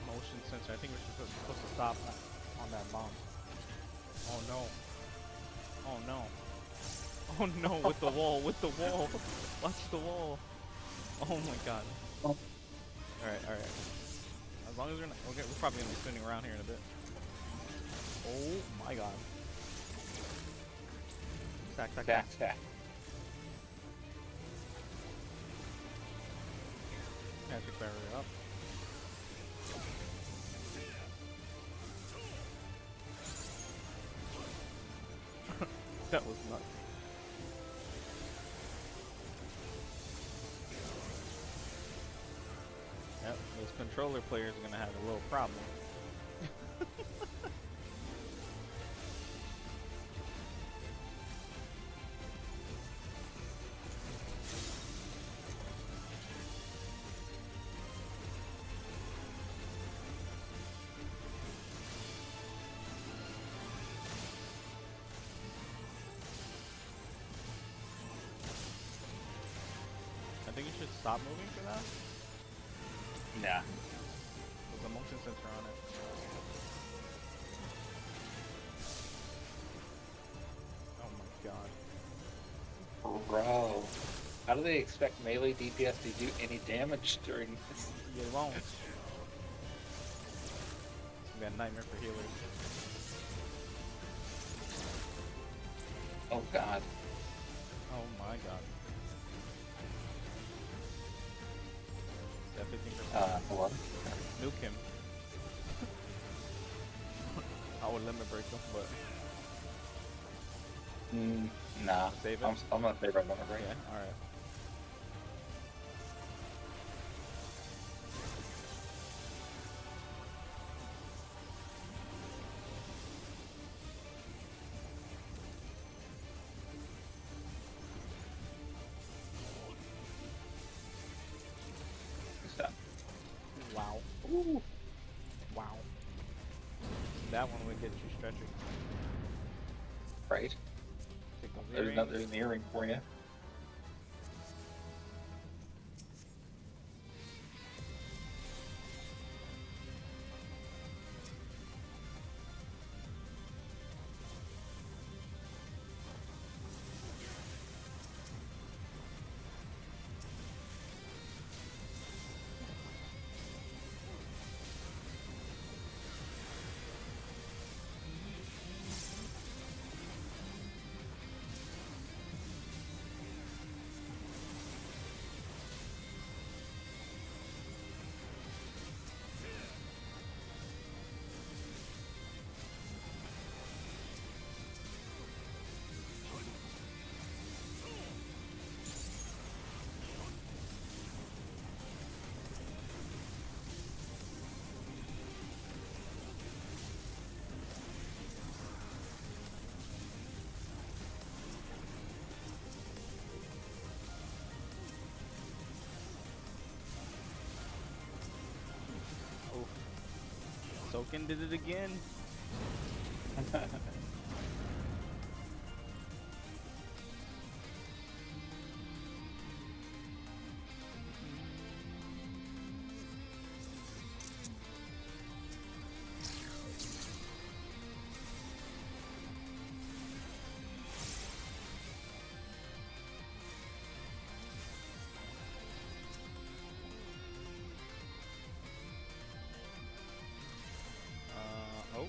Motion sensor. I think we're supposed to stop on that bomb. Oh no. Oh no. Oh no, with the wall, with the wall. Watch the wall. Oh my god. Alright, alright. As long as we're not, okay, we're probably gonna be spinning around here in a bit. Oh my god. Stack, stack, stack. Stack. Magic barrier up. That was nuts. Yep, those controller players are gonna have a little problem. I think you should stop moving for that. Nah. There's a motion sensor on it. Oh my god. Bro. How do they expect melee DPS to do any damage during this? You won't. It's gonna be a nightmare for healers. Oh god. Oh my god. That 15%. Hello? Nuke him. I would limit break him, but... Nah. Save it? I'm gonna save our limit break. Yeah, alright. done. Wow. Ooh. Wow. That one would get you stretching. Right. Take those There's earrings. another earring for you. Soken did it again. Oh,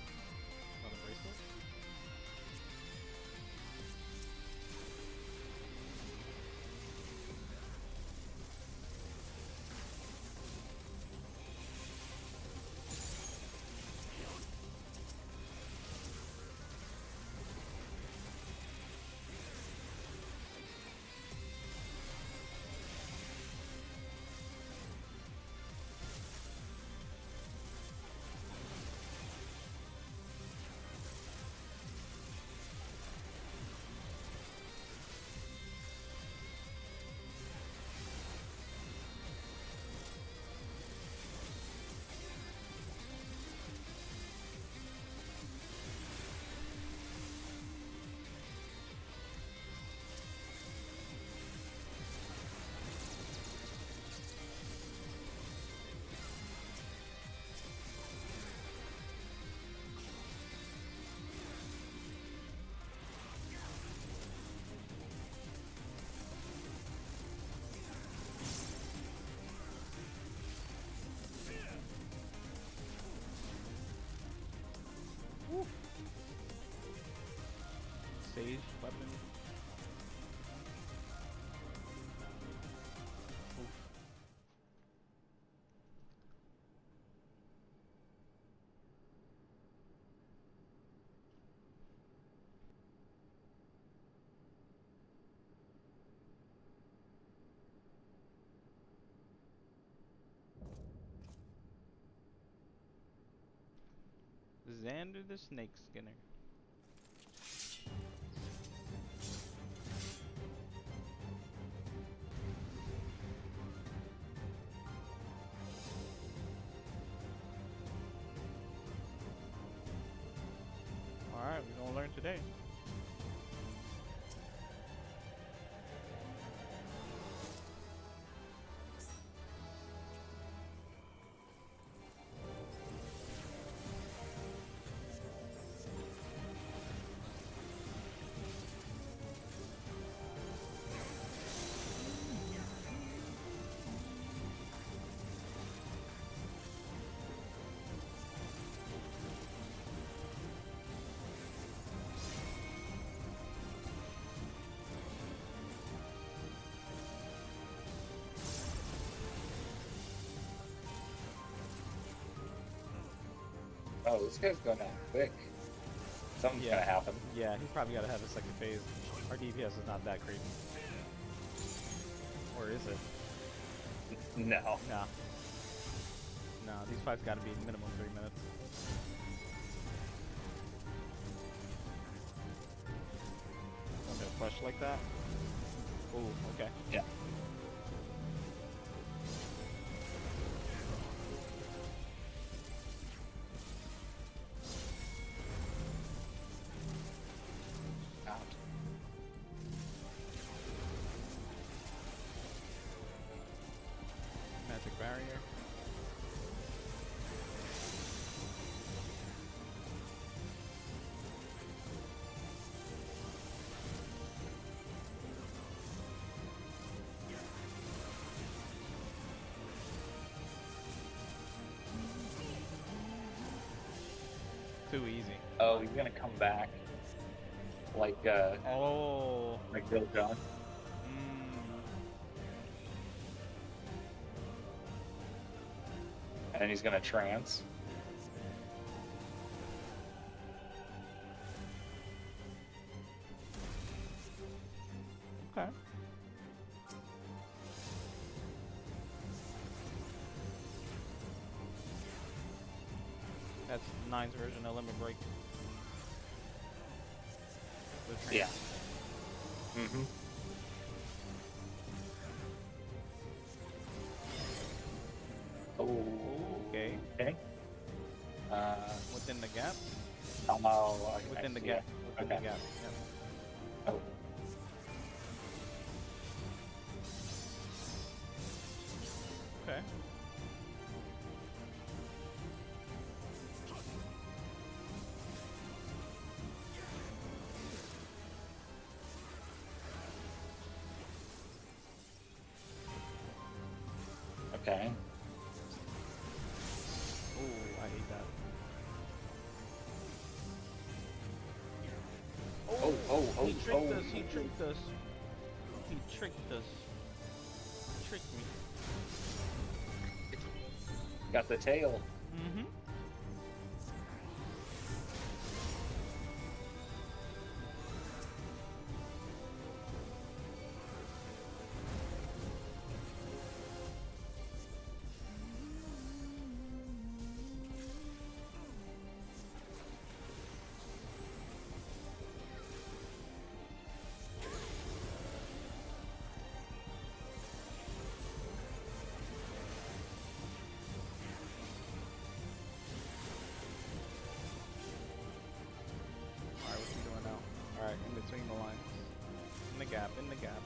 another bracelet. Sage weapon. Oof. Xander the Snake Skinner. Alright, we're gonna learn today. Oh, this guy's going down quick. Something's gonna happen. Yeah, he's probably gotta have a second phase. Our DPS is not that crazy. Or is it? No. Nah. No, these fights gotta be minimum 3 minutes. Want to flush like that? Oh, okay. Yeah. Magic barrier. Too easy. Oh, he's gonna come back. Like like Bill John. And then he's gonna trance. Okay. That's 9's version of Limit Break. Yeah. Mm-hmm. Oh. Okay. Okay. Within the gap? Oh, within the see gap. it. Within Okay. the gap. Yep. Oh. Okay. Okay. Ooh, I hate that. Oh, he tricked us, he tricked us. He tricked us. He tricked me. Got the tail. Mm-hmm. Alright, what's he doing now? Alright, in between the lines. In the gap, in the gap.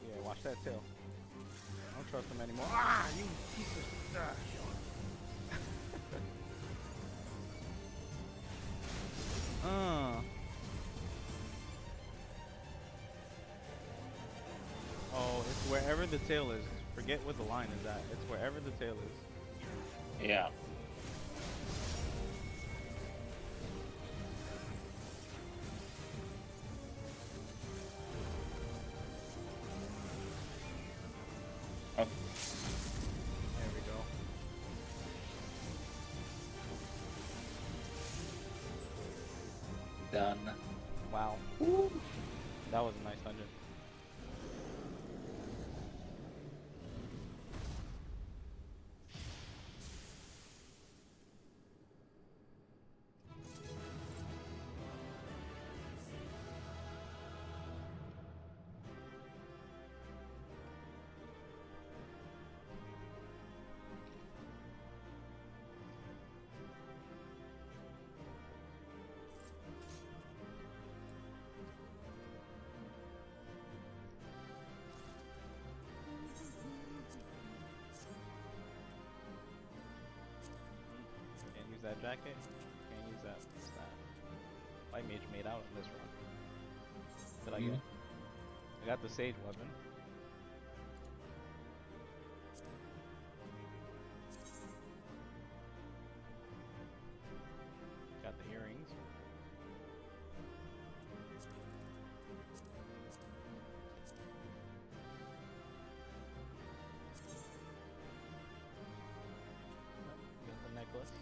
Yeah, watch that tail. I don't trust him anymore. Ah, you piece of Oh, it's wherever the tail is. Forget what the line is at. It's wherever the tail is. Yeah. Oh. There we go. Done. Wow. That was a nice dungeon. Can't use that jacket. Can't use that staff. Light mage made out in this run. What did I get? I got the sage weapon. Got the earrings. Got the necklace.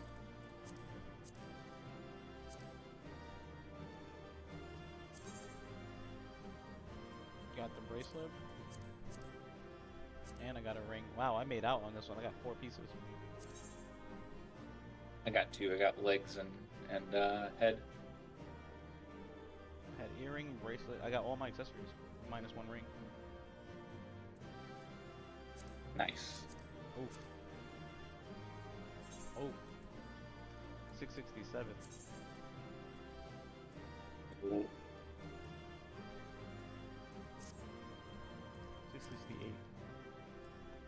Got the bracelet. And I got a ring. Wow, I made out on this one. I got 4 pieces. I got 2. I got legs and and head. Had earring, bracelet. I got all my accessories, minus one ring. Nice. Oof. Oh. 667. Ooh. 668.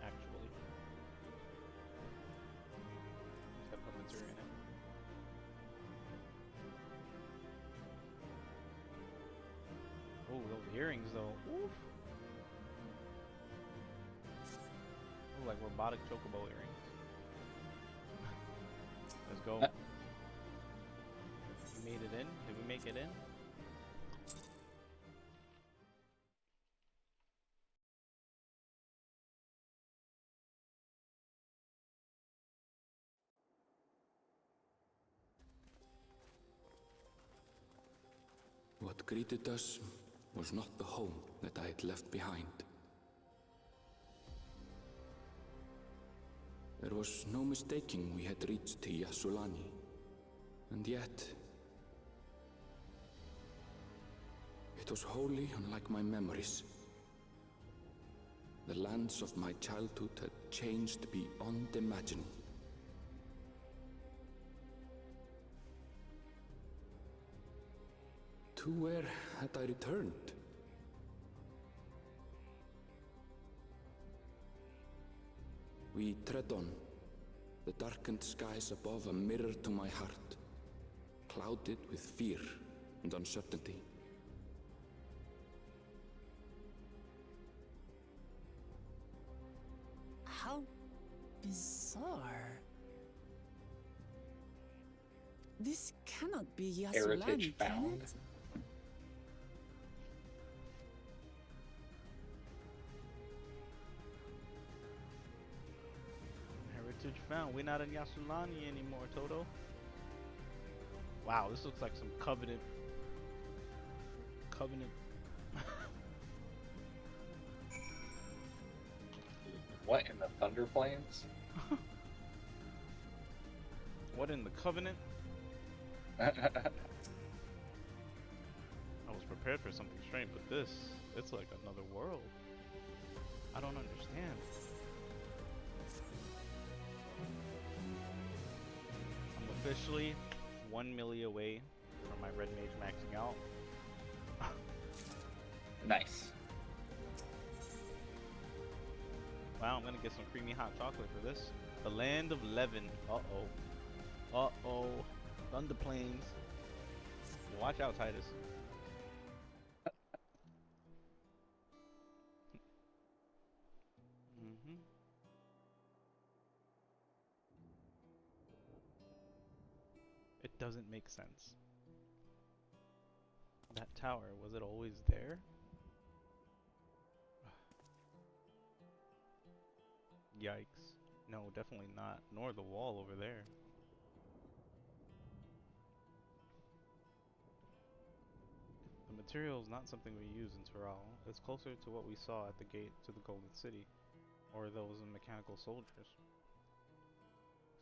Actually. Just gotta put material in it. Oh, those earrings though. Oof. Ooh, like robotic chocobo earrings. Let's go. We made it in? Did we make it in? What greeted us was not the home that I had left behind. There was no mistaking we had reached Yasulani, and yet it was wholly unlike my memories. The lands of my childhood had changed beyond imagining. To where had I returned? We tread on, the darkened skies above a mirror to my heart, clouded with fear and uncertainty. How bizarre. This cannot be Yasulani, Heritage can found. it? Heritage found. We're not in Yasulani anymore, Toto. Wow, this looks like some Covenant. What in the Thunder Plains? What in the Covenant? I was prepared for something strange, but this, it's like another world. I don't understand. I'm officially 1 milli away from my red mage maxing out. Nice. Wow, I'm gonna get some creamy hot chocolate for this. The Land of Levin. Uh-oh. Uh-oh. Thunder Plains. Watch out, Titus. It doesn't make sense. That tower, was it always there? Yikes. No, definitely not. Nor the wall over there. The material is not something we use in Tural. It's closer to what we saw at the gate to the Golden City, or those mechanical soldiers.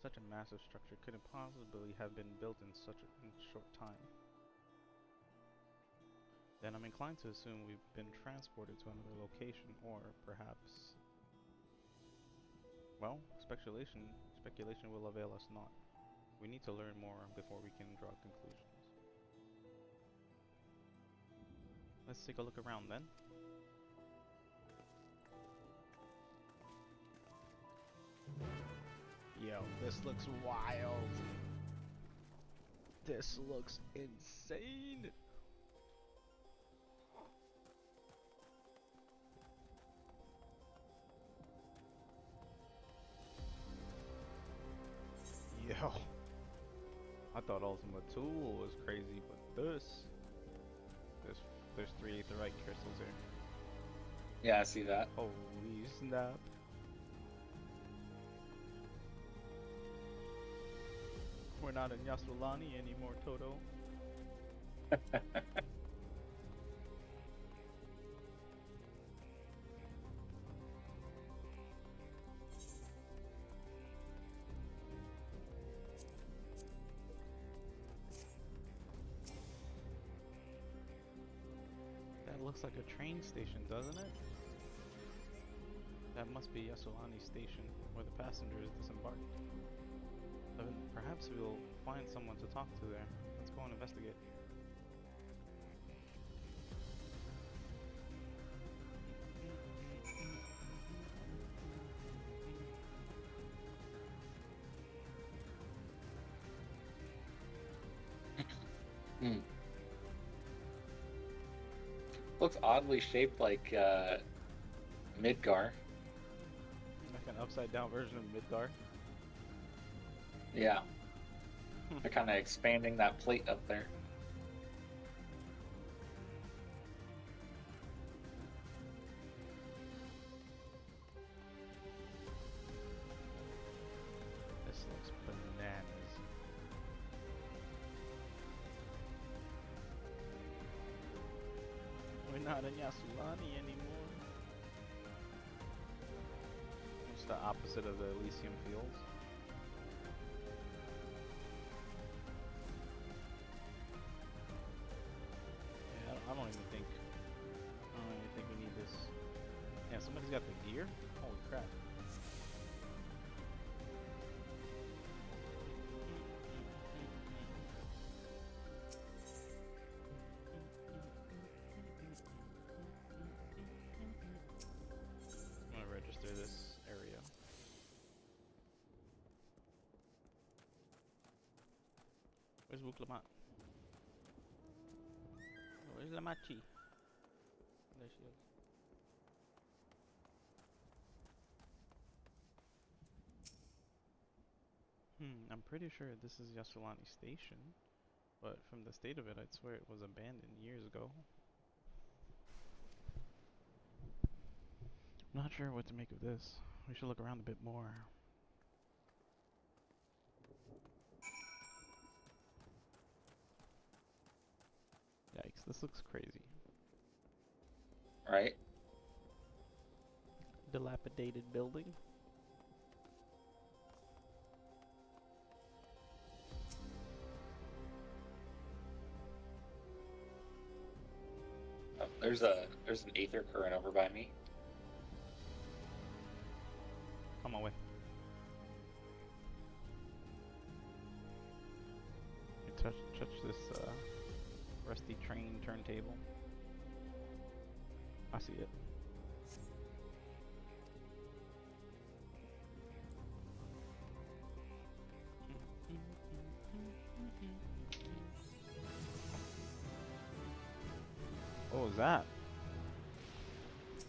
Such a massive structure couldn't possibly have been built in such a short time. Then I'm inclined to assume we've been transported to another location, or perhaps... Well, speculation will avail us not. We need to learn more before we can draw conclusions. Let's take a look around then. Yo, this looks wild. This looks insane. Yo, I thought Ultima Tool was crazy, but there's 3 aetherite crystals here. Yeah, I see that. Holy snap. We're not in Yasulani anymore, Toto. looks like a train station, doesn't it? That must be Yasulani Station, where the passengers disembarked. Perhaps we'll find someone to talk to there. Let's go and investigate. Looks oddly shaped like Midgar. Like an upside down version of Midgar. Yeah. They're kind of expanding that plate up there. This looks bananas. We're not in Yasulani anymore. It's the opposite of the Elysium Fields. Yeah, I don't even think we need this. Yeah, somebody's got the gear? Holy crap. I'm gonna register this area. Where's Wuklamat? Where's Lamachi? There she is. I'm pretty sure this is Yasulani Station, but from the state of it, I'd swear it was abandoned years ago. Not sure what to make of this. We should look around a bit more. Yikes, this looks crazy. Right? Dilapidated building. Oh, there's an aether current over by me. Come on, way. Touch this rusty train turntable. I see it. What was that?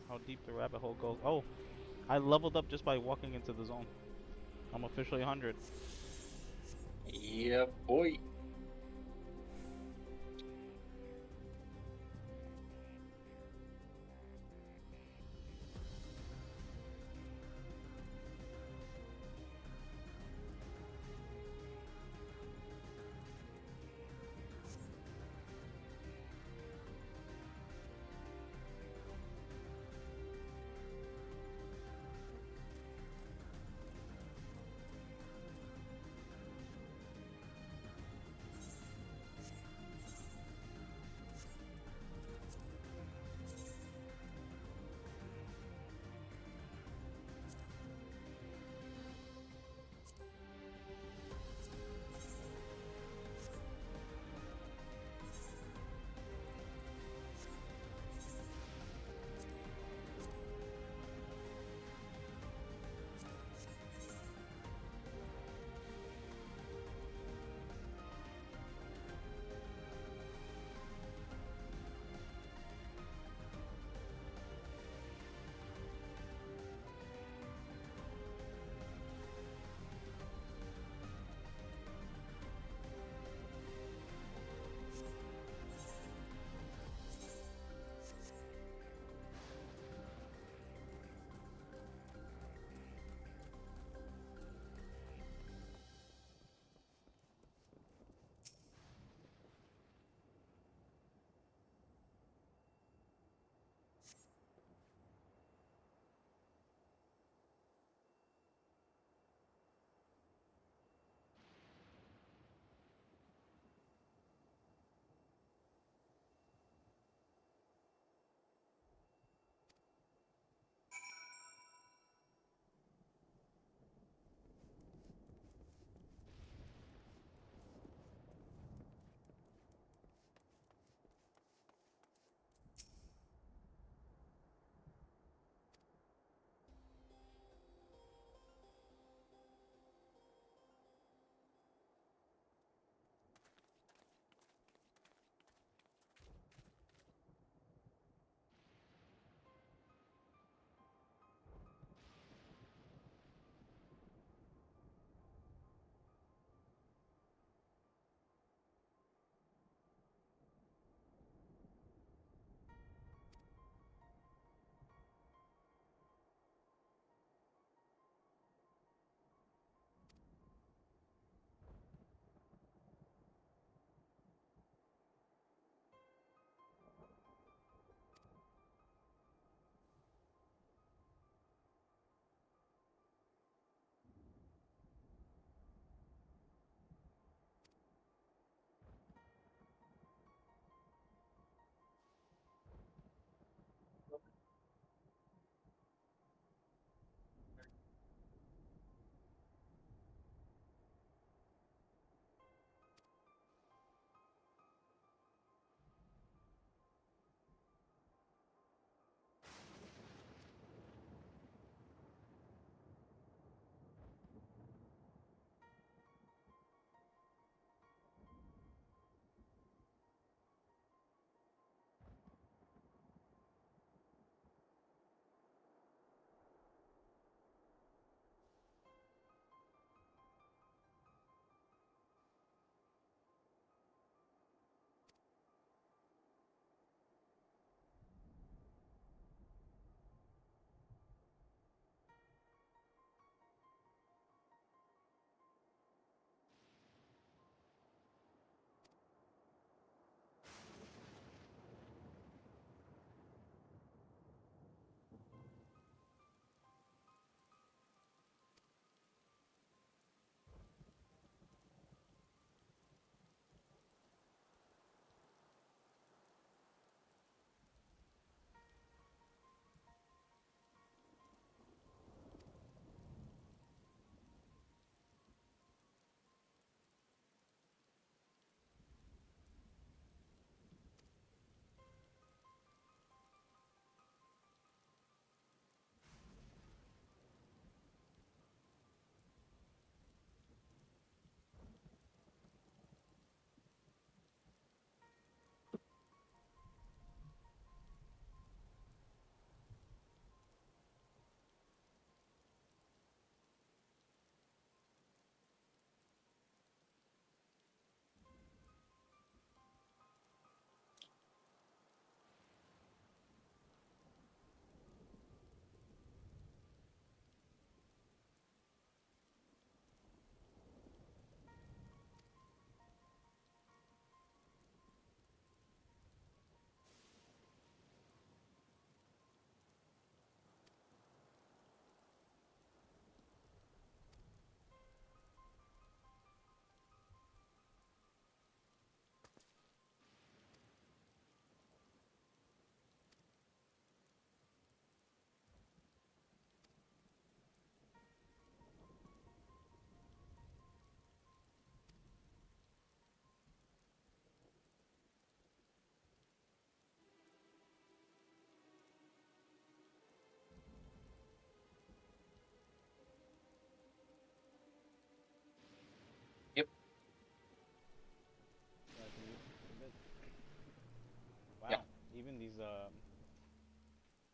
How deep the rabbit hole goes. Oh, I leveled up just by walking into the zone. I'm officially 100. Yep, boy.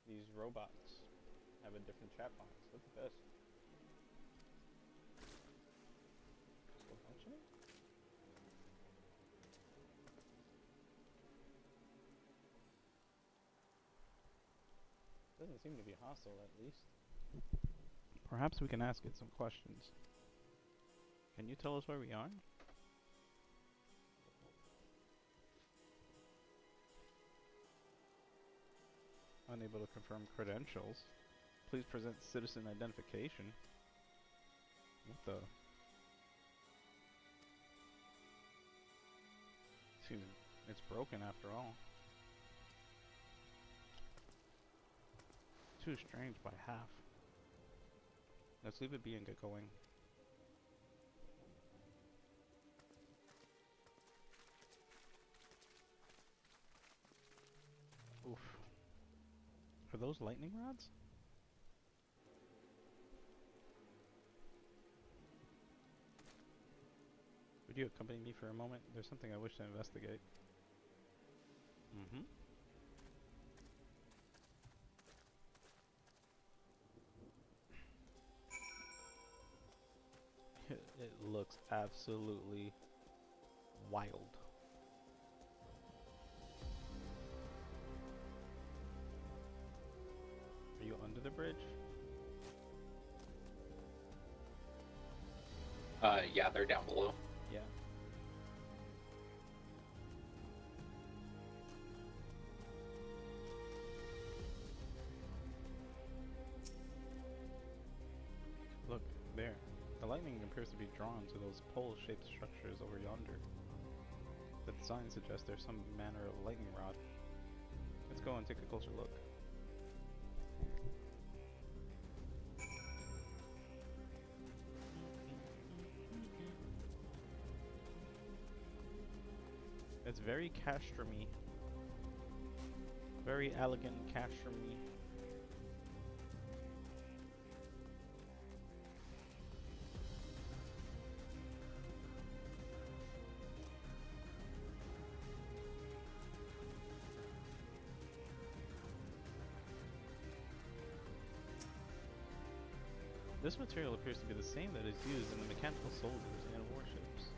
these robots have a different chat box. Look at this. Still functioning? Doesn't seem to be hostile, at least. Perhaps we can ask it some questions. Can you tell us where we are? Unable to confirm credentials. Please present citizen identification. What the? Seems it's broken after all. Too strange by half. Let's leave it be and get going. Oof. Are those lightning rods? Would you accompany me for a moment? There's something I wish to investigate. Mm-hmm. It looks absolutely wild. Are you under the bridge? Yeah, they're down below. Yeah. Look, there. The lightning appears to be drawn to those pole-shaped structures over yonder. The design suggests there's some manner of lightning rod. Let's go and take a closer look. It's very castrum-y. Very elegant castrum-y. This material appears to be the same that is used in the mechanical soldiers and warships.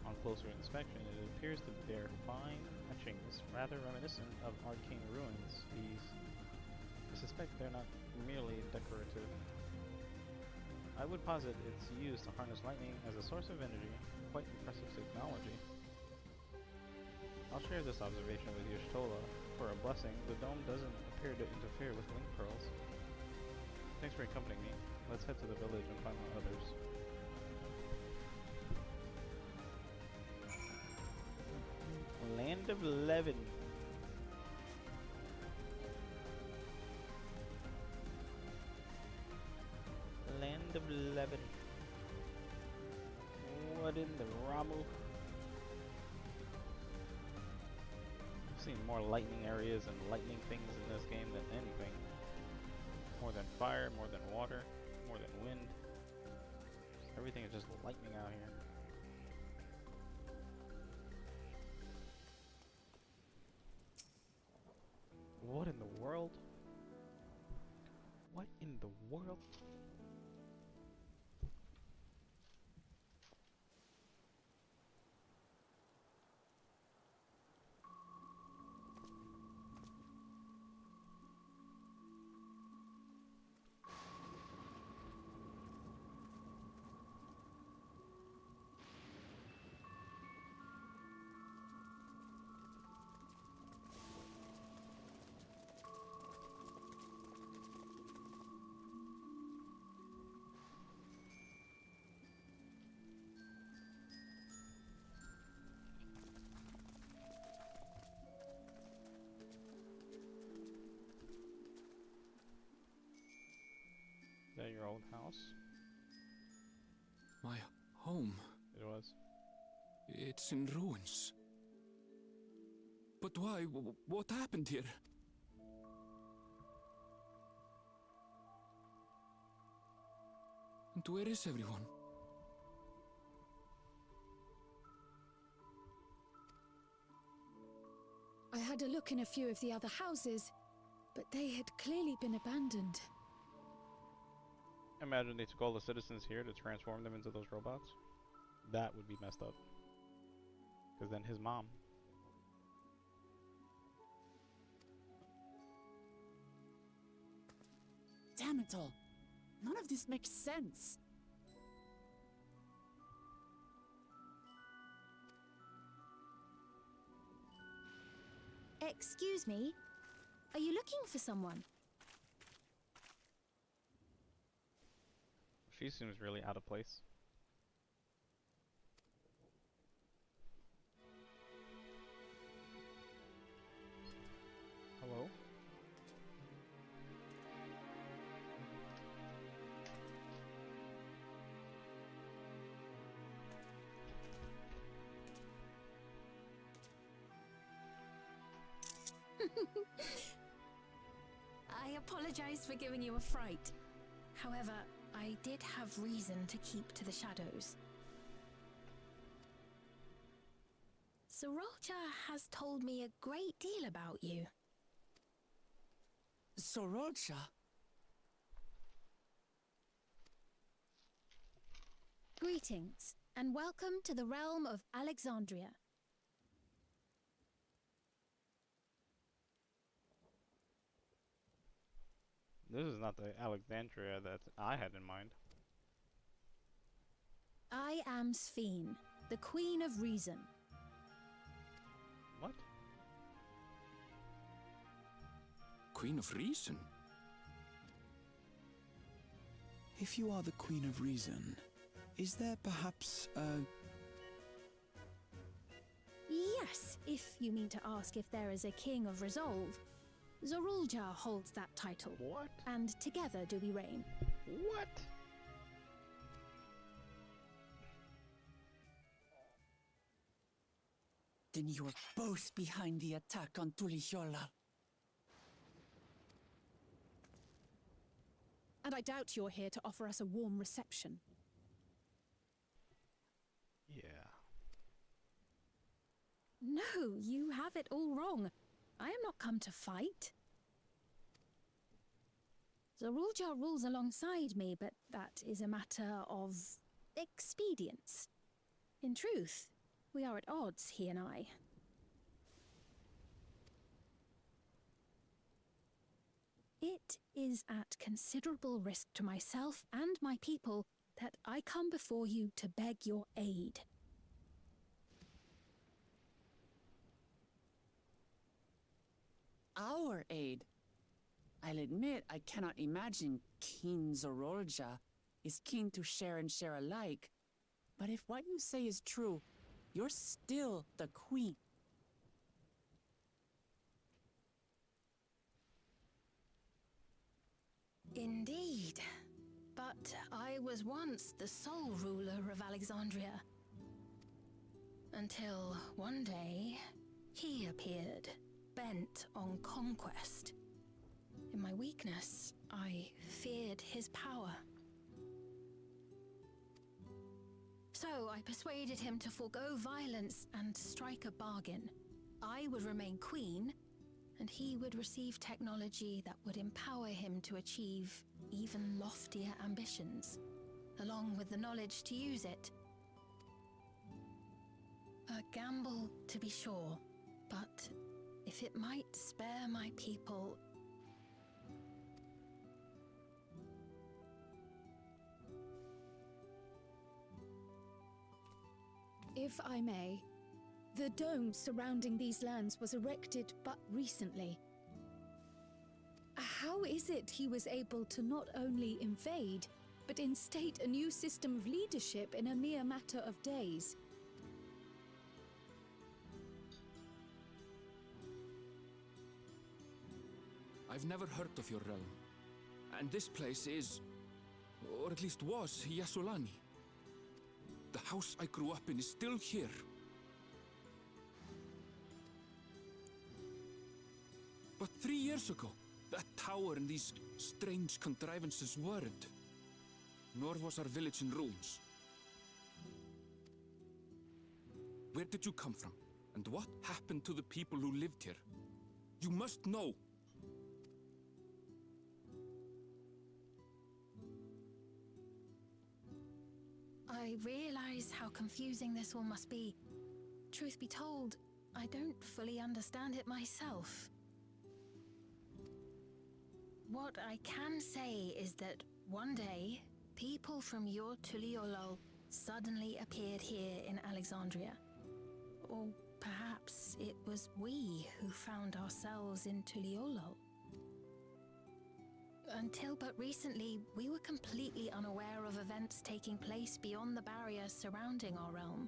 On closer inspection, it appears to bear fine etchings, rather reminiscent of arcane ruins. I suspect they're not merely decorative. I would posit it's used to harness lightning as a source of energy. Quite impressive technology. I'll share this observation with Y'shtola. For a blessing, the dome doesn't appear to interfere with link pearls. Thanks for accompanying me. Let's head to the village and find the others. Land of Levin. Land of Levin. What in the Ramu? I've seen more lightning areas and lightning things in this game than anything. More than fire, more than water, more than wind. Everything is just lightning out here. What in the world? What in the world? Is that your old house? My home. It was. It's in ruins. But why? What happened here? And where is everyone? I had had a look in a few of the other houses, but they had clearly been abandoned. Imagine they took all the citizens here to transform them into those robots. That would be messed up. Because then his mom. Damn it all. None of this makes sense. Excuse me? Are you looking for someone? She seems really out of place. Hello? I apologize for giving you a fright. However, I did have reason to keep to the shadows. Sorolja has told me a great deal about you. Sorolja? Greetings, and welcome to the realm of Alexandria. This is not the Alexandria that I had in mind. I am Sphene, the Queen of Reason. What? Queen of Reason? If you are the Queen of Reason, is there perhaps a... Yes, if you mean to ask if there is a King of Resolve. Zorulja holds that title. What? And together do we reign. What? Then you are both behind the attack on Tulihiola. And I doubt you're here to offer us a warm reception. Yeah. No, you have it all wrong. I am not come to fight. Zorulja rules alongside me, but that is a matter of expedience. In truth, we are at odds, he and I. It is at considerable risk to myself and my people that I come before you to beg your aid. Our aid? I'll admit I cannot imagine King Zorolja is keen to share and share alike. But if what you say is true, you're still the queen. Indeed. But I was once the sole ruler of Alexandria. Until one day, he appeared, bent on conquest. In my weakness, I feared his power. So I persuaded him to forego violence and strike a bargain. I would remain queen, and he would receive technology that would empower him to achieve even loftier ambitions, along with the knowledge to use it. A gamble, to be sure, but if it might spare my people... If I may, the dome surrounding these lands was erected but recently. How is it he was able to not only invade, but instate a new system of leadership in a mere matter of days? I've never heard of your realm. And this place is, or at least was, Yasolani. The house I grew up in is still here. But 3 years ago, that tower and these strange contrivances weren't. Nor was our village in ruins. Where did you come from? And what happened to the people who lived here? You must know. I realize how confusing this all must be. Truth be told, I don't fully understand it myself. What I can say is that one day, people from your Tuliolol suddenly appeared here in Alexandria. Or perhaps it was we who found ourselves in Tuliolol. Until but recently, we were completely unaware of events taking place beyond the barrier surrounding our realm.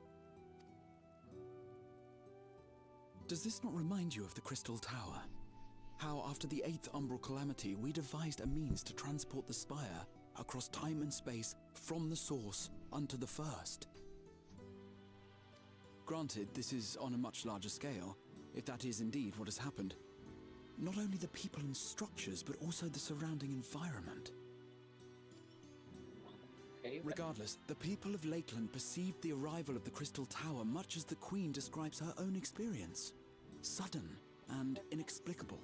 Does this not remind you of the Crystal Tower? How, after the 8th Umbral Calamity, we devised a means to transport the Spire across time and space from the source unto the first. Granted, this is on a much larger scale, if that is indeed what has happened. Not only the people and structures, but also the surrounding environment. Regardless, the people of Lakeland perceived the arrival of the Crystal Tower much as the Queen describes her own experience. Sudden and inexplicable.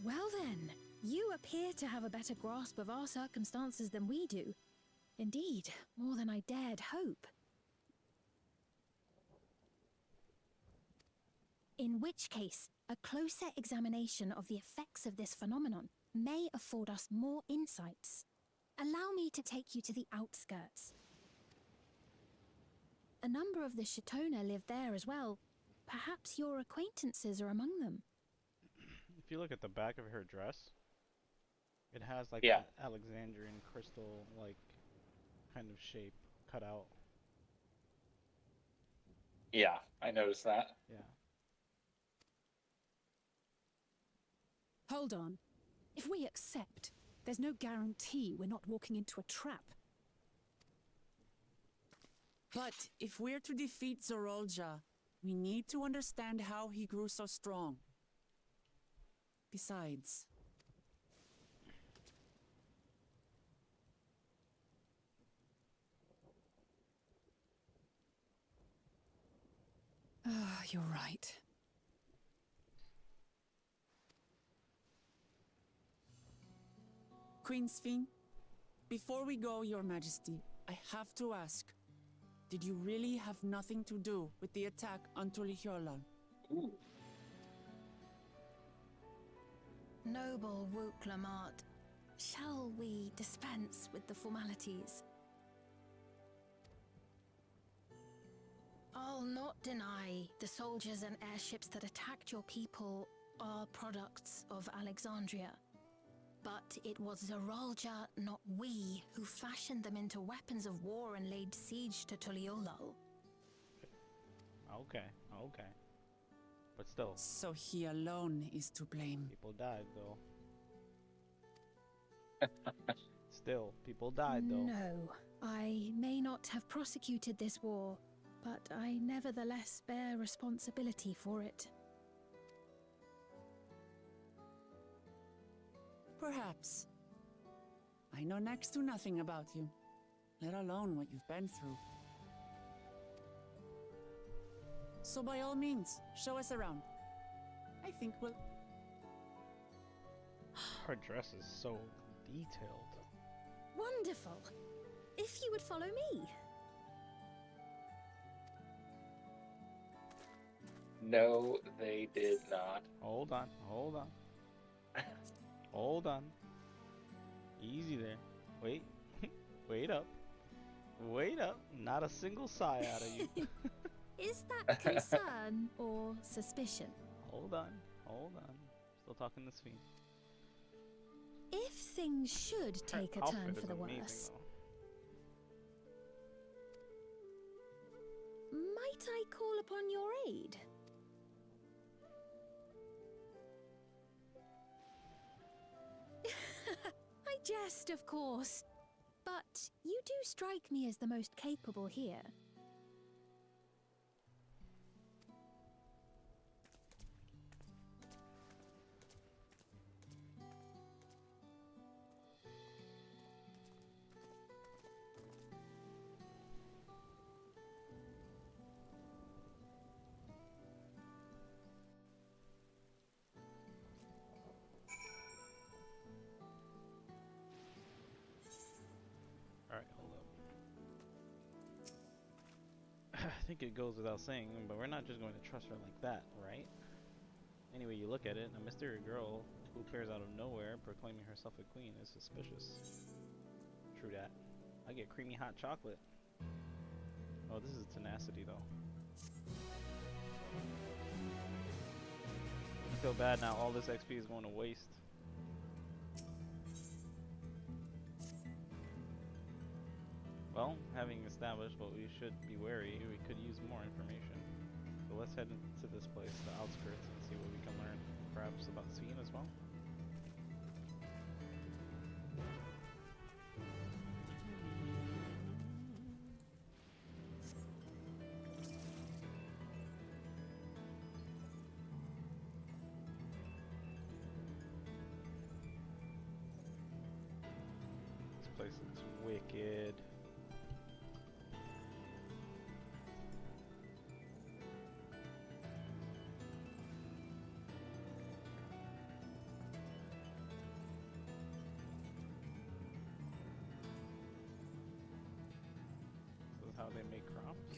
Well then, you appear to have a better grasp of our circumstances than we do. Indeed, more than I dared hope. In which case, a closer examination of the effects of this phenomenon may afford us more insights. Allow me to take you to the outskirts. A number of the Shitona live there as well. Perhaps your acquaintances are among them. If you look at the back of her dress, it has like Yeah. an Alexandrian crystal like kind of shape cut out. Yeah, I noticed that. Yeah. Hold on. If we accept, there's no guarantee we're not walking into a trap. But if we're to defeat Zorolja, we need to understand how he grew so strong. Besides... You're right. Queen Sphene, before we go, Your Majesty, I have to ask, did you really have nothing to do with the attack on Tuliolol? Noble Wook Lamart, shall we dispense with the formalities? I'll not deny the soldiers and airships that attacked your people are products of Alexandria. But it was Zorolja, not we, who fashioned them into weapons of war and laid siege to Tuliolol. Okay, okay. But still. So he alone is to blame. People died, though. Still, people died, though. No, I may not have prosecuted this war, but I nevertheless bear responsibility for it. Perhaps. I know next to nothing about you, let alone what you've been through. So by all means, show us around. I think we'll... Her dress is so detailed. Wonderful! If you would follow me. No, they did not. Hold on, hold on. Hold on. Easy there. Wait. Wait up. Wait up. Not a single sigh out of you. Is that concern or suspicion? Hold on. Hold on. Still talking to Sphene. If things should take a turn for the worse, might I call upon your aid? I jest, of course, but you do strike me as the most capable here. Alright, hold up. I think it goes without saying, but we're not just going to trust her like that, right? Anyway you look at it, a mysterious girl who appears out of nowhere proclaiming herself a queen is suspicious. True that. I get creamy hot chocolate. Oh, this is tenacity though. I feel bad now, all this XP is going to waste. Well, having established what we should be wary, we could use more information. So let's head into this place, the outskirts, and see what we can learn. Perhaps about Scene as well? This place looks wicked. This is how they make crops.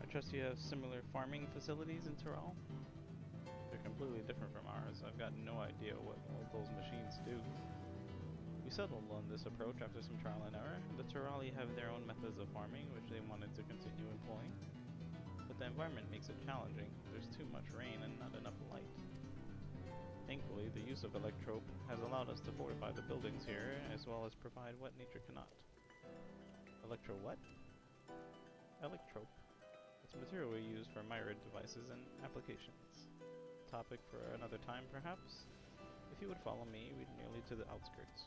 I trust you have similar farming facilities in Tyrell? They're completely different from ours. I've got no idea what all those machines do. We settled on this approach after some trial and error. The Tyrali have their own methods of farming, which they wanted to continue employing. But the environment makes it challenging. There's too much rain and not enough light. Thankfully, the use of electrope has allowed us to fortify the buildings here, as well as provide what nature cannot. Electro what? Electrope. It's a material we use for myriad devices and applications. Topic for another time, perhaps? If you would follow me, we'd nearly to the outskirts.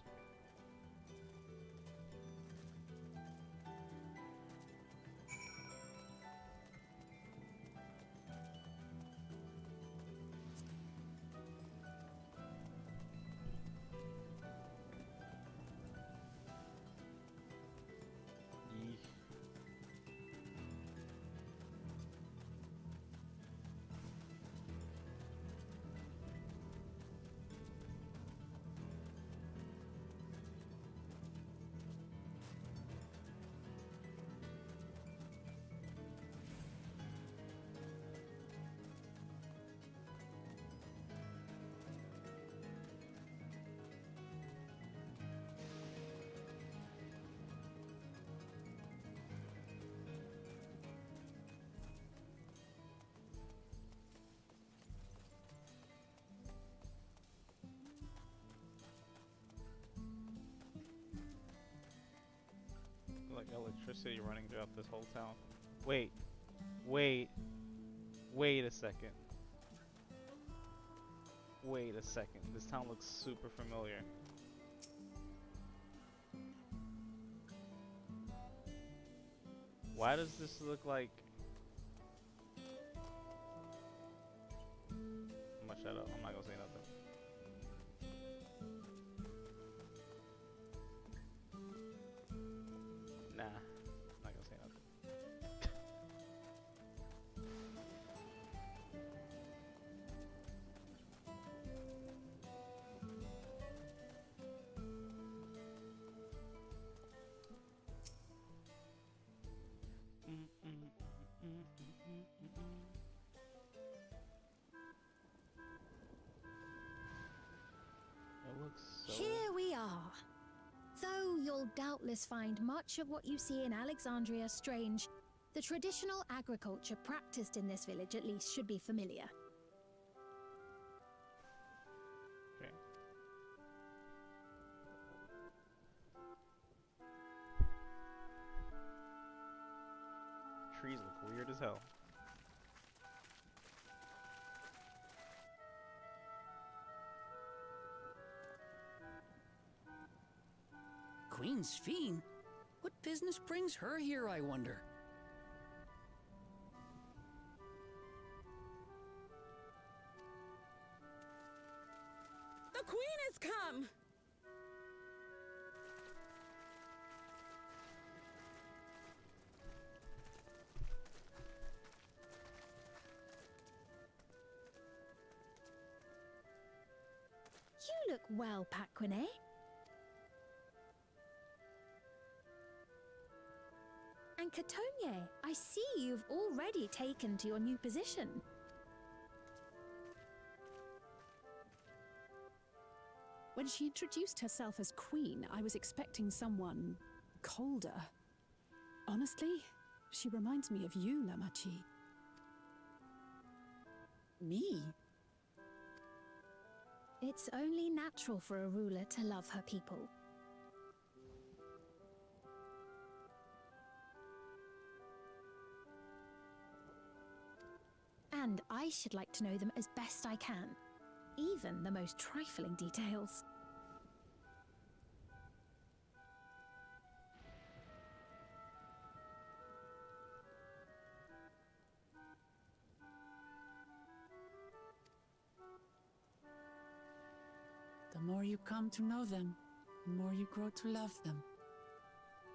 Like electricity running throughout this whole town. Wait a second. Wait a second. This town looks super familiar. Why does this look like... I'm gonna shut up. I'm not gonna say nothing. Nah, I'm not gonna say nothing. It looks so... Here we are. Though you'll doubtless find much of what you see in Alexandria strange, the traditional agriculture practiced in this village at least should be familiar. Okay. Trees look weird as hell. Queen's Fiend? What business brings her here, I wonder? The Queen has come! look well, Paquine. And Catogne, I see you've already taken to your new position. When she introduced herself as queen, I was expecting someone colder. Honestly, she reminds me of you, Lamachi. Me? It's only natural for a ruler to love her people. And I should like to know them as best I can, even the most trifling details. The more you come to know them, the more you grow to love them.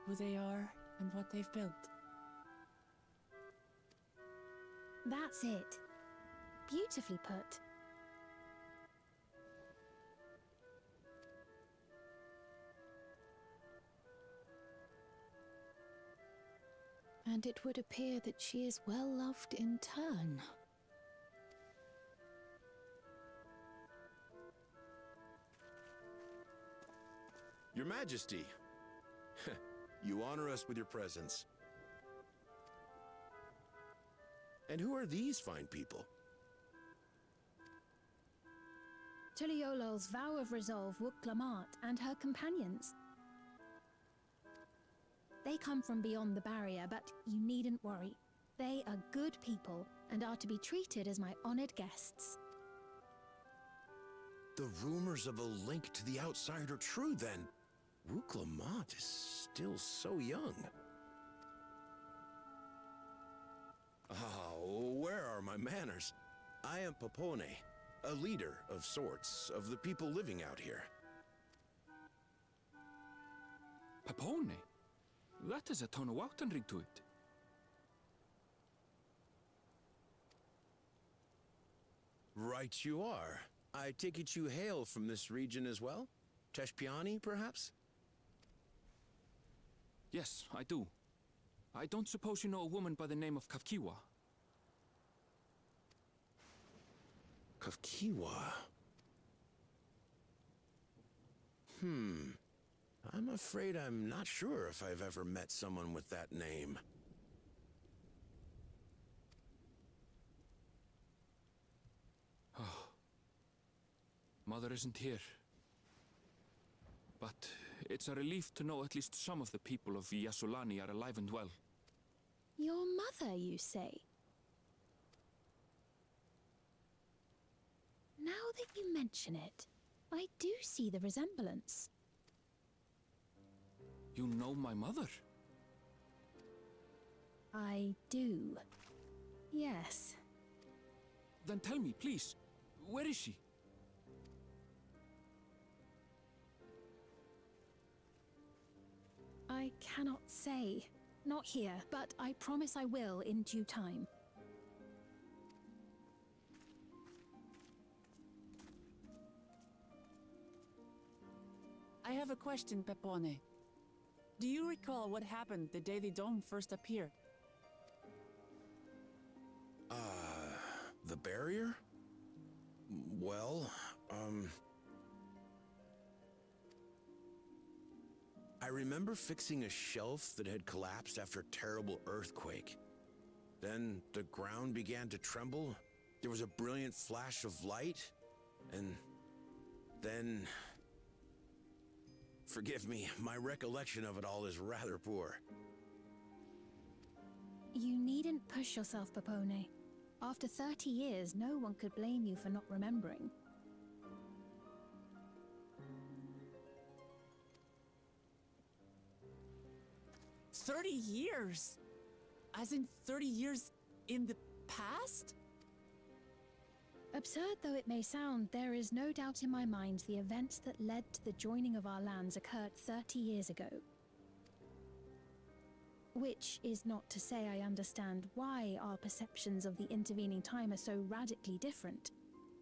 Who they are and what they've built. That's it. Beautifully put. And it would appear that she is well loved in turn. Your Majesty, you honor us with your presence. And who are these fine people? Tuliolol's vow of resolve Wuk-Lamat and her companions. They come from beyond the barrier, but you needn't worry. They are good people and are to be treated as my honored guests. The rumors of a link to the outside are true, then. Wuk-Lamat is still so young. Where are my manners? I am Papone, a leader of sorts of the people living out here. Papone? That is a Tonawautan ring to it. Right you are. I take it you hail from this region as well? Teshpiani, perhaps? Yes, I do. I don't suppose you know a woman by the name of Kafkiwa? Kafkiwa? I'm afraid I'm not sure if I've ever met someone with that name. Oh. Mother isn't here. But it's a relief to know at least some of the people of Yasulani are alive and well. Your mother, you say? Now that you mention it, I do see the resemblance. You know my mother? I do. Yes. Then tell me, please, where is she? I cannot say. Not here, but I promise I will in due time. I have a question, Pepone. Do you recall what happened the day the dome first appeared? The barrier? Well, I remember fixing a shelf that had collapsed after a terrible earthquake. Then the ground began to tremble. There was a brilliant flash of light, and then... Forgive me, my recollection of it all is rather poor. You needn't push yourself, Papone. After 30 years, no one could blame you for not remembering. "30 years? As in 30 years in the past?" Absurd though it may sound, there is no doubt in my mind the events that led to the joining of our lands occurred 30 years ago. Which is not to say I understand why our perceptions of the intervening time are so radically different.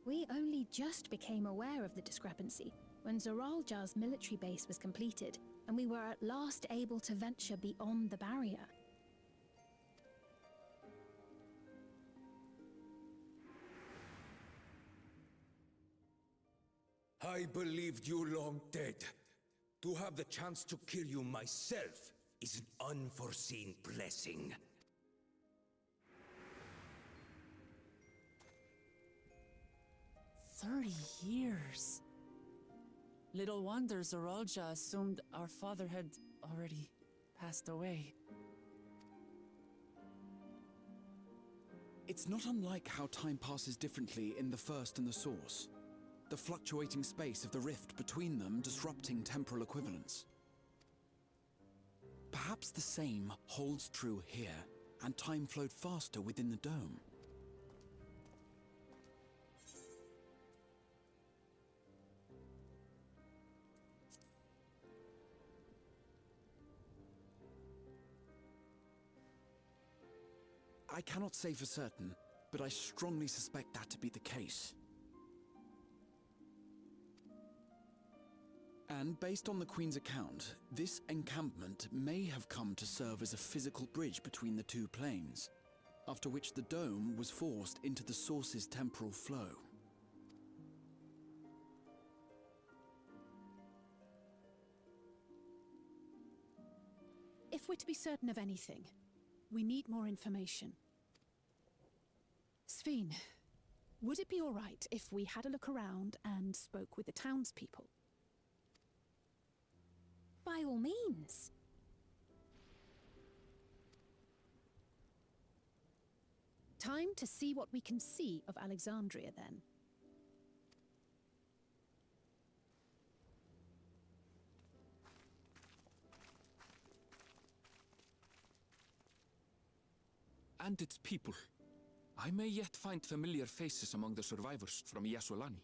We only just became aware of the discrepancy when Zoraljar's military base was completed, and we were at last able to venture beyond the barrier. I believed you long dead. To have the chance to kill you myself is an unforeseen blessing. 30 years. Little wonder Zoralja assumed our father had already passed away. It's not unlike how time passes differently in the First and the Source. The fluctuating space of the rift between them disrupting temporal equivalence. Perhaps the same holds true here, and time flowed faster within the dome. I cannot say for certain, but I strongly suspect that to be the case. And based on the Queen's account, this encampment may have come to serve as a physical bridge between the two planes, after which the dome was forced into the Source's temporal flow. If we're to be certain of anything, we need more information. Sphene, would it be all right if we had a look around and spoke with the townspeople? By all means. Time to see what we can see of Alexandria, then. And its people. I may yet find familiar faces among the survivors from Yasolani.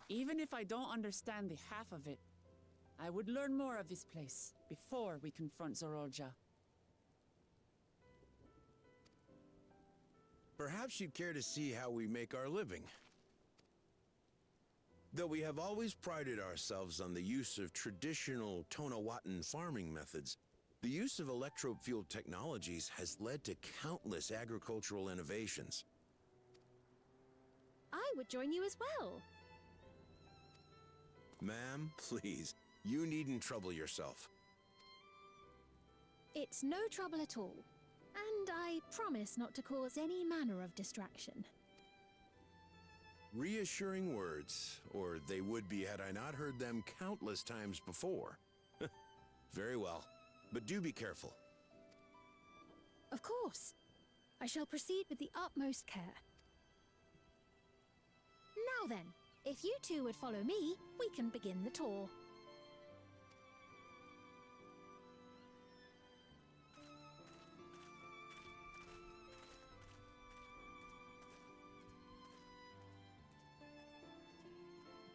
Even if I don't understand the half of it, I would learn more of this place before we confront Zoralja. Perhaps you'd care to see how we make our living. Though we have always prided ourselves on the use of traditional Tonawatan farming methods, the use of electro-fueled technologies has led to countless agricultural innovations. I would join you as well. Ma'am, please, you needn't trouble yourself. It's no trouble at all, and I promise not to cause any manner of distraction. Reassuring words, or they would be had I not heard them countless times before. Very well, but do be careful. Of course. I shall proceed with the utmost care. Now then, if you two would follow me, we can begin the tour.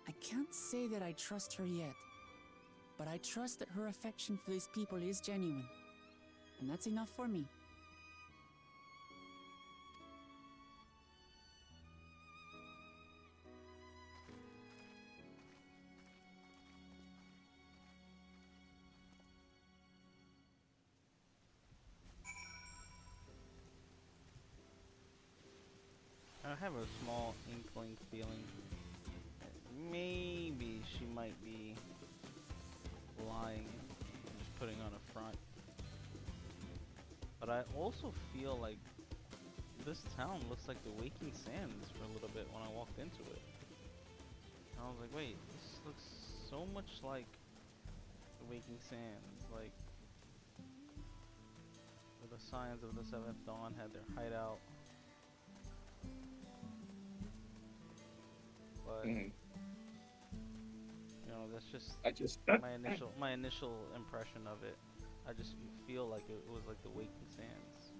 I can't say that I trust her yet, but I trust that her affection for these people is genuine, and that's enough for me. I have a small inkling feeling that maybe she might be lying, just putting on a front. But I also feel like this town looks like the Waking Sands for a little bit when I walked into it. I was like, wait, this looks so much like the Waking Sands, like where the Scions of the Seventh Dawn had their hideout. But you know, that's just my initial impression of it. I just feel like it was like the Waking Sands,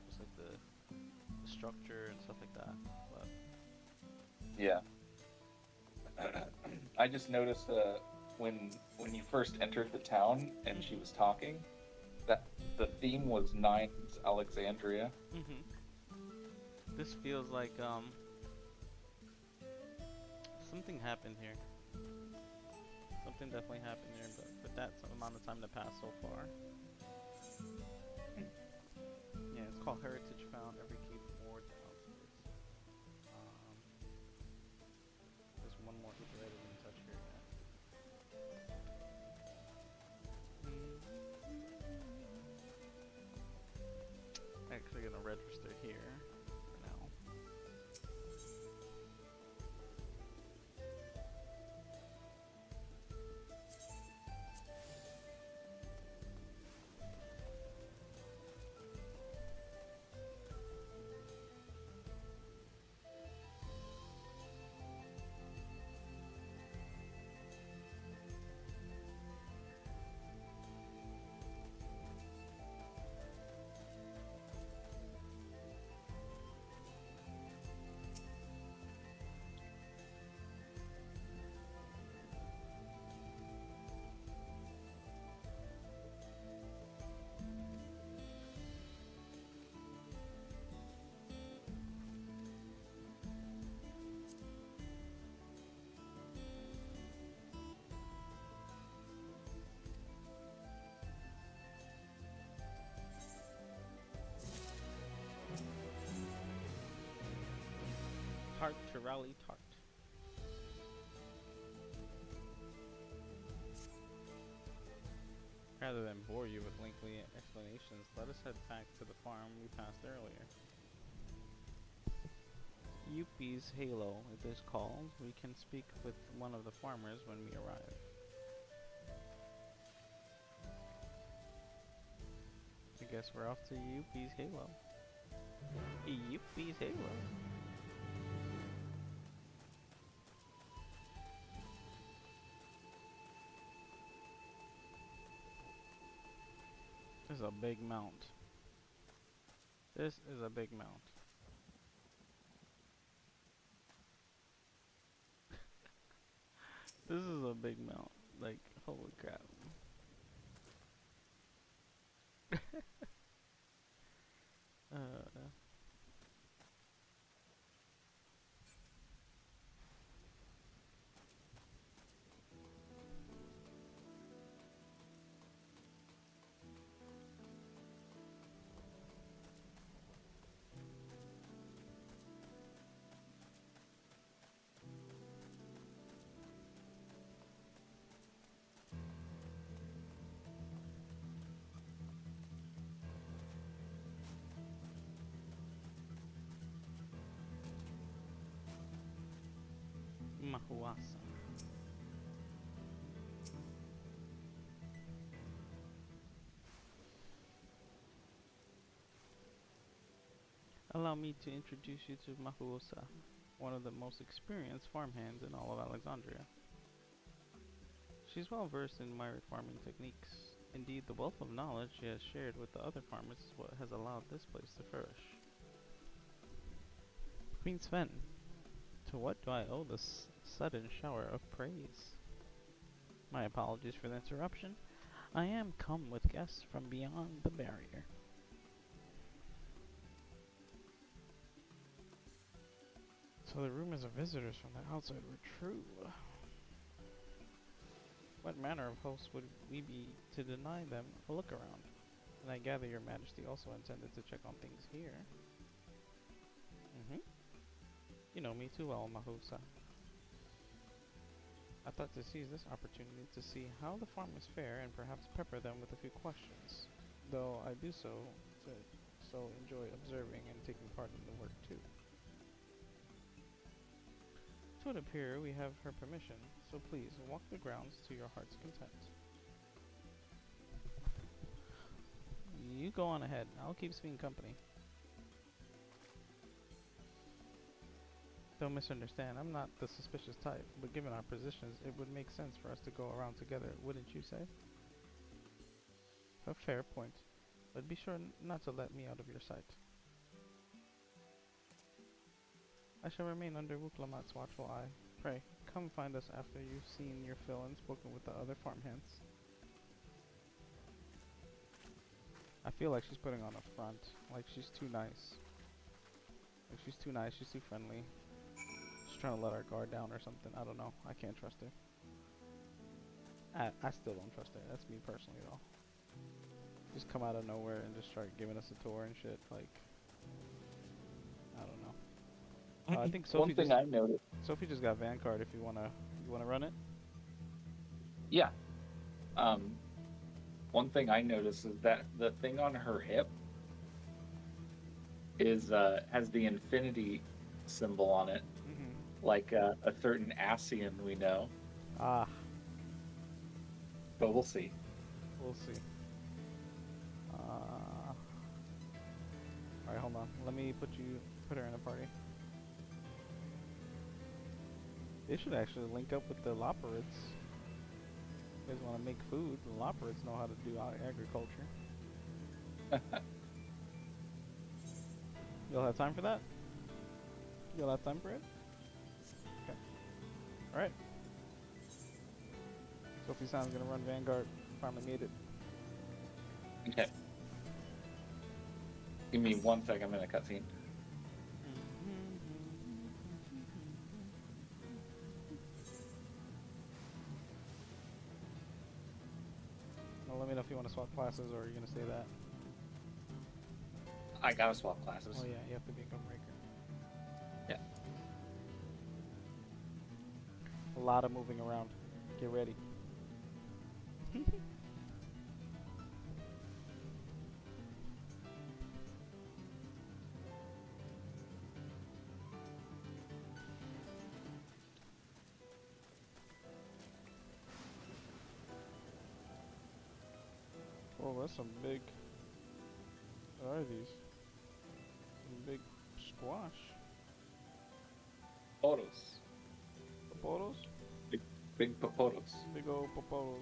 just like the structure and stuff like that. But yeah, I just noticed when you first entered the town and she was talking, that the theme was Nine's Alexandria. This feels like something happened here. Something definitely happened here, but with that amount of time to pass so far. Yeah, it's called Heritage Found. Every keep more downstairs. There's one more Uber I didn't touch here yet. Actually gonna register here for now. Tart to rally tart. Rather than bore you with lengthy explanations, let us head back to the farm we passed earlier. Yuppie's Halo, it is called. We can speak with one of the farmers when we arrive. I guess we're off to Yuppie's Halo. Yuppie's Halo. This is a big mount. This is a big mount. This is a big mount. Like, holy crap. Mahuasa. Allow me to introduce you to Mahuosa, one of the most experienced farmhands in all of Alexandria. She's well versed in myriad farming techniques. Indeed, the wealth of knowledge she has shared with the other farmers is what has allowed this place to flourish. Queen Sven, to what do I owe this sudden shower of praise? My apologies for the interruption. I am come with guests from beyond the barrier. So the rumors of visitors from the outside were true. What manner of hosts would we be to deny them a look around? And I gather your majesty also intended to check on things here. You know me too well, Mahusa. I thought to seize this opportunity to see how the farmers fare and perhaps pepper them with a few questions, though I do so enjoy observing and taking part in the work too. To it appear we have her permission, so please walk the grounds to your heart's content. You go on ahead, I'll keep Sven company. Don't misunderstand, I'm not the suspicious type, but given our positions, it would make sense for us to go around together, wouldn't you say? A fair point, but be sure not to let me out of your sight. I shall remain under Wuklamat's watchful eye. Pray, come find us after you've seen your fill and spoken with the other farmhands. I feel like she's putting on a front, like she's too nice. Like, she's too nice. She's too friendly. She's trying to let our guard down or something. I don't know. I can't trust her. I still don't trust her. That's me personally, though. Just come out of nowhere and just start giving us a tour and shit. Like, I don't know. I think One thing I noticed. Sophie just got Vanguard. If you wanna run it. Yeah. One thing I noticed is that the thing on her hip is has the infinity symbol on it, like a certain Asian we know. Ah. But we'll see. We'll see. Alright, hold on. Let me put her in a party. They should actually link up with the Loperids. You guys want to make food? The Loperids know how to do agriculture. You'll have time for that? You'll have time for it? Okay. Alright. Sophie-san's gonna run Vanguard. Finally made it. Okay. Give me 1 second, I'm in a cutscene. Well, let me know if you want to swap classes or are you gonna say that? I gotta swap classes. Oh yeah, you have to be a gunbreaker. Yeah. A lot of moving around. Get ready. Oh, that's some big. What are these? Some big squash. Poros. Poporos? Big poporos. Big old poporos.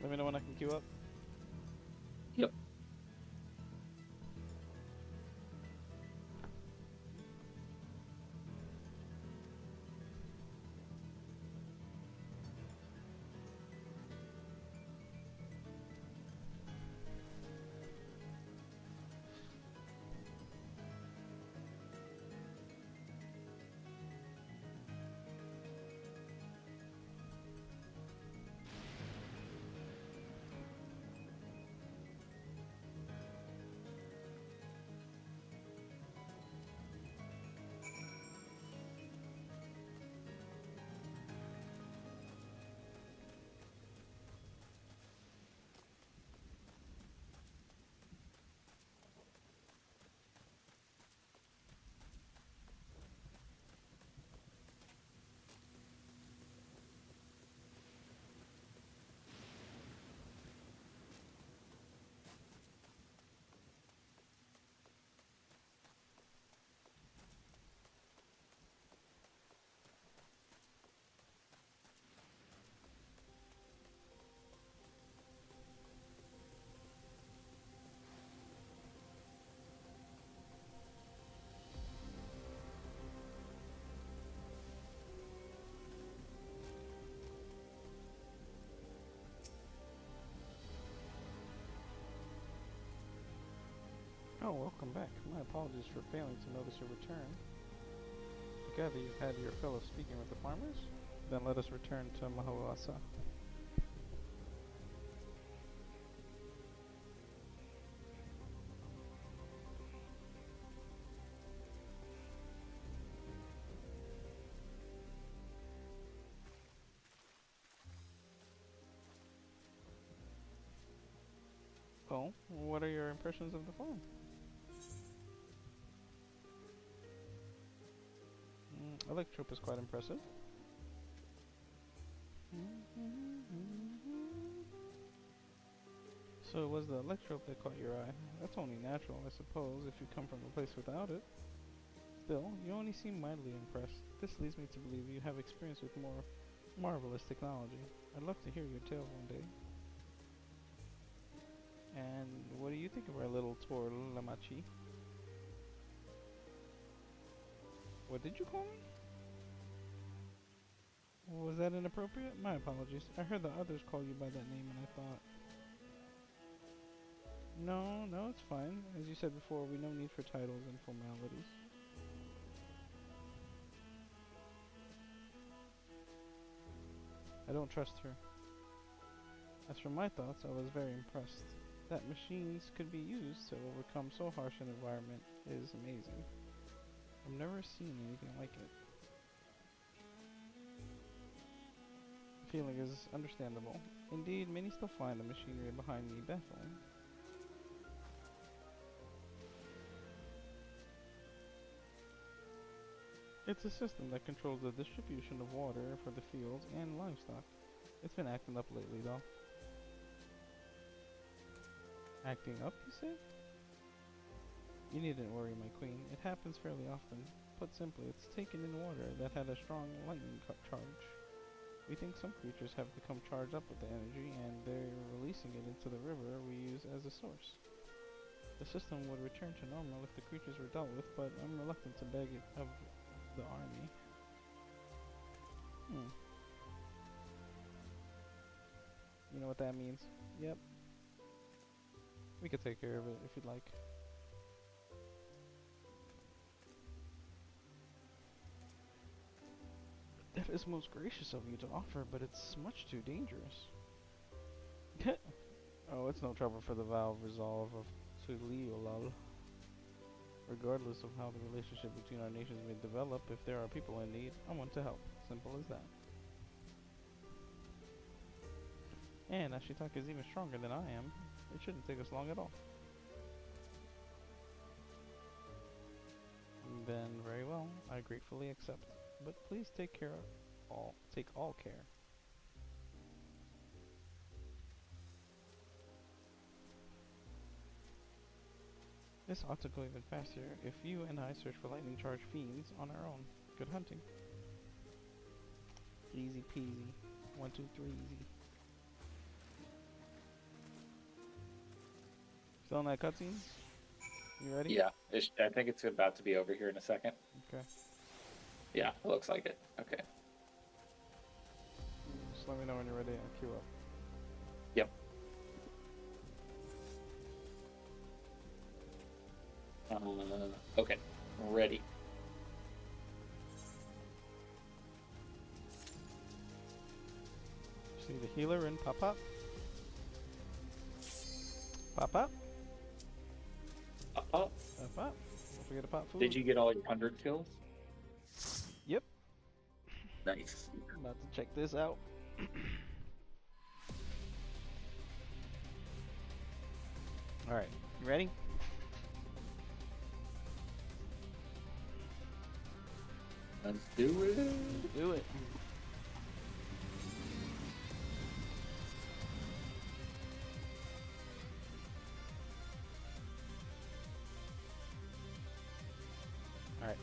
Let me know when I can queue up. Yep. Oh, welcome back. My apologies for failing to notice your return. Together you've had your fill of speaking with the farmers? Then let us return to Mahawasa. Well, what are your impressions of the farm? Electrope is quite impressive. So it was the electrope that caught your eye. That's only natural, I suppose, if you come from a place without it. Still, you only seem mildly impressed. This leads me to believe you have experience with more marvelous technology. I'd love to hear your tale one day. And what do you think of our little tour, Lamachi? What did you call me? Was that inappropriate? My apologies. I heard the others call you by that name and I thought... No, it's fine. As you said before, we no need for titles and formalities. I don't trust her. As for my thoughts, I was very impressed. That machines could be used to overcome so harsh an environment is amazing. I've never seen anything like it. The feeling is understandable. Indeed, many still find the machinery behind me baffling. It's a system that controls the distribution of water for the fields and livestock. It's been acting up lately, though. Acting up, you say? You needn't worry, my queen. It happens fairly often. Put simply, it's taken in water that had a strong lightning charge. We think some creatures have become charged up with the energy, and they're releasing it into the river we use as a source. The system would return to normal if the creatures were dealt with, but I'm reluctant to beg it of the army. You know what that means? Yep. We could take care of it if you'd like. That is most gracious of you to offer, but it's much too dangerous. Oh, it's no trouble for the Valve resolve of Tuliolal. Regardless of how the relationship between our nations may develop, if there are people in need, I want to help. Simple as that. And Ashitaka is even stronger than I am. It shouldn't take us long at all. Then very well, I gratefully accept. But please take all care. This ought to go even faster if you and I search for lightning charged fiends on our own. Good hunting. Easy peasy. 1, 2, 3 easy. Still in that cutscene? You ready? Yeah, I think it's about to be over here in a second. Okay. Yeah, it looks like it. Okay. Just let me know when you're ready. I'll queue up. Yep. Okay, ready. See the healer and pop up. Pop up. Pop up. Pop up. Don't forget to pop food. Did you get all your 100 kills? Yep. Nice. About to check this out. Alright, you ready? Let's do it. Let's do it. Alright.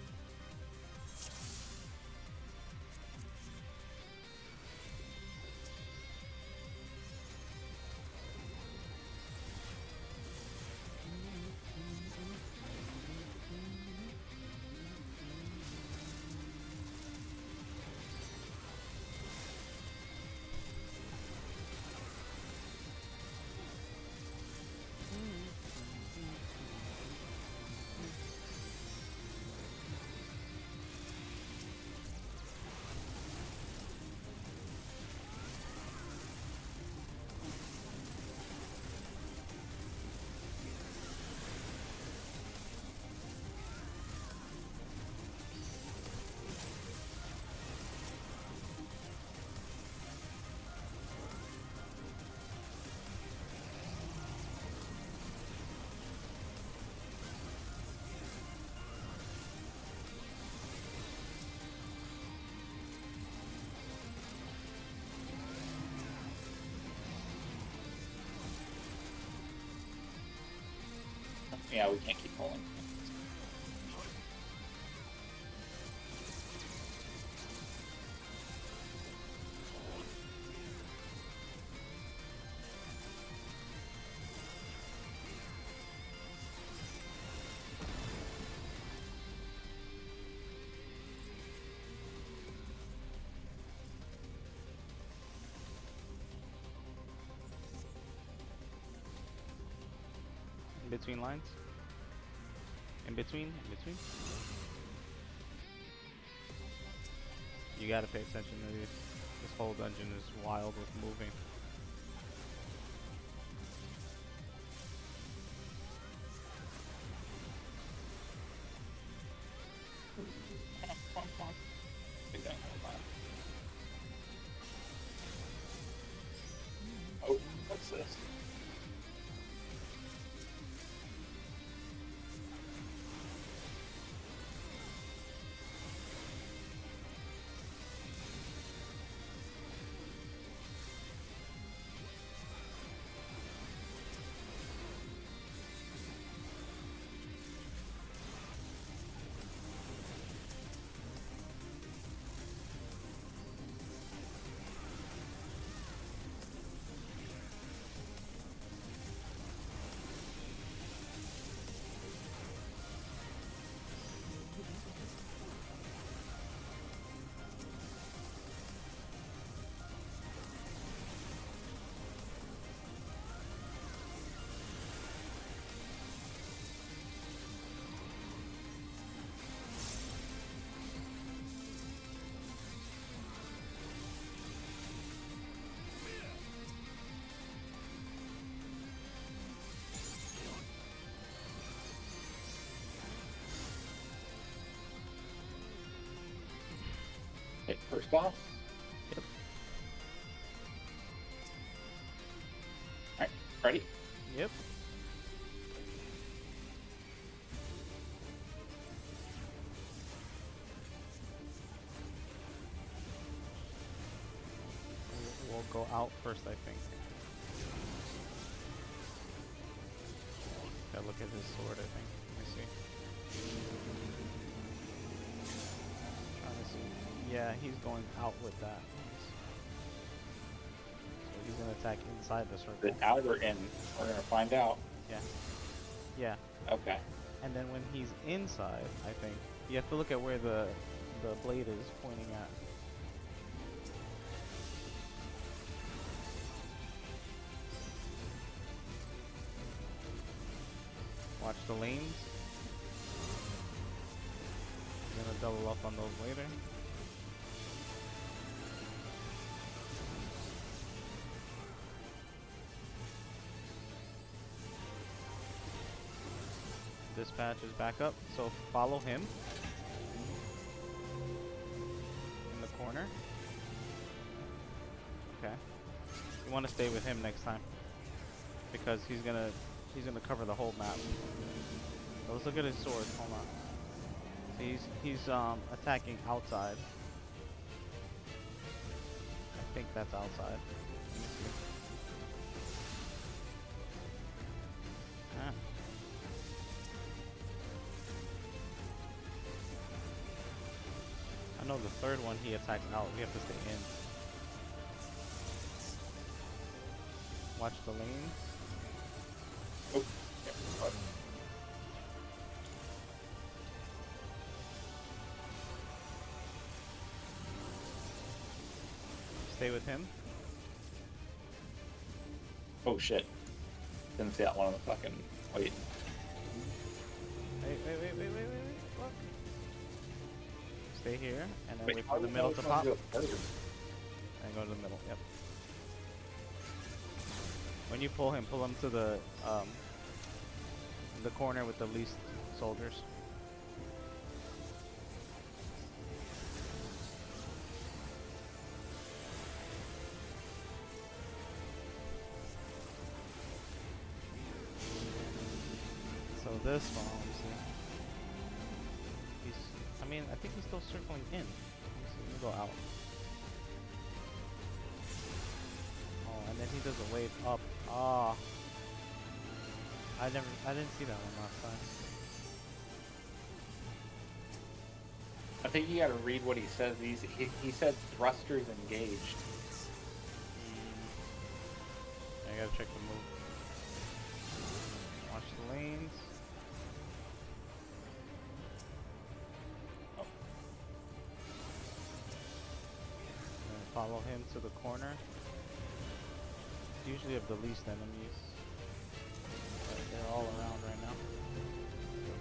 Yeah, we can't keep pulling. between lines. In between. You gotta pay attention to these. This whole dungeon is wild with moving. Oh, what's this? Okay, first boss. Yep. Alright, ready? Yep. We'll go out first, I think. Gotta look at his sword, I think. Let me see. Trying to see. Yeah, he's going out with that. So he's gonna attack inside the circle. The out or in? We're gonna find out. Yeah. Yeah. Okay. And then when he's inside, I think you have to look at where the blade is pointing at. Watch the lanes. I'm gonna double up on those later. Dispatch is back up, so follow him in the corner. Okay. You want to stay with him next time because he's gonna cover the whole map. So let's look at his sword. Hold on. So he's attacking outside. I think that's outside. Let me see. Ah. I know the third one he attacks out. We have to stay in. Watch the lanes. Oh, yeah. Stay with him. Oh shit. Didn't see that one on the fucking. Wait. Wait. Look. Stay here, and then wait for the middle to pop. And go to the middle, yep. When you pull him to the corner with the least soldiers. So this one, let me see. I think he's still circling in. Let me see, let me go out. Oh, and then he does a wave up. Ah. I didn't see that one last time. I think you gotta read what he says. He said thrusters engaged. I gotta check the move. Watch the lanes. Oh. And follow him to the corner. Usually of the least enemies. They're all around right now.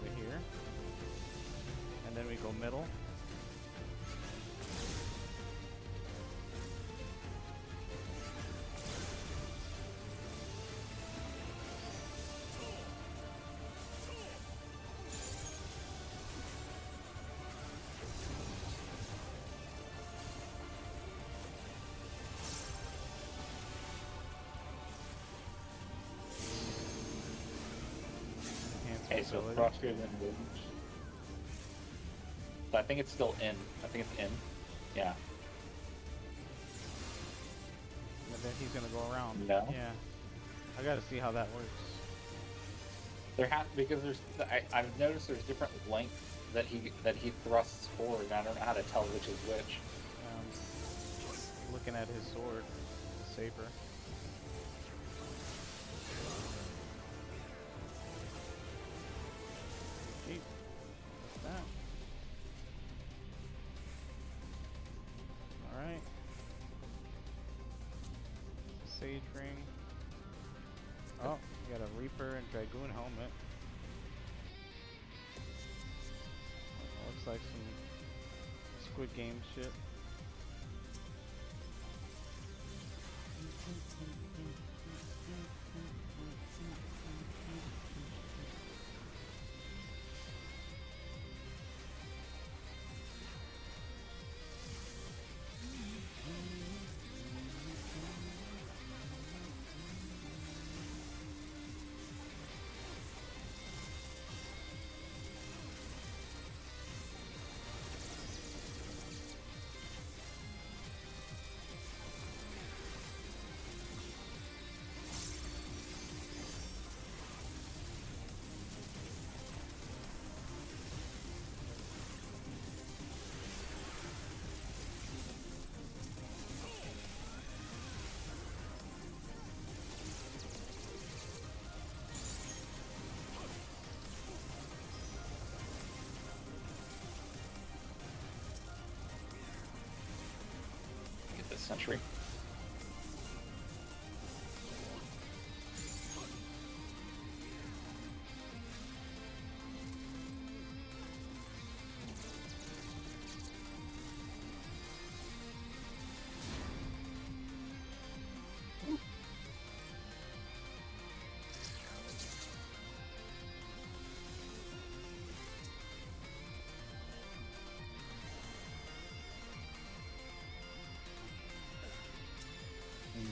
Over here. And then we go middle. Okay, so Frostgrave and Wound. So I think it's still in. I think it's in. Yeah. And then he's gonna go around. No. Yeah. I gotta see how that works. There has because there's I've noticed there's different lengths that he thrusts forward, and I don't know how to tell which is which. Looking at his sword, the saber. Gee, what's that? All right. Sage ring. Oh, we got a Reaper and Dragoon helmet. Looks like some Squid Game shit. Get this sentry.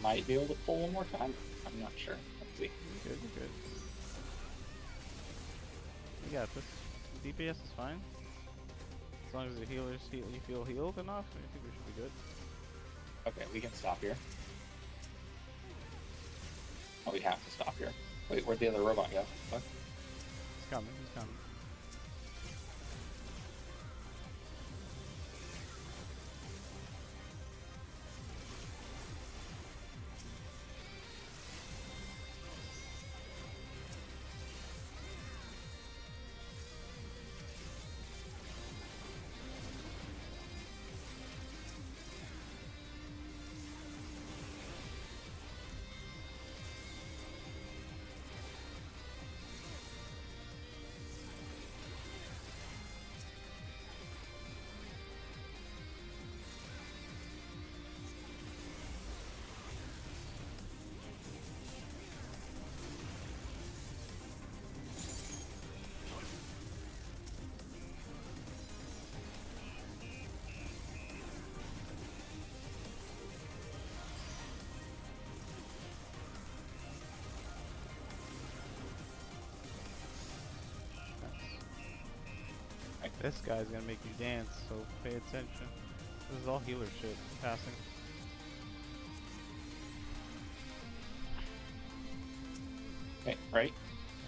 Might be able to pull one more time. I'm not sure. Let's see. Good, good. You got this. DPS is fine. As long as the healers you feel healed enough, I think we should be good. Okay, we can stop here. Oh, we have to stop here. Wait, where'd the other robot go? What? He's coming, he's coming. This guy's gonna make you dance, so pay attention. This is all healer shit, passing. Okay, ready?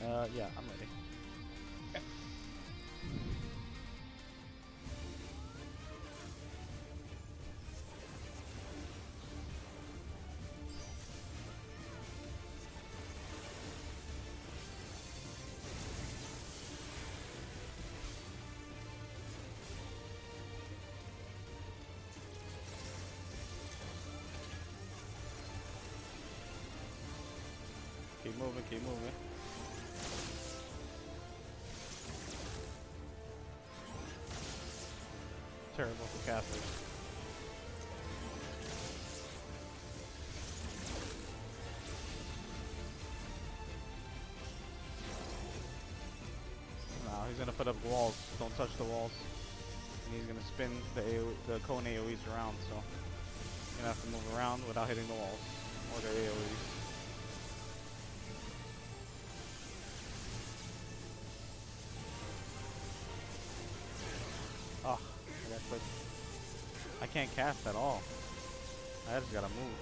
Yeah, I'm ready. Okay. Keep moving, keep moving. terrible for casters. Nah, he's gonna put up walls. Don't touch the walls. And he's gonna spin the cone AoEs around, so you're gonna have to move around without hitting the walls or the AoEs. Oh, I got clipped. I can't cast at all. I just gotta move.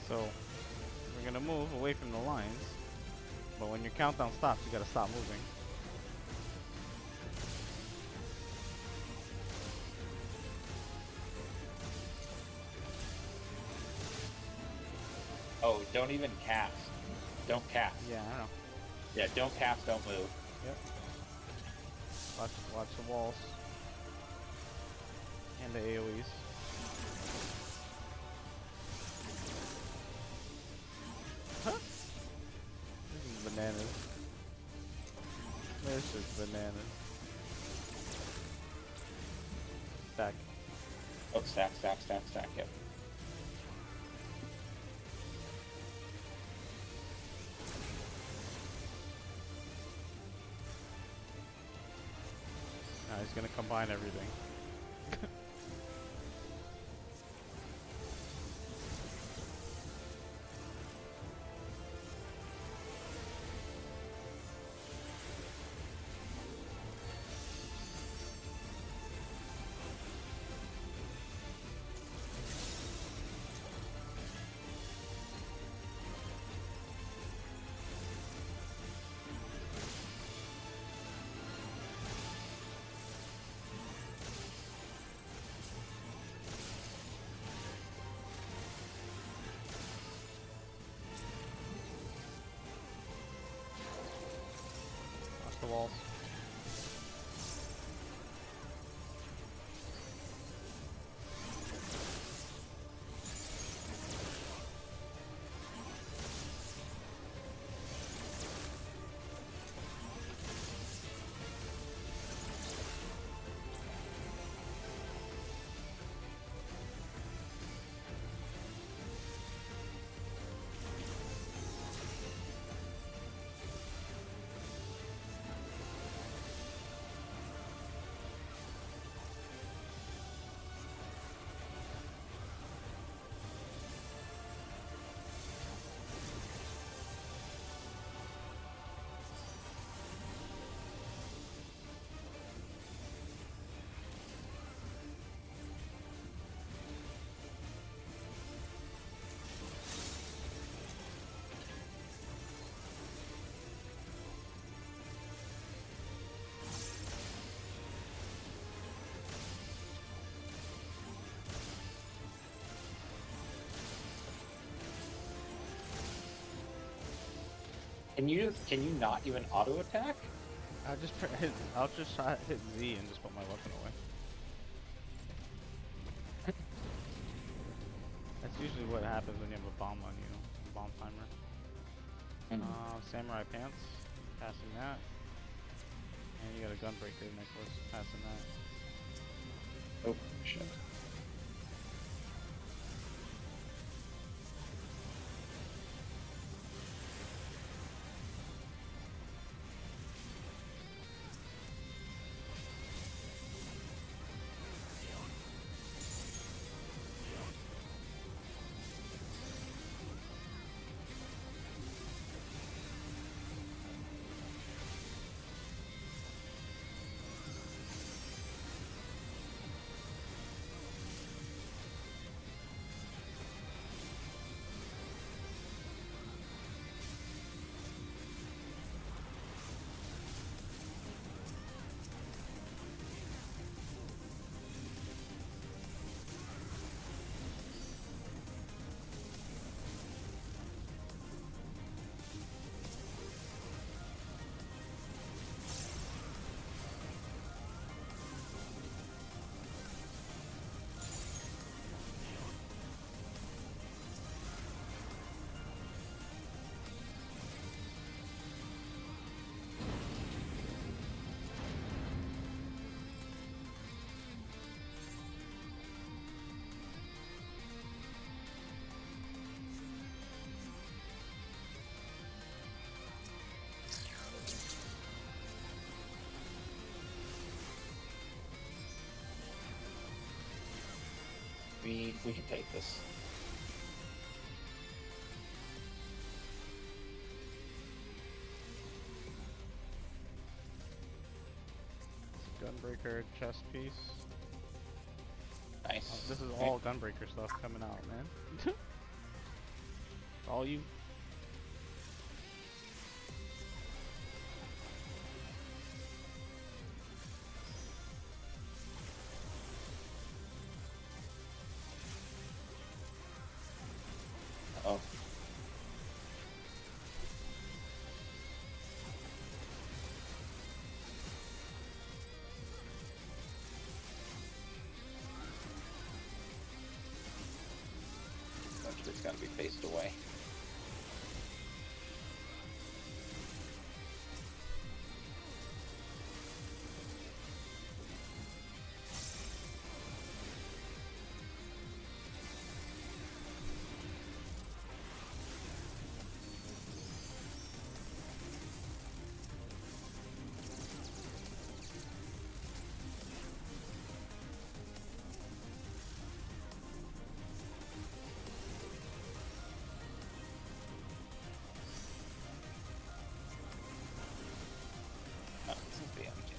So, we're gonna move away from the lines, but when your countdown stops, you gotta stop moving. Oh, don't even cast. Don't cast. Yeah, I know. Yeah, don't cast, don't move. Yep. Watch the walls. And the AoEs. Huh? This is bananas. This is bananas. Stack. Oh, stack, yep. Now he's gonna combine everything. The walls. Can you not even auto attack? I'll just try hit Z and just put my weapon away. That's usually what happens when you have a bomb on you, a bomb timer. Samurai pants, passing that. And you got a gunbreaker necklace, passing that. Oh, shit. We can take this. Gunbreaker chest piece. Nice. Oh, this is all Gunbreaker stuff coming out, man. All you. Oh. Eventually it's gotta be faced away. Oh, this is the empty.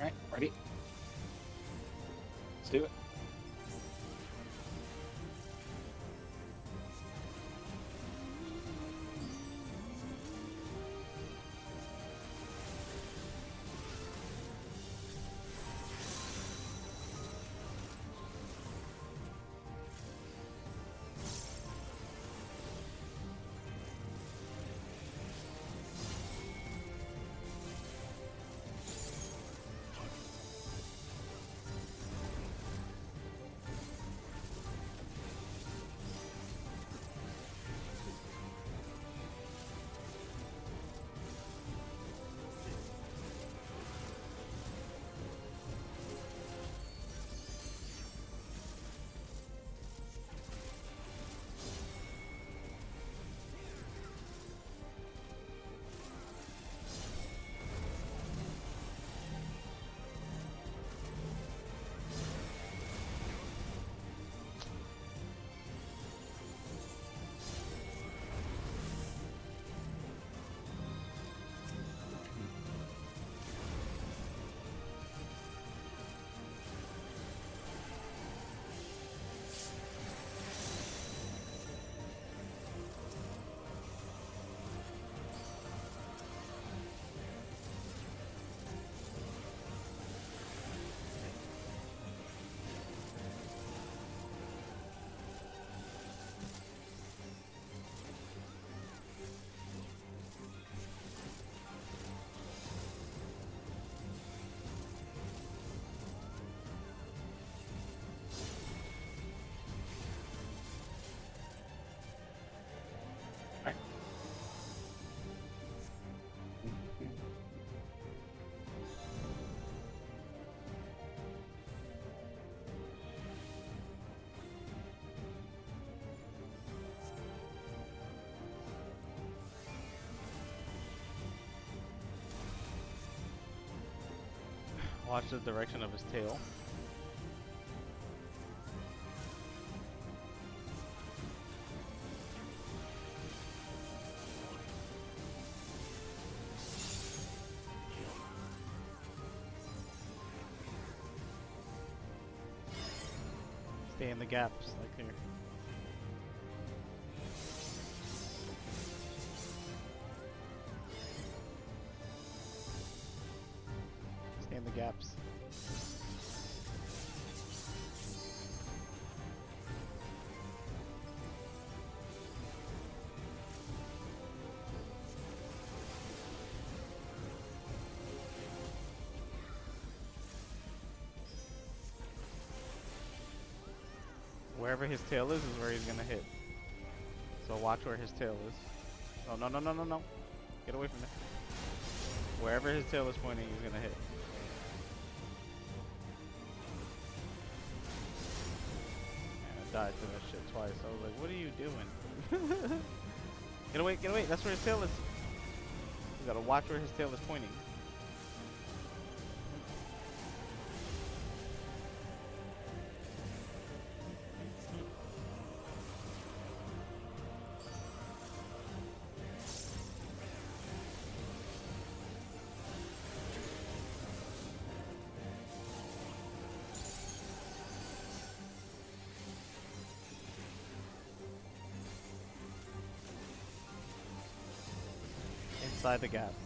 Alright, ready? Let's do it. Watch the direction of his tail. Stay in the gaps, like here. gaps. Wherever his tail is where he's gonna hit. So watch where his tail is. Oh, no, no, no, no, no. Get away from it. Wherever his tail is pointing, he's gonna hit. Man, I died to that shit twice. I was like, what are you doing? Get away, get away. That's where his tail is. You gotta watch where his tail is pointing. Inside the gaps.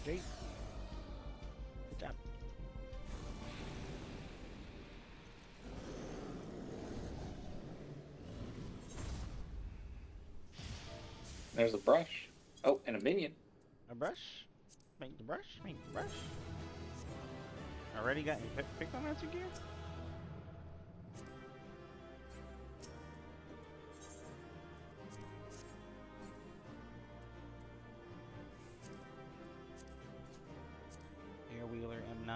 Great. Good job. There's a brush. Oh, and a minion. A brush? Make the brush? Make the brush? Already got you picked on that gear? Airwheeler M9.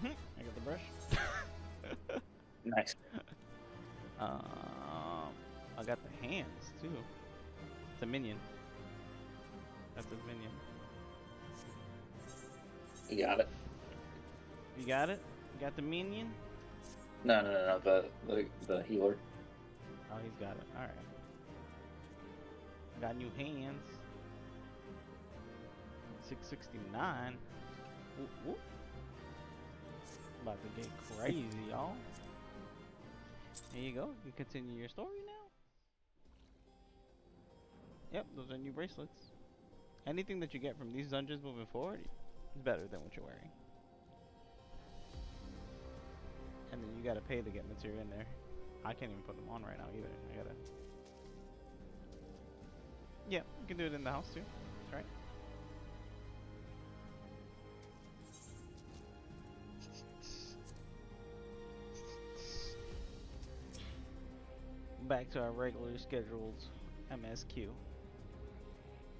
I got the brush. Nice. I got the hands too. It's a minion. That's his minion. You got it. You got it? You got the minion? No, no, no, no. The healer. Oh, he's got it. All right. Got new hands. 669. Whoop, whoop. About to get crazy, y'all. There you go. You continue your story now. Yep, those are new bracelets. Anything that you get from these dungeons moving forward is better than what you're wearing. And then you gotta pay to get material in there. I can't even put them on right now either. I gotta. Yeah, you can do it in the house too. That's right. Back to our regular scheduled MSQ.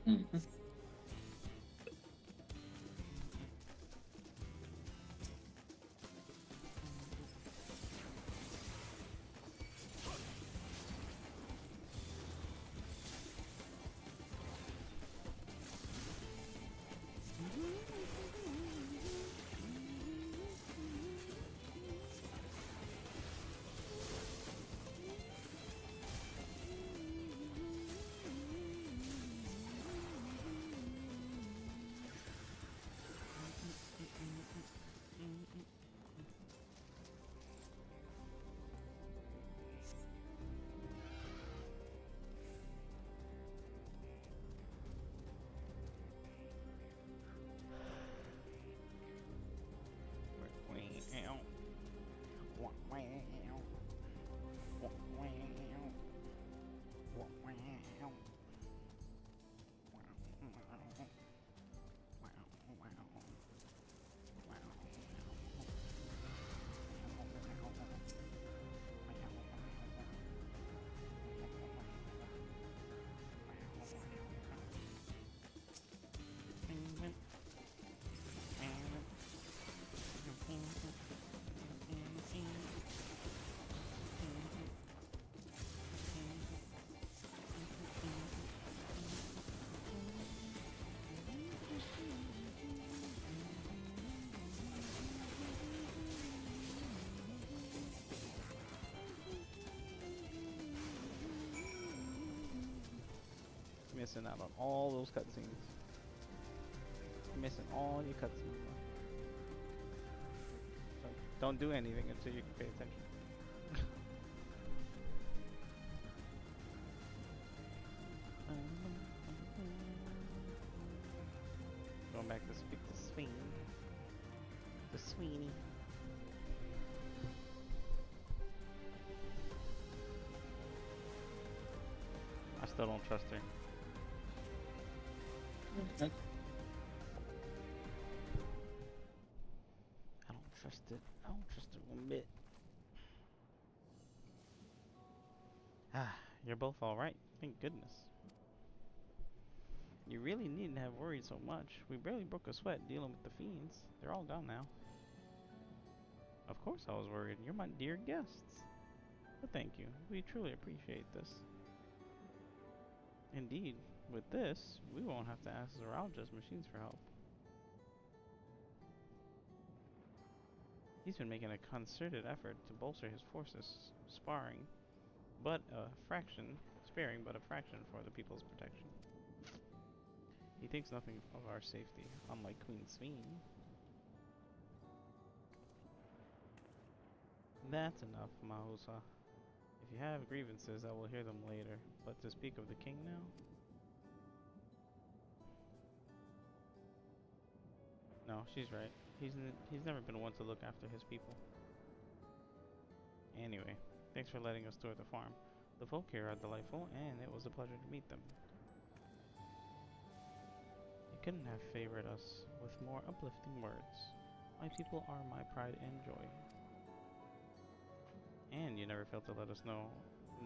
Mm-hmm. missing out on all those cutscenes. You're missing all your cutscenes. So don't do anything until you can pay attention. Going back to speak to Sweeney. To Sweeney. I still don't trust her. I don't trust it. I don't trust it one bit. Ah, you're both alright. Thank goodness. You really needn't have worried so much. We barely broke a sweat dealing with the fiends. They're all gone now. Of course I was worried. You're my dear guests. But thank you. We truly appreciate this. Indeed, with this, we won't have to ask Zoralja's machines for help. He's been making a concerted effort to bolster his forces, sparing but a fraction for the people's protection. He thinks nothing of our safety, unlike Queen Sveen. That's enough, Mahusa. If you have grievances, I will hear them later, but to speak of the king now? No, she's right. He's never been one to look after his people. Anyway, thanks for letting us tour the farm. The folk here are delightful, and it was a pleasure to meet them. You couldn't have favored us with more uplifting words. My people are my pride and joy. And you never failed to let us know,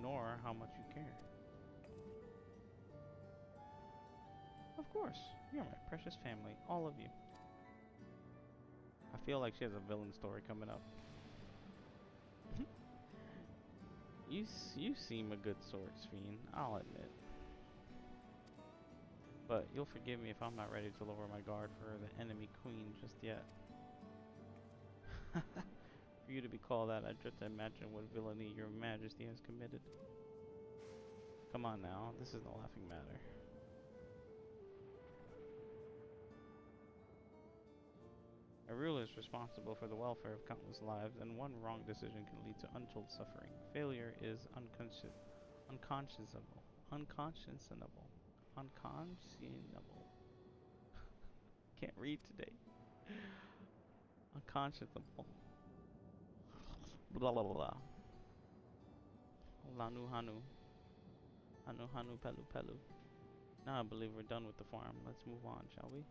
nor how much you care. Of course, you're my precious family, all of you. I feel like she has a villain story coming up. You seem a good sort, Sveen, I'll admit. But you'll forgive me if I'm not ready to lower my guard for the enemy queen just yet. For you to be called that, I dread to imagine what villainy your majesty has committed. Come on now, this is no laughing matter. A ruler is responsible for the welfare of countless lives, and one wrong decision can lead to untold suffering. Failure is unconscionable. Can't read today. Unconscionable. Blah blah blah. Lanu hanu. Hanu hanu pelu pelu. Now I believe we're done with the farm. Let's move on, shall we?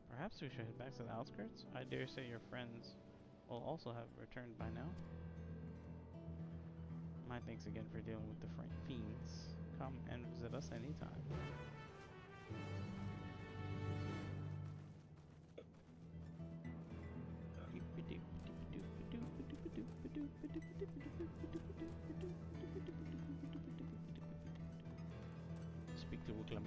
Perhaps we should head back to the outskirts? I dare say your friends will also have returned by now. My thanks again for dealing with the fiends. Come and visit us anytime. Speak to Wuklamat.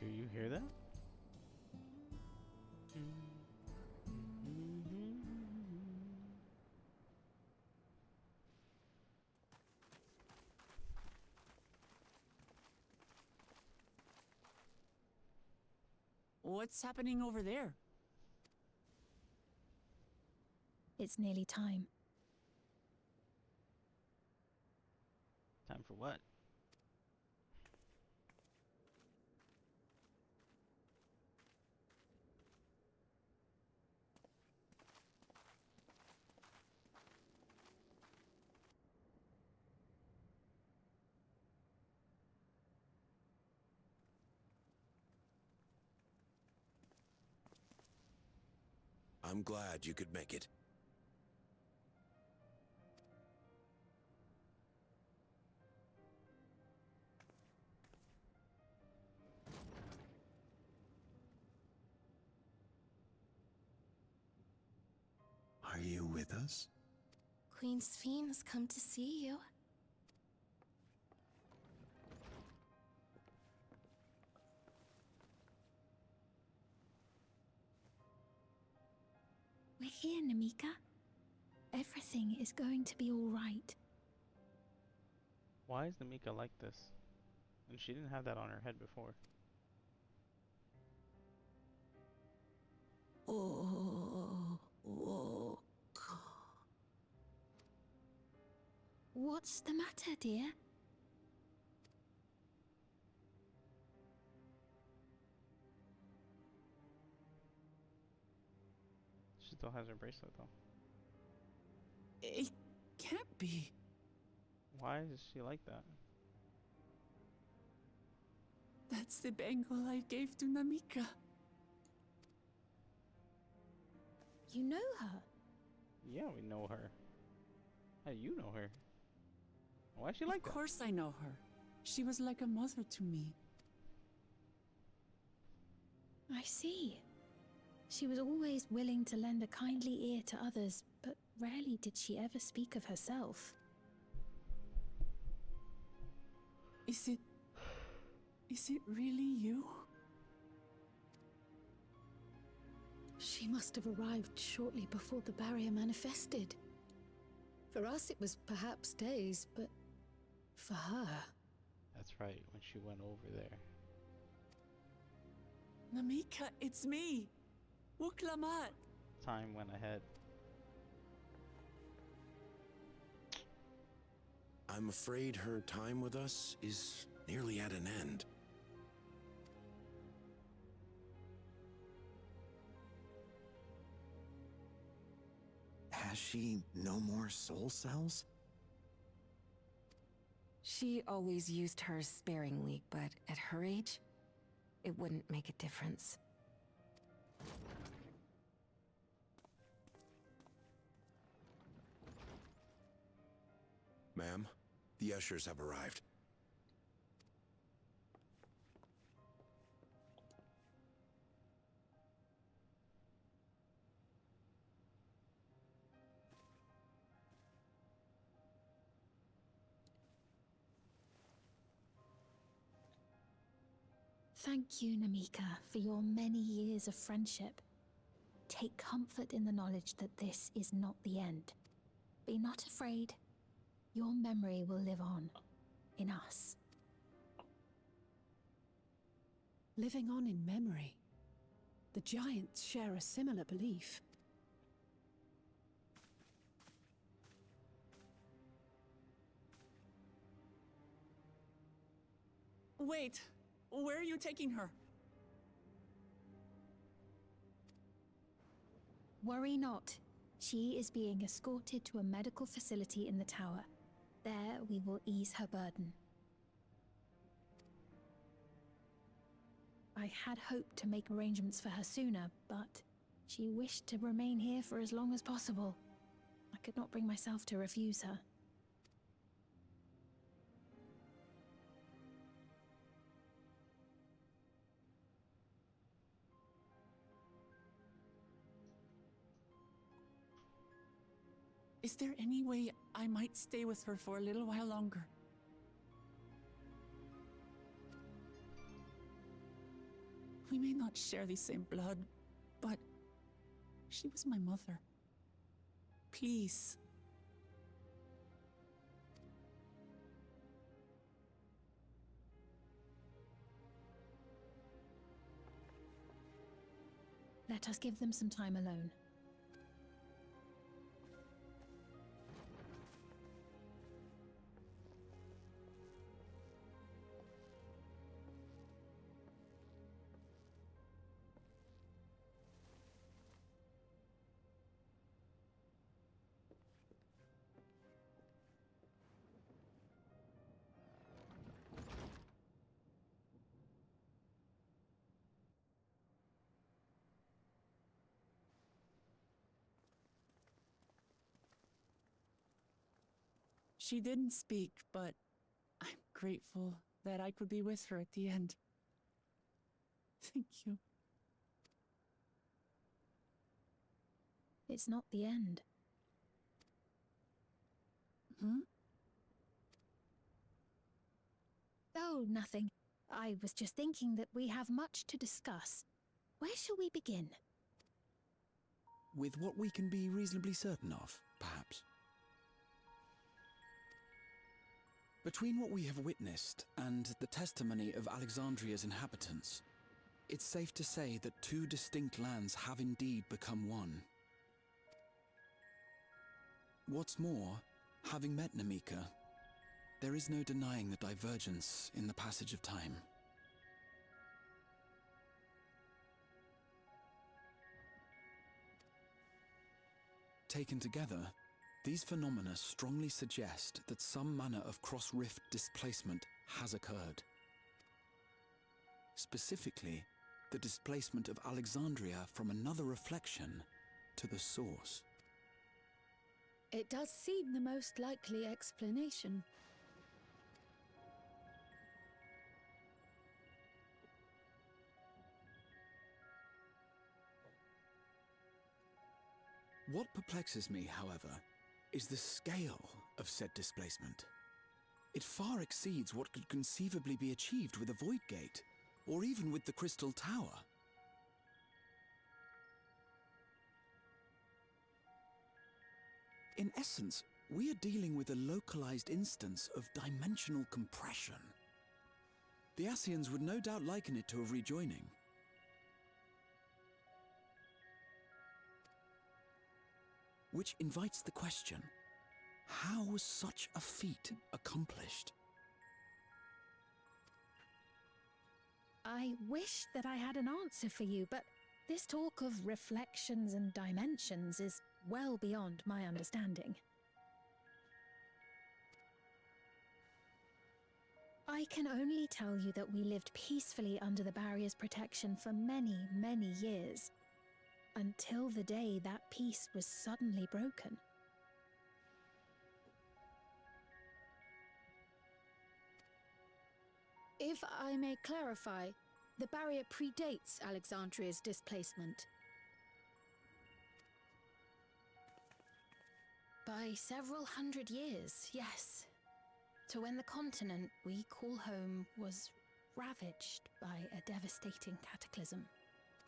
Do you hear that? What's happening over there? It's nearly time. Time for what? I'm glad you could make it. Are you with us? Queen Sphene has come to see you. We're here, Namika. Everything is going to be all right. Why is Namika like this? And she didn't have that on her head before. What's the matter, dear? She still has her bracelet though. It can't be. Why is she like that? That's the bangle I gave to Namika. You know her? Yeah, we know her. How do you know her? Why is she like that? Of course I know her. She was like a mother to me. I see. She was always willing to lend a kindly ear to others, but rarely did she ever speak of herself. Is it really you? She must have arrived shortly before the barrier manifested. For us, it was perhaps days, but for her... That's right, when she went over there. Namika, it's me! Wuklamat! Time went ahead. I'm afraid her time with us is nearly at an end. Has she no more soul cells? She always used hers sparingly, but at her age, it wouldn't make a difference. Ma'am, the ushers have arrived. Thank you, Namika, for your many years of friendship. Take comfort in the knowledge that this is not the end. Be not afraid. Your memory will live on, in us. Living on in memory. The giants share a similar belief. Wait! Where are you taking her? Worry not. She is being escorted to a medical facility in the tower. There we will ease her burden. I had hoped to make arrangements for her sooner, but she wished to remain here for as long as possible. I could not bring myself to refuse her. Is there any way I might stay with her for a little while longer? We may not share the same blood, but she was my mother. Please. Let us give them some time alone. She didn't speak, but I'm grateful that I could be with her at the end. Thank you. It's not the end. Hmm? Oh, nothing. I was just thinking that we have much to discuss. Where shall we begin? With what we can be reasonably certain of, perhaps. Between what we have witnessed and the testimony of Alexandria's inhabitants, it's safe to say that two distinct lands have indeed become one. What's more, having met Namika, there is no denying the divergence in the passage of time. Taken together, these phenomena strongly suggest that some manner of cross-rift displacement has occurred. Specifically, the displacement of Alexandria from another reflection to the source. It does seem the most likely explanation. What perplexes me, however, is the scale of said displacement. It far exceeds what could conceivably be achieved with a Void Gate, or even with the Crystal Tower. In essence, we are dealing with a localized instance of dimensional compression. The Ascians would no doubt liken it to a rejoining. Which invites the question, how was such a feat accomplished? I wish that I had an answer for you, but this talk of reflections and dimensions is well beyond my understanding. I can only tell you that we lived peacefully under the barrier's protection for many, many years, until the day that peace was suddenly broken. If I may clarify, the barrier predates Alexandria's displacement. By several hundred years, yes. To when the continent we call home was ravaged by a devastating cataclysm.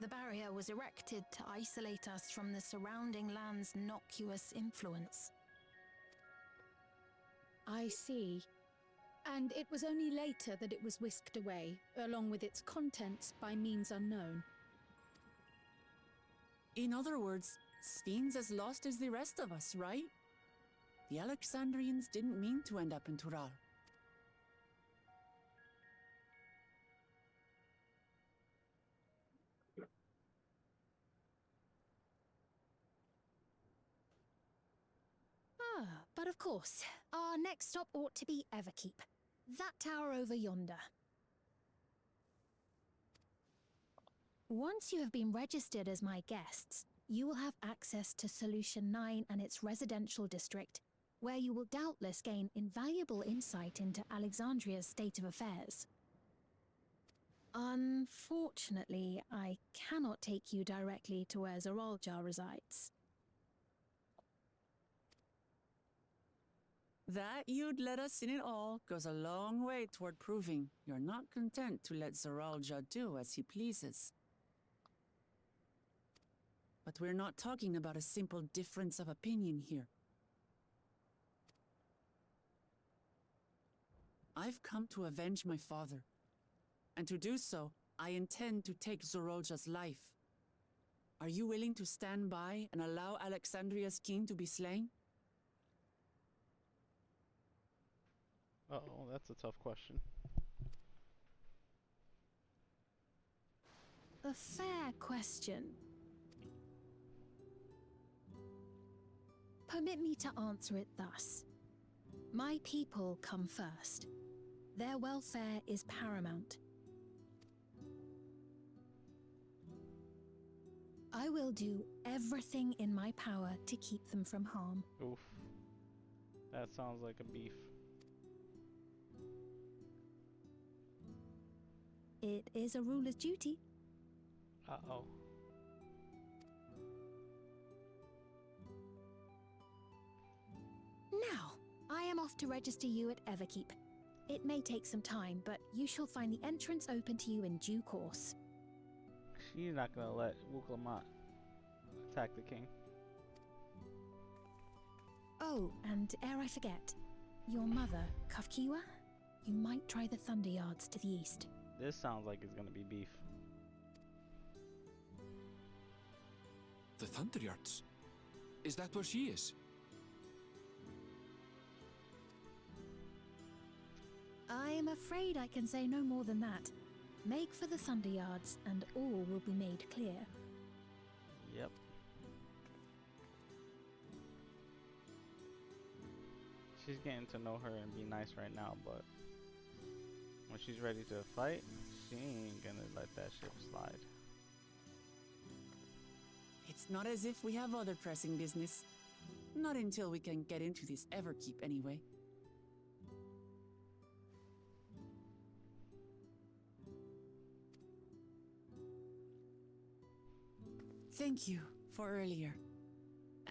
The barrier was erected to isolate us from the surrounding land's noxious influence. I see. And it was only later that it was whisked away, along with its contents, by means unknown. In other words, Sphene's as lost as the rest of us, right? The Alexandrians didn't mean to end up in Tural. Ah, but of course, our next stop ought to be Everkeep. That tower over yonder. Once you have been registered as my guests, you will have access to Solution 9 and its residential district, where you will doubtless gain invaluable insight into Alexandria's state of affairs. Unfortunately, I cannot take you directly to where Zoraljar resides. That you'd let us in it all goes a long way toward proving you're not content to let Zoraljar do as he pleases. But we're not talking about a simple difference of opinion here. I've come to avenge my father. And to do so, I intend to take Zoraljar's life. Are you willing to stand by and allow Alexandria's king to be slain? Uh-oh, that's a tough question. A fair question. Permit me to answer it thus. My people come first. Their welfare is paramount. I will do everything in my power to keep them from harm. Oof. That sounds like a beef. It is a ruler's duty. Uh-oh. Now, I am off to register you at Everkeep. It may take some time, but you shall find the entrance open to you in due course. She's not gonna let Wuklamat attack the king. Oh, and ere I forget, your mother, Kafkiwa, you might try the Thunder Yards to the east. This sounds like it's gonna be beef. The Thunder Yards? Is that where she is? I am afraid I can say no more than that. Make for the Thunder Yards, and all will be made clear. Yep. She's getting to know her and be nice right now, but when she's ready to fight, she ain't gonna let that ship slide. It's not as if we have other pressing business. Not until we can get into this Everkeep, anyway. Thank you for earlier.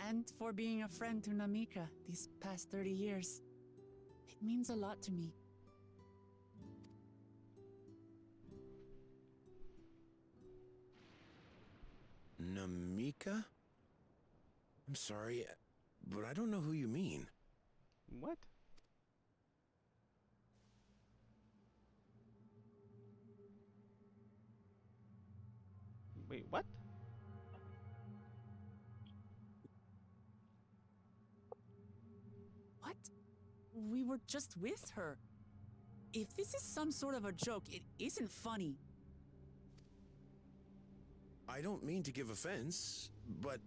And for being a friend to Namika these past 30 years. It means a lot to me. Namika? I'm sorry, but I don't know who you mean. What? Wait, what? What? We were just with her. If this is some sort of a joke, it isn't funny. I don't mean to give offense, but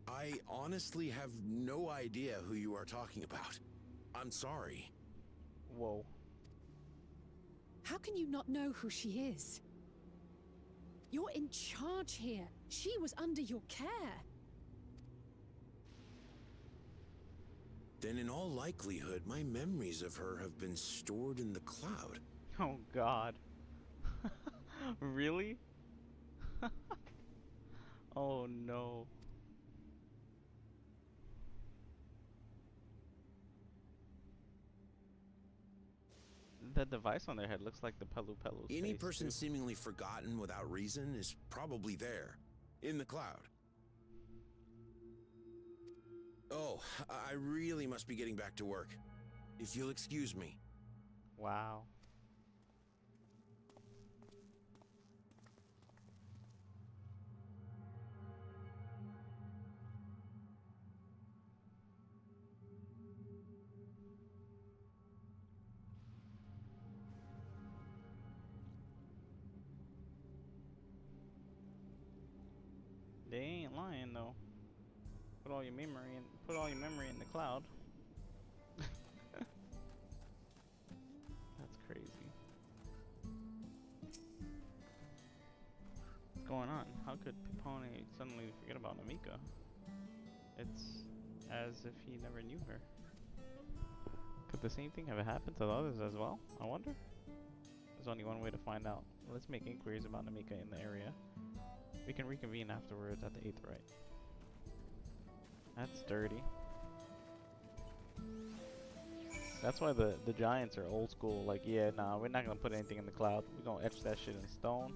I honestly have no idea who you are talking about. I'm sorry. Whoa. How can you not know who she is? You're in charge here. She was under your care. Then in all likelihood, my memories of her have been stored in the cloud. Oh God. Really? Oh no. That device on their head looks like the Pelu Pelu's Any face, person too. seemingly forgotten without reason is probably there, in the cloud. Oh, I really must be getting back to work. If you'll excuse me. Wow. They ain't lying though. Put all your memory in the cloud. That's crazy. What's going on? How could Pipone suddenly forget about Namika? It's as if he never knew her. Could the same thing have happened to the others as well? I wonder. There's only one way to find out. Let's make inquiries about Namika in the area. We can reconvene afterwards at the 8th right. That's dirty. That's why the giants are old school. Like, yeah, nah, we're not gonna put anything in the cloud. We're gonna etch that shit in stone.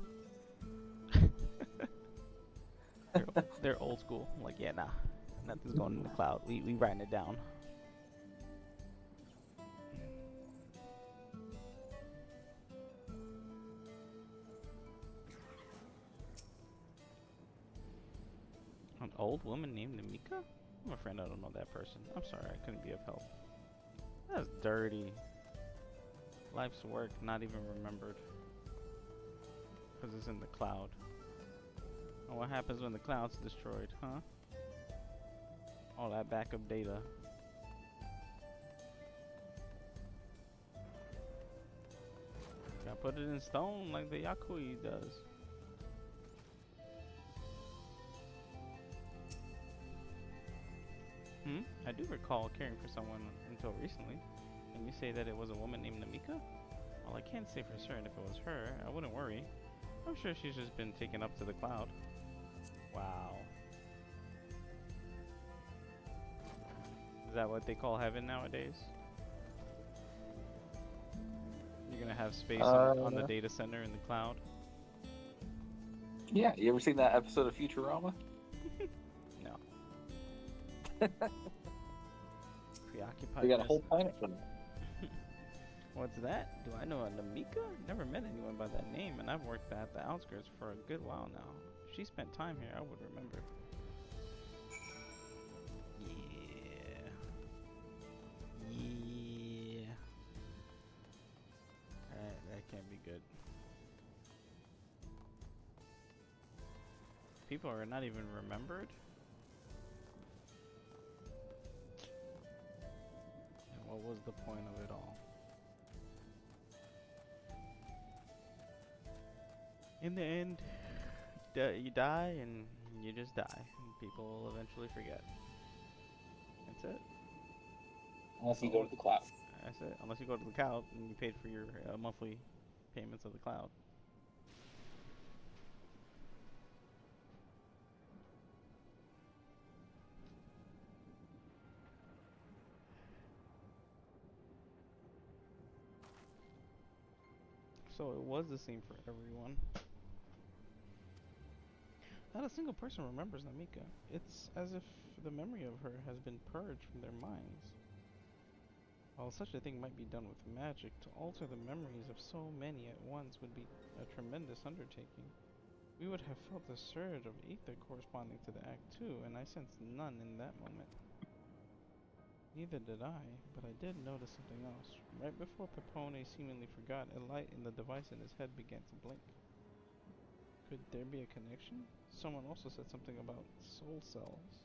they're old school. Like, yeah, nah, nothing's going in the cloud. We writing it down. An old woman named Namika? I'm afraid I don't know that person. I'm sorry, I couldn't be of help. That's dirty. Life's work not even remembered. Because it's in the cloud. And what happens when the cloud's destroyed, huh? All that backup data. Gotta put it in stone like the Yakui does. I do recall recall caring for someone until recently. And you say that it was a woman named Namika? Well, I can't say for certain if it was her. I wouldn't worry. I'm sure she's just been taken up to the cloud. Wow. Is that what they call heaven nowadays? You're gonna have space on the data center in the cloud? Yeah, you ever seen that episode of Futurama? No. Preoccupied. We got a whole planet for that. What's that? Do I know a Namika? Never met anyone by that name, and I've worked at the outskirts for a good while now. If she spent time here, I would remember. Yeah. Yeah. That can't be good. People are not even remembered? And what was the point of it all? In the end, you die and you just die. And people will eventually forget. That's it. Unless you go to the cloud. That's it. Unless you go to the cloud and you paid for your monthly payments of the cloud. So it was the same for everyone. Not a single person remembers Namika. It's as if the memory of her has been purged from their minds. While such a thing might be done with magic, to alter the memories of so many at once would be a tremendous undertaking. We would have felt a surge of ether corresponding to the act too, and I sensed none in that moment. Neither did I, but I did notice something else. Right before Pepone seemingly forgot, a light in the device in his head began to blink. Could there be a connection? Someone also said something about soul cells.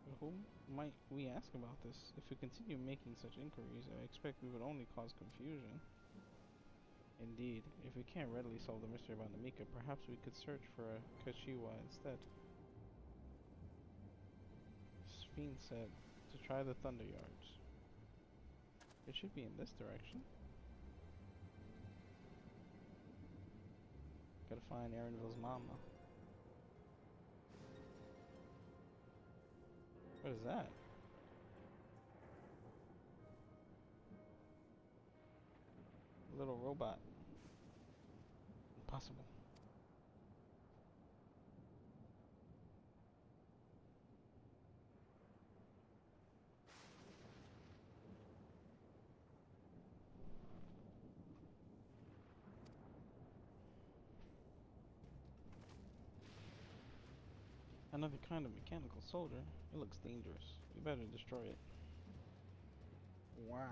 But whom might we ask about this? If we continue making such inquiries, I expect we would only cause confusion. Indeed, if we can't readily solve the mystery about Namika, perhaps we could search for a Kashiwa instead. Fiend said to try the Thunder Yards. It should be in this direction. Gotta find Aaronville's mama. What is that? A little robot. Impossible. Another kind of mechanical soldier. It looks dangerous. We better destroy it. Wow.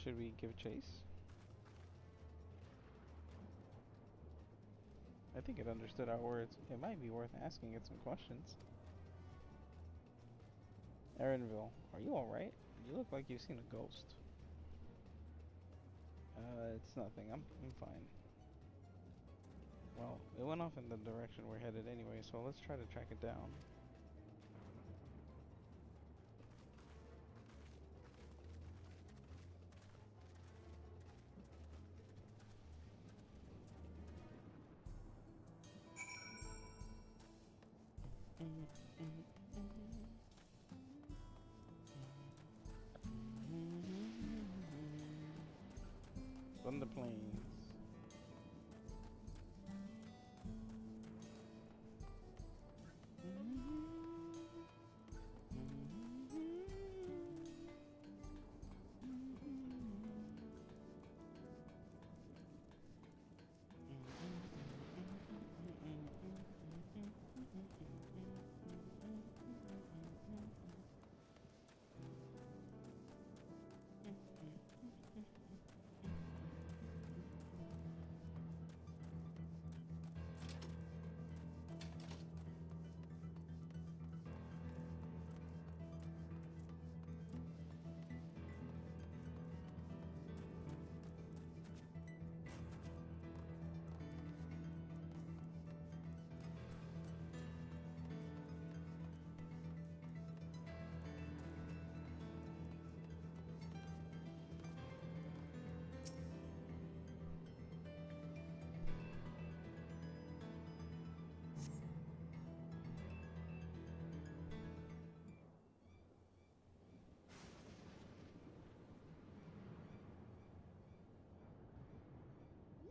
Should we give chase? I think it understood our words. It might be worth asking it some questions. Aaronville, are you alright? You look like you've seen a ghost. It's nothing. I'm fine. Well, it went off in the direction we're headed anyway, so let's try to track it down. From the plains.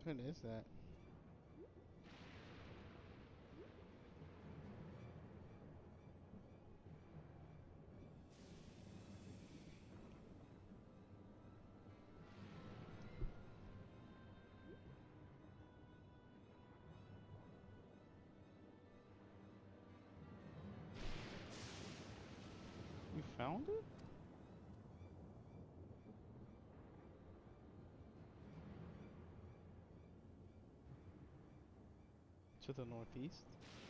What is that? You found it? To the northeast?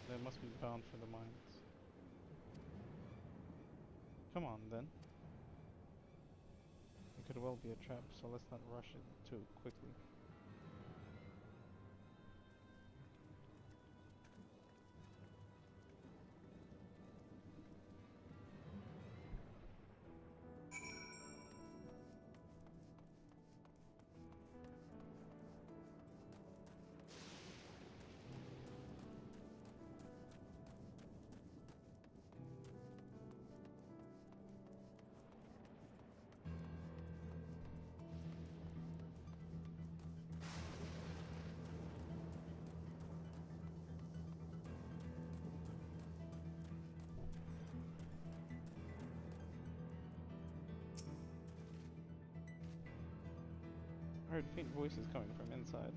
They must be bound for the mines. Come on, then. It could well be a trap, so let's not rush it too quickly. I heard faint voices coming from inside.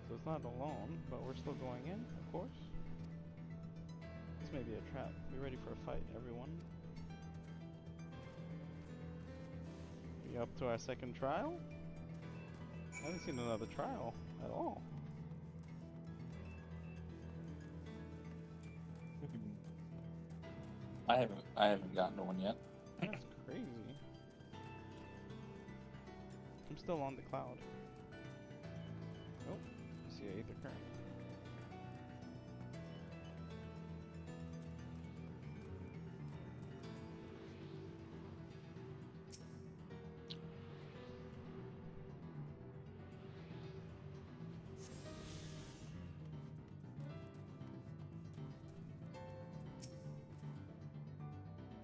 So it's not alone, but we're still going in, of course. This may be a trap. Be ready for a fight, everyone. We up to our second trial? I haven't seen another trial at all. I haven't gotten to one yet. That's crazy. I'm still on the cloud. Oh, I see a ether current.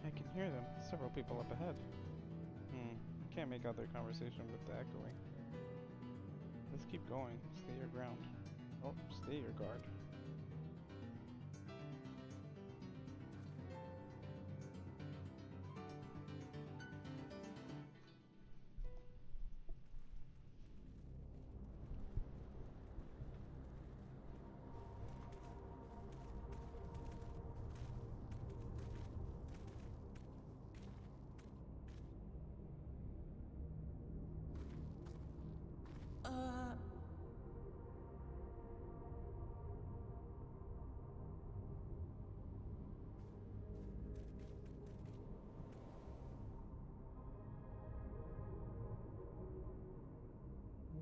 I can hear them. Several people up ahead. Can't make out their conversation with the echoing. Let's keep going. Stay your ground. Oh, stay your guard.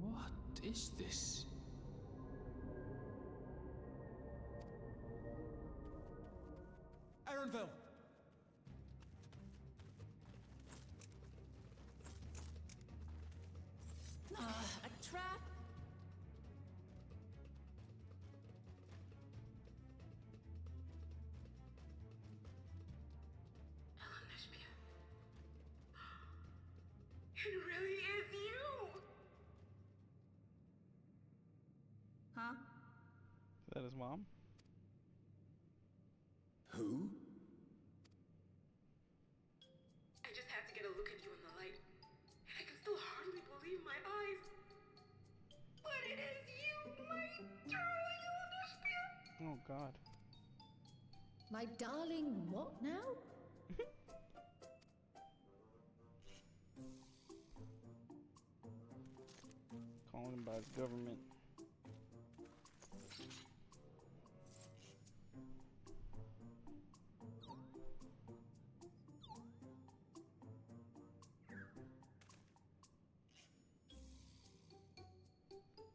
What is this? Aaronville! A trap? It really is you! Huh? Is that his mom? Who? I just had to get a look at you in the light. And I can still hardly believe my eyes. But it is you, my darling Elizabeth! Oh god. My darling, what now? Calling him by his government.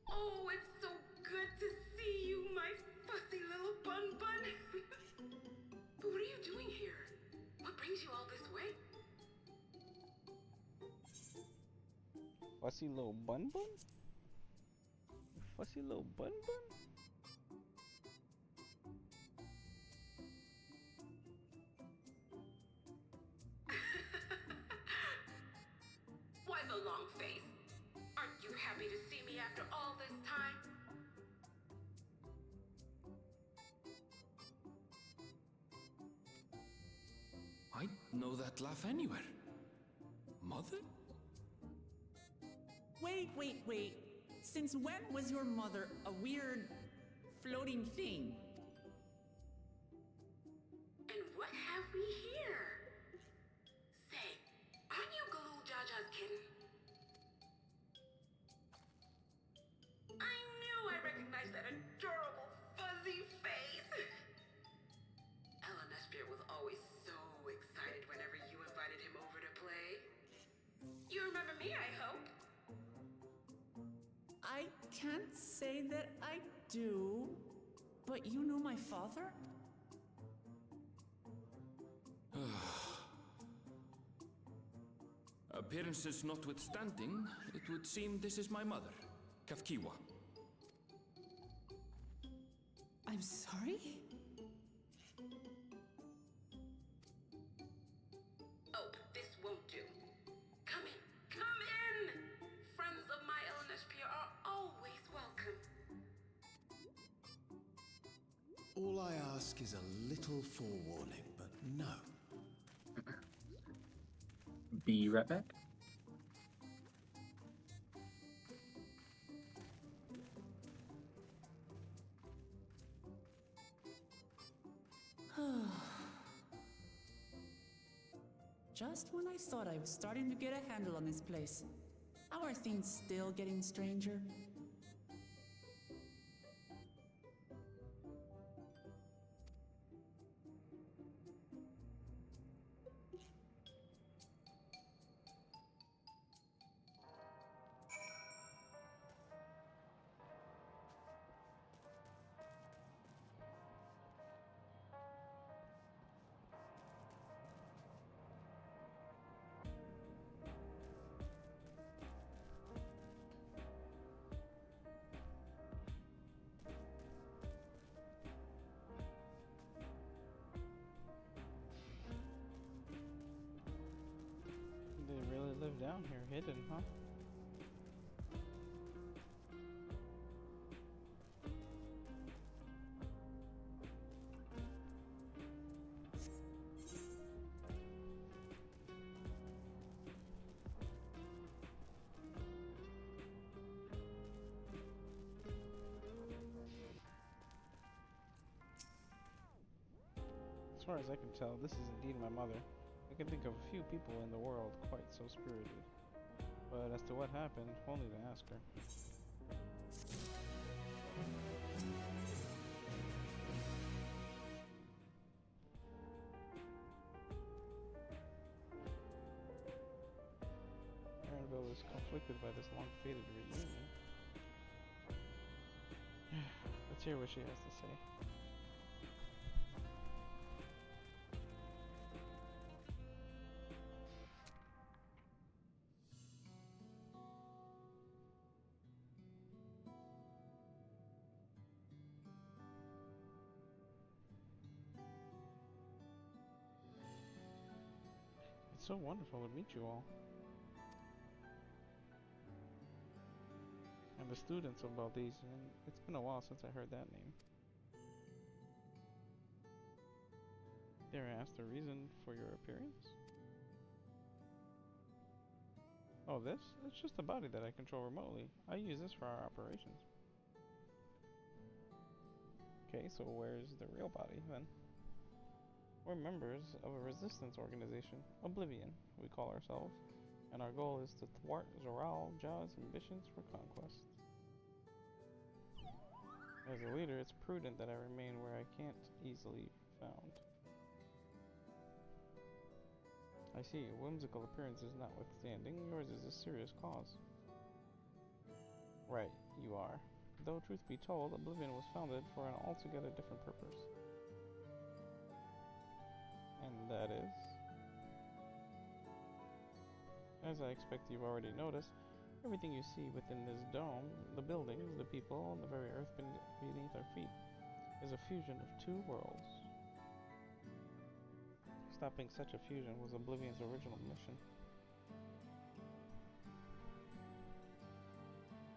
Oh, it's so good to see you, my fussy little bun bun. But what are you doing here? What brings you all this way? Fussy little bun bun? Fussy little bun bun? Why the long face? Aren't you happy to see me after all this I'd know that laugh anywhere. Mother? Wait. Since when was your mother a weird floating thing? And what have we here? Say, aren't you Galul Jaja's kitten? I knew I recognized that adorable fuzzy face! Elenesphere was always so excited whenever you invited him over to play. You remember me, I hope? I can't say that I do, but you know my father? Appearances notwithstanding, it would seem this is my mother, Kafkiwa. I'm sorry? Oh, this won't do. Come in! Friends of my Elenesphere are always welcome. All I ask is a little forewarning, but no. Be right back. Just when I thought I was starting to get a handle on this place, how are things still getting stranger? They really live down here, hidden, huh? As far as I can tell, this is indeed my mother. I can think of a few people in the world quite so spirited. But as to what happened, only to ask her. Aaronville is conflicted by this long-fated reunion. Let's hear what she has to say. It's so wonderful to meet you all. And the students of Valdesian. It's been a while since I heard that name. Dare I ask the reason for your appearance? Oh, this? It's just a body that I control remotely. I use this for our operations. Okay, so where's the real body then? We're members of a resistance organization, Oblivion, we call ourselves, and our goal is to thwart Zoral Jaw's ambitions for conquest. As a leader, it's prudent that I remain where I can't easily be found. I see, whimsical appearances notwithstanding, yours is a serious cause. Right, you are. Though truth be told, Oblivion was founded for an altogether different purpose. And that is? As I expect you've already noticed, everything you see within this dome, the buildings, the people, and the very earth beneath our feet, is a fusion of two worlds. Stopping such a fusion was Oblivion's original mission.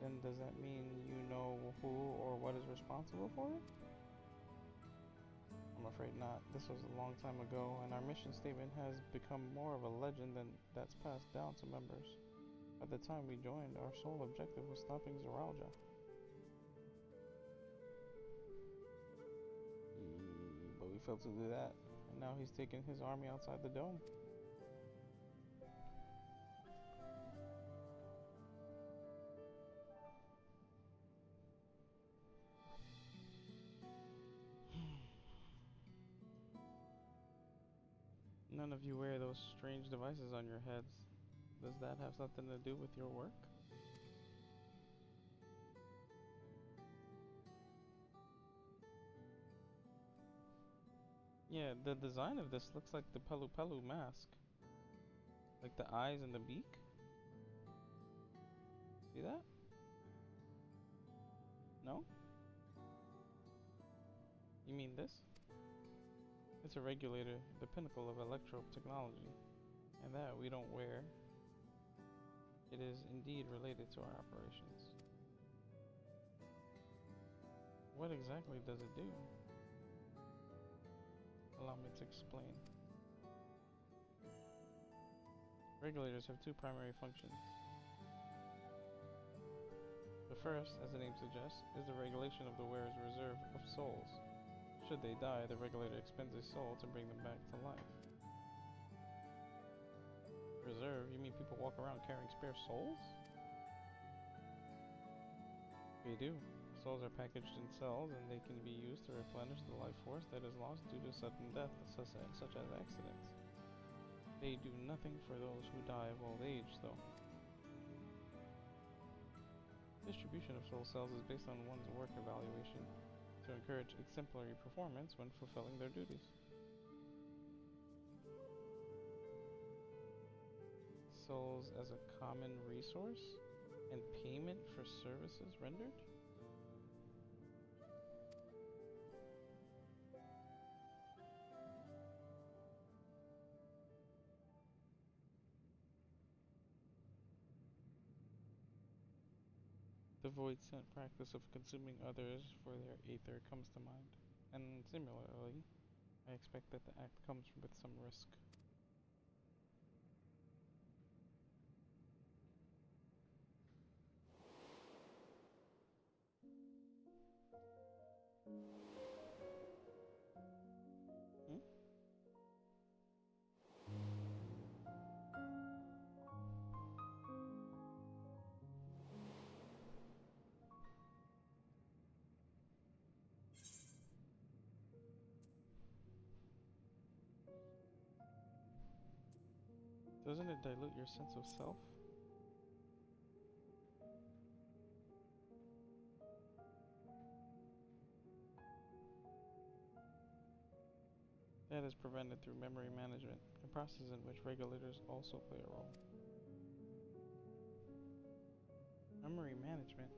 Then does that mean you know who or what is responsible for it? I'm afraid not. This was a long time ago, and our mission statement has become more of a legend than that's passed down to members. By the time we joined, our sole objective was stopping Zoraljah. But we failed to do that, and now he's taken his army outside the dome. None of you wear those strange devices on your heads. Does that have something to do with your work? Yeah, the design of this looks like the Pelu Pelu mask. Like the eyes and the beak. See that? No? You mean this? It's a regulator, the pinnacle of electro technology. And that we don't wear. It is indeed related to our operations. What exactly does it do? Allow me to explain. Regulators have two primary functions. The first, as the name suggests, is the regulation of the wearer's reserve of souls. Should they die, the regulator expends a soul to bring them back to life. Reserve? You mean people walk around carrying spare souls? They do. Souls are packaged in cells, and they can be used to replenish the life force that is lost due to sudden death, such as accidents. They do nothing for those who die of old age, though. Distribution of soul cells is based on one's work evaluation to encourage exemplary performance when fulfilling their duties. Souls as a common resource and payment for services rendered? The void-sent practice of consuming others for their aether comes to mind, and similarly, I expect that the act comes with some risk. Hmm? Doesn't it dilute your sense of self? That is prevented through memory management, a process in which regulators also play a role. Memory management?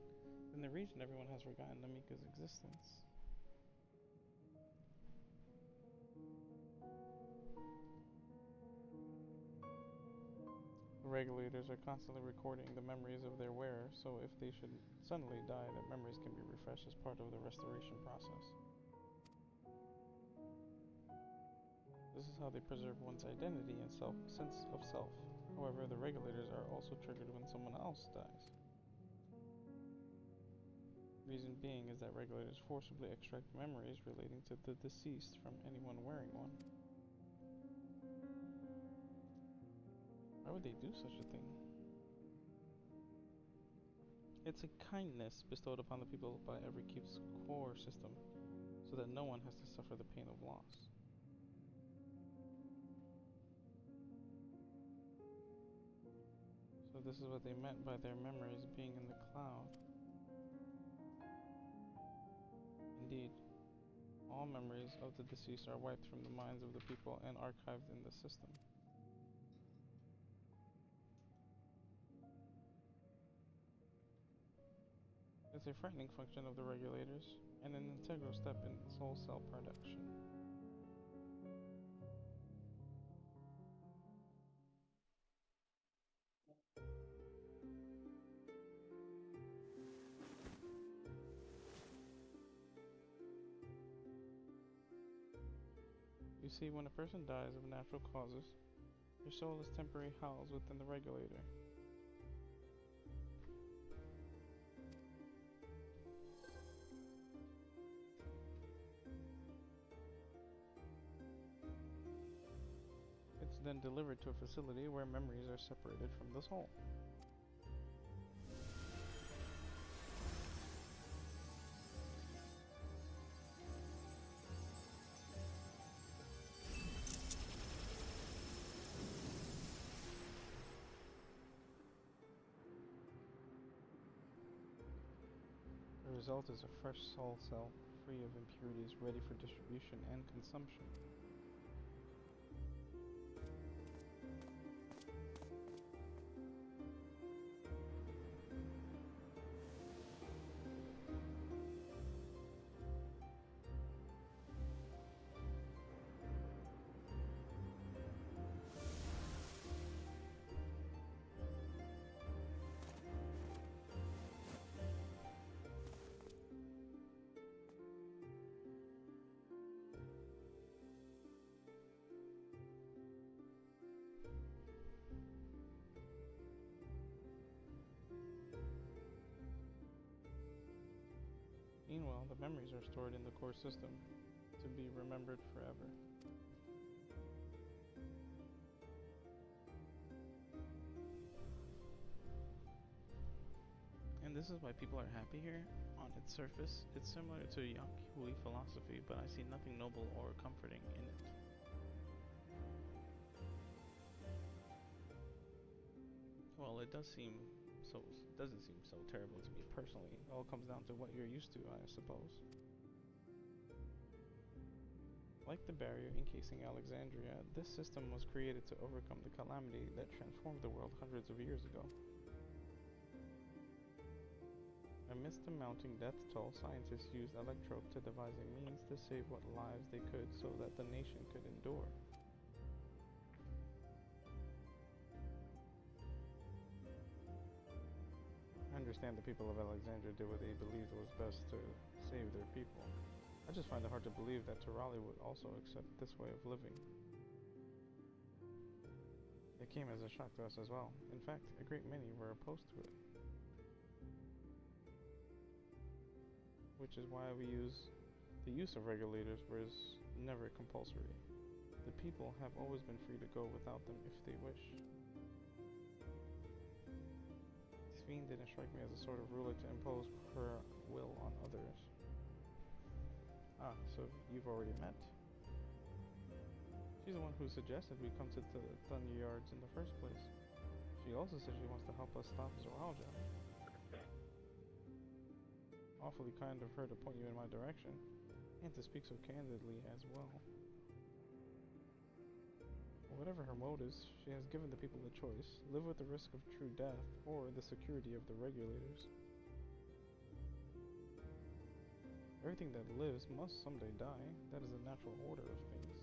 In the region, everyone has forgotten Namika's existence. The regulators are constantly recording the memories of their wearer, so if they should suddenly die, their memories can be refreshed as part of the restoration process. This is how they preserve one's identity and sense of self. However, the regulators are also triggered when someone else dies. Reason being is that regulators forcibly extract memories relating to the deceased from anyone wearing one. Why would they do such a thing? It's a kindness bestowed upon the people by Everkeep's core system, so that no one has to suffer the pain of loss. So this is what they meant by their memories being in the cloud. Indeed, all memories of the deceased are wiped from the minds of the people and archived in the system. It's a frightening function of the regulators, and an integral step in soul cell production. You see, when a person dies of natural causes, their soul is temporarily housed within the regulator. It's then delivered to a facility where memories are separated from the soul. The result is a fresh soul cell, free of impurities, ready for distribution and consumption. Meanwhile, the memories are stored in the core system to be remembered forever. And this is why people are happy here. On its surface, it's similar to Yahui philosophy, but I see nothing noble or comforting in it. Well, it doesn't seem so terrible to me personally. It all comes down to what you're used to, I suppose. Like the barrier encasing Alexandria, this system was created to overcome the calamity that transformed the world hundreds of years ago. Amidst the mounting death toll, scientists used Electrope to devise a means to save what lives they could so that the nation could endure. I understand the people of Alexandria did what they believed was best to save their people. I just find it hard to believe that Tirali would also accept this way of living. It came as a shock to us as well. In fact, a great many were opposed to it. Which is why the use of regulators was never compulsory. The people have always been free to go without them if they wish. Fiend didn't strike me as a sort of ruler to impose her will on others. Ah, so you've already met? She's the one who suggested we come to the Thunder Yards in the first place. She also said she wants to help us stop Zoralja. Awfully kind of her to point you in my direction, and to speak so candidly as well. Whatever her motives, she has given the people a choice: live with the risk of true death, or the security of the regulators. Everything that lives must someday die. That is the natural order of things.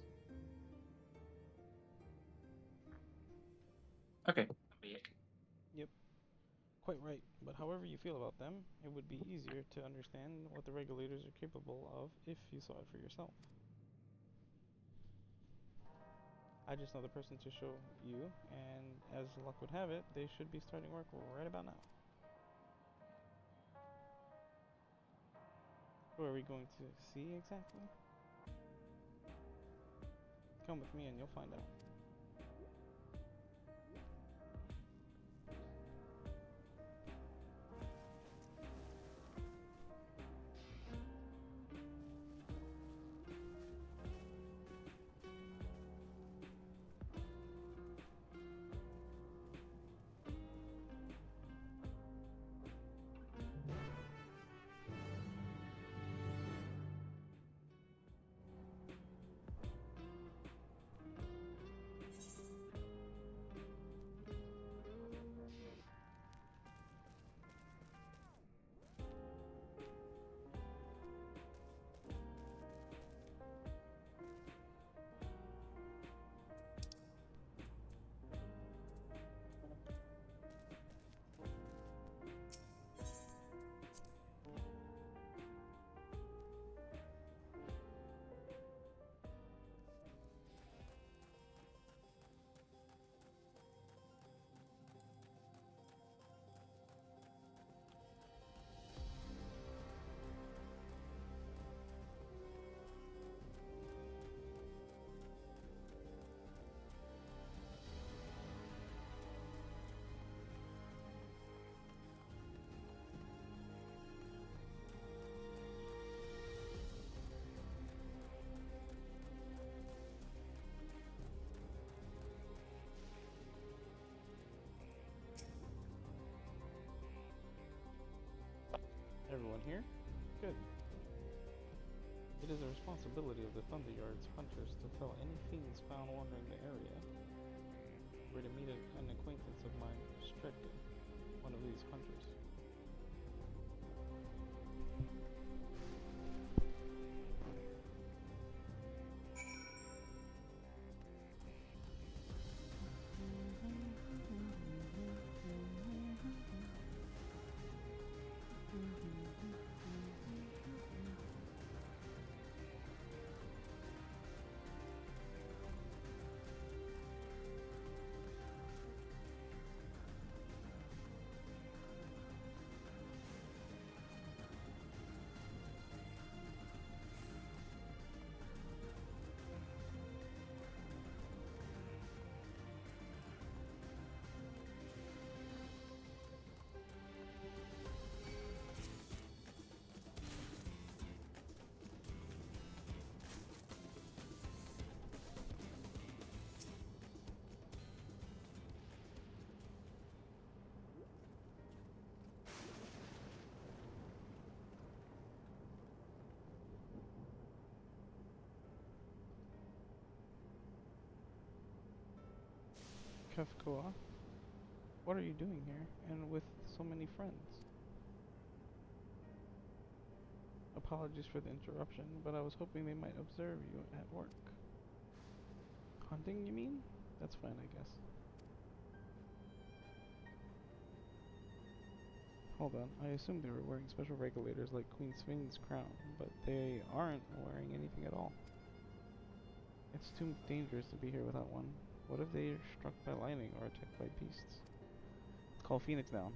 Okay. Yep. Quite right. But however you feel about them, it would be easier to understand what the regulators are capable of if you saw it for yourself. I just know the person to show you, and as luck would have it, they should be starting work right about now. Who are we going to see exactly? Come with me and you'll find out. It is the responsibility of the Thunderyard's hunters to tell any fiends found wandering the area. We're to meet an acquaintance of mine, Stredkin, one of these hunters. Kefkoa, what are you doing here, and with so many friends? Apologies for the interruption, but I was hoping they might observe you at work. Hunting, you mean? That's fine, I guess. Hold on, I assumed they were wearing special regulators like Queen Sphinx's crown, but they aren't wearing anything at all. It's too dangerous to be here without one. What if they are struck by lightning or attacked by beasts? Call Phoenix down.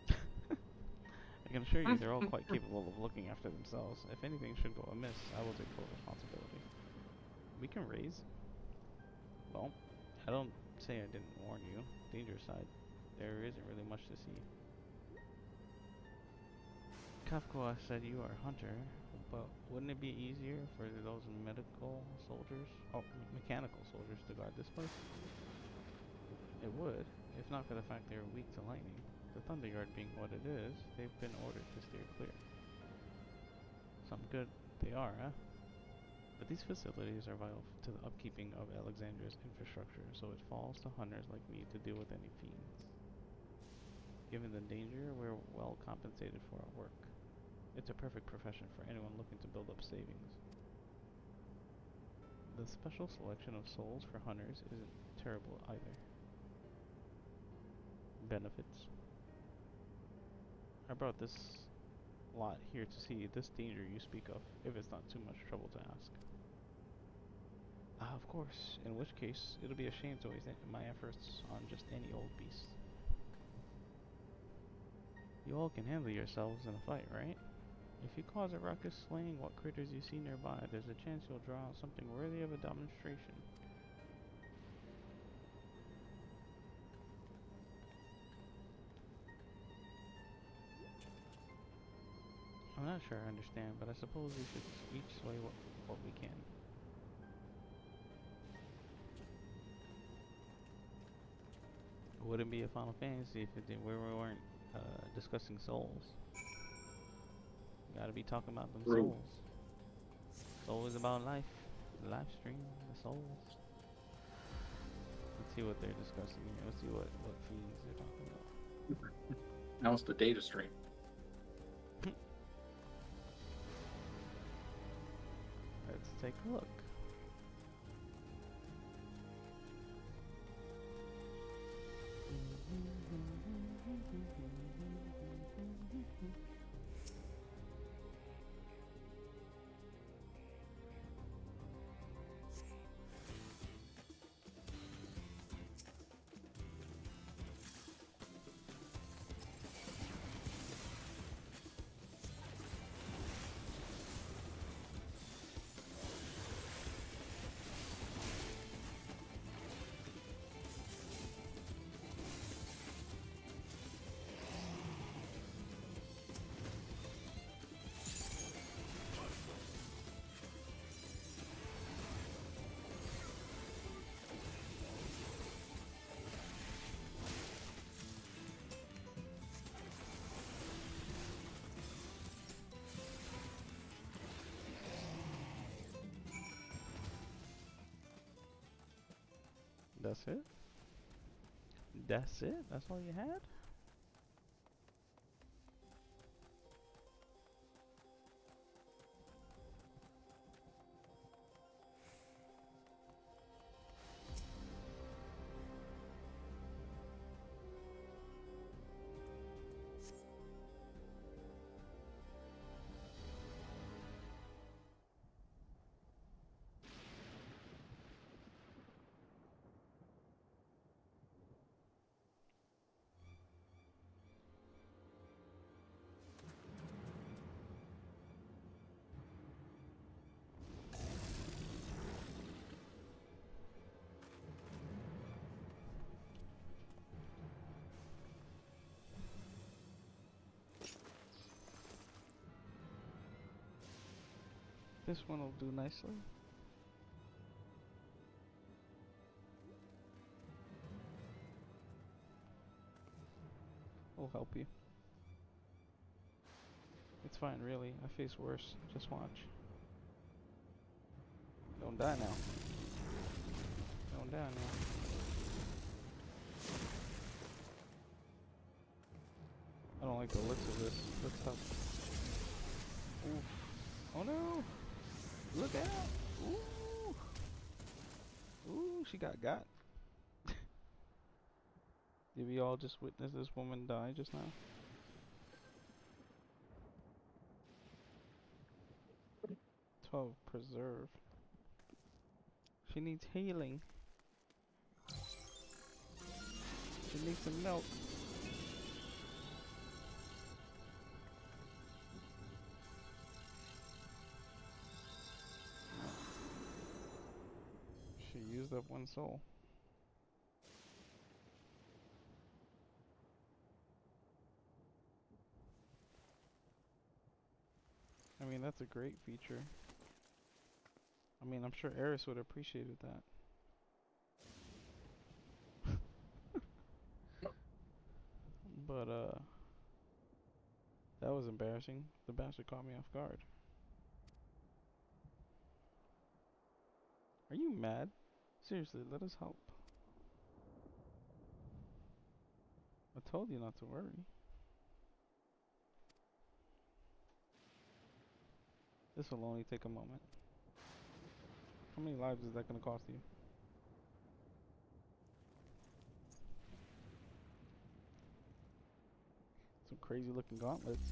I can assure you they're all quite capable of looking after themselves. If anything should go amiss, I will take full responsibility. We can raise. Well, I don't say I didn't warn you. Danger side. There isn't really much to see. Kafka said you are a hunter, but wouldn't it be easier for those mechanical soldiers to guard this place? It would, if not for the fact they are weak to lightning. The Thunderyard being what it is, they've been ordered to steer clear. Some good they are, huh? But these facilities are vital to the upkeeping of Alexandria's infrastructure, so it falls to hunters like me to deal with any fiends. Given the danger, we're well compensated for our work. It's a perfect profession for anyone looking to build up savings. The special selection of souls for hunters isn't terrible either. Benefits. I brought this lot here to see this danger you speak of, if it's not too much trouble to ask. Of course, in which case, it'll be a shame to waste my efforts on just any old beast. You all can handle yourselves in a fight, right? If you cause a ruckus slaying what critters you see nearby, there's a chance you'll draw out something worthy of a demonstration. I'm not sure I understand, but I suppose we should each slay what we can. It wouldn't be a Final Fantasy if we weren't discussing souls. Gotta be talking about them souls. Soul is about life. The live stream, the souls. Let's see what they're discussing here. Let's see what fiends they're talking about. Now it's the data stream. Let's take a look. That's it? That's it? That's all you had? This one will do nicely. Will help you. It's fine, really. I face worse. Just watch. Don't die now. Don't die now. I don't like the looks of this. Looks tough. Ooh. Oh no! Look out! Ooh! Ooh, she got. Did we all just witness this woman die just now? Preserve. She needs healing. She needs some milk. She used up one soul. I mean, that's a great feature. I mean, I'm sure Eris would have appreciated that. But, that was embarrassing. The bastard caught me off guard. Are you mad? Seriously, let us help. I told you not to worry. This will only take a moment. How many lives is that going to cost you? Some crazy looking gauntlets.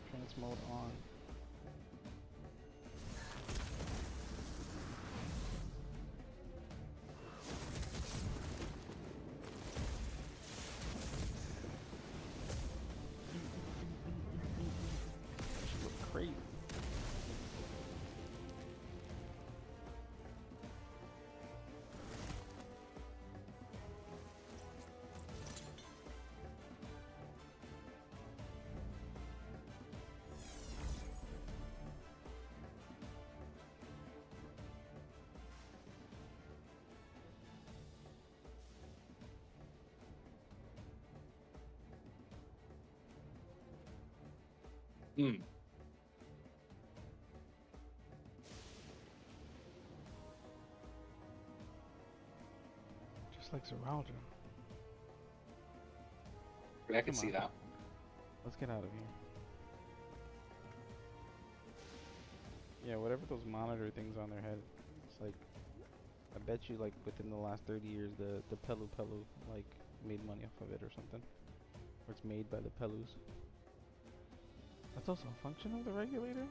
Trance mode on. She look crazy. Just like Zeralda. I can see that. Let's get out of here. Yeah, whatever those monitor things on their head, it's like, I bet you like within the last 30 years the Pelu like made money off of it or something. Or it's made by the Pelus. That's also a function of the regulator?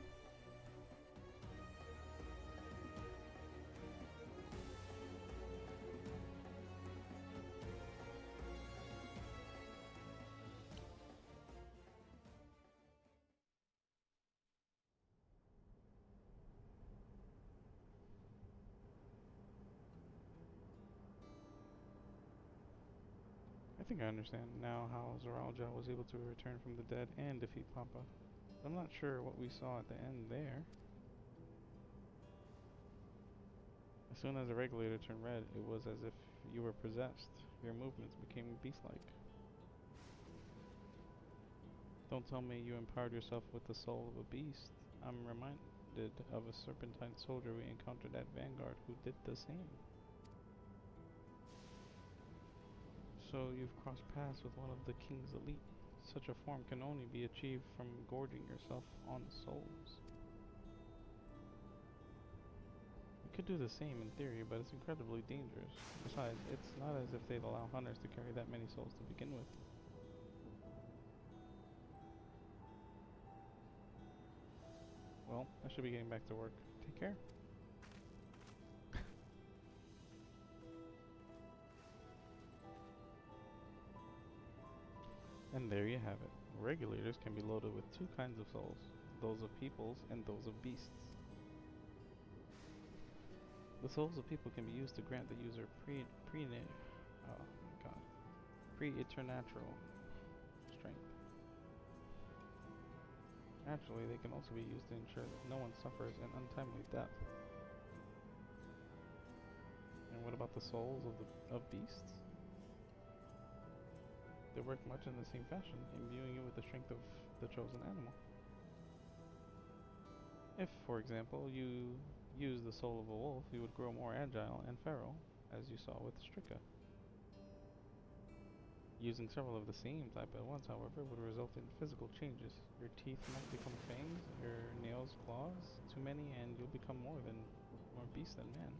I think I understand now how Zeralja was able to return from the dead and defeat Papa. I'm not sure what we saw at the end there. As soon as the regulator turned red, it was as if you were possessed. Your movements became beast-like. Don't tell me you empowered yourself with the soul of a beast. I'm reminded of a serpentine soldier we encountered at Vanguard who did the same. So you've crossed paths with one of the king's elite. Such a form can only be achieved from gorging yourself on souls. You could do the same in theory, but it's incredibly dangerous. Besides, it's not as if they'd allow hunters to carry that many souls to begin with. Well, I should be getting back to work. Take care. And there you have it. Regulators can be loaded with two kinds of souls. Those of peoples and those of beasts. The souls of people can be used to grant the user preternatural strength. Naturally, they can also be used to ensure that no one suffers an untimely death. And what about the souls of beasts? They work much in the same fashion, imbuing you with the strength of the chosen animal. If, for example, you use the soul of a wolf, you would grow more agile and feral, as you saw with Strika. Using several of the same type at once, however, would result in physical changes. Your teeth might become fangs, your nails claws, too many, and you'll become more beast than man.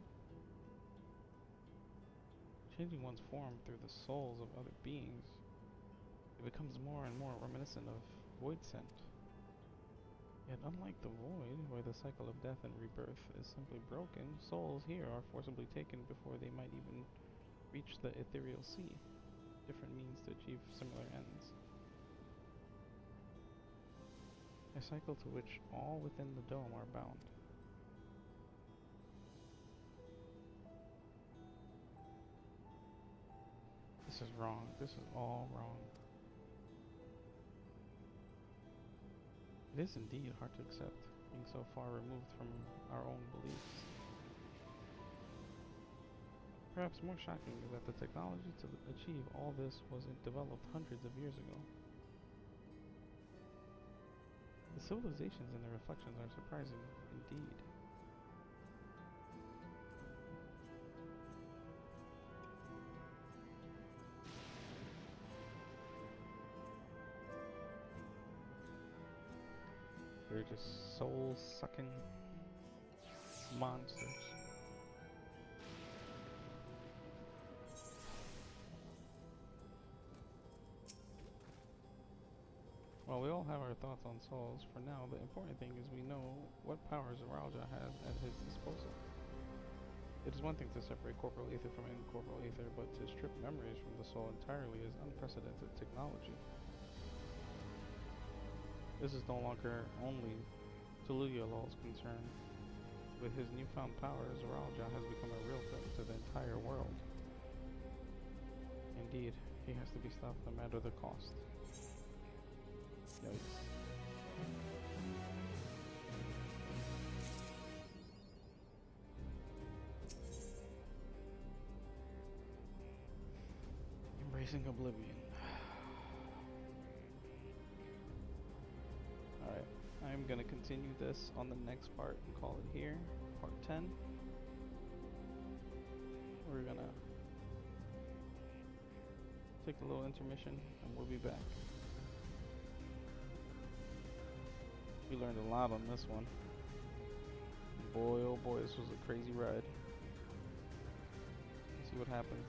Changing one's form through the souls of other beings, it becomes more and more reminiscent of void scent. Yet unlike the void, where the cycle of death and rebirth is simply broken, souls here are forcibly taken before they might even reach the ethereal sea. Different means to achieve similar ends. A cycle to which all within the dome are bound. This is wrong. This is all wrong. It is indeed hard to accept, being so far removed from our own beliefs. Perhaps more shocking is that the technology to achieve all this wasn't developed hundreds of years ago. The civilizations and their reflections are surprising indeed. They're just soul-sucking monsters. While we all have our thoughts on souls, for now the important thing is we know what powers Aralja has at his disposal. It is one thing to separate corporal aether from incorporeal aether, but to strip memories from the soul entirely is unprecedented technology. This is no longer only Tulu'yalol's concern. With his newfound powers, Aralja has become a real threat to the entire world. Indeed, he has to be stopped no matter the cost. Yikes. Embracing oblivion. Alright, I'm gonna continue this on the next part and call it here, part 10. We're gonna take a little intermission and we'll be back. We learned a lot on this one. Boy, oh boy, this was a crazy ride. Let's see what happens.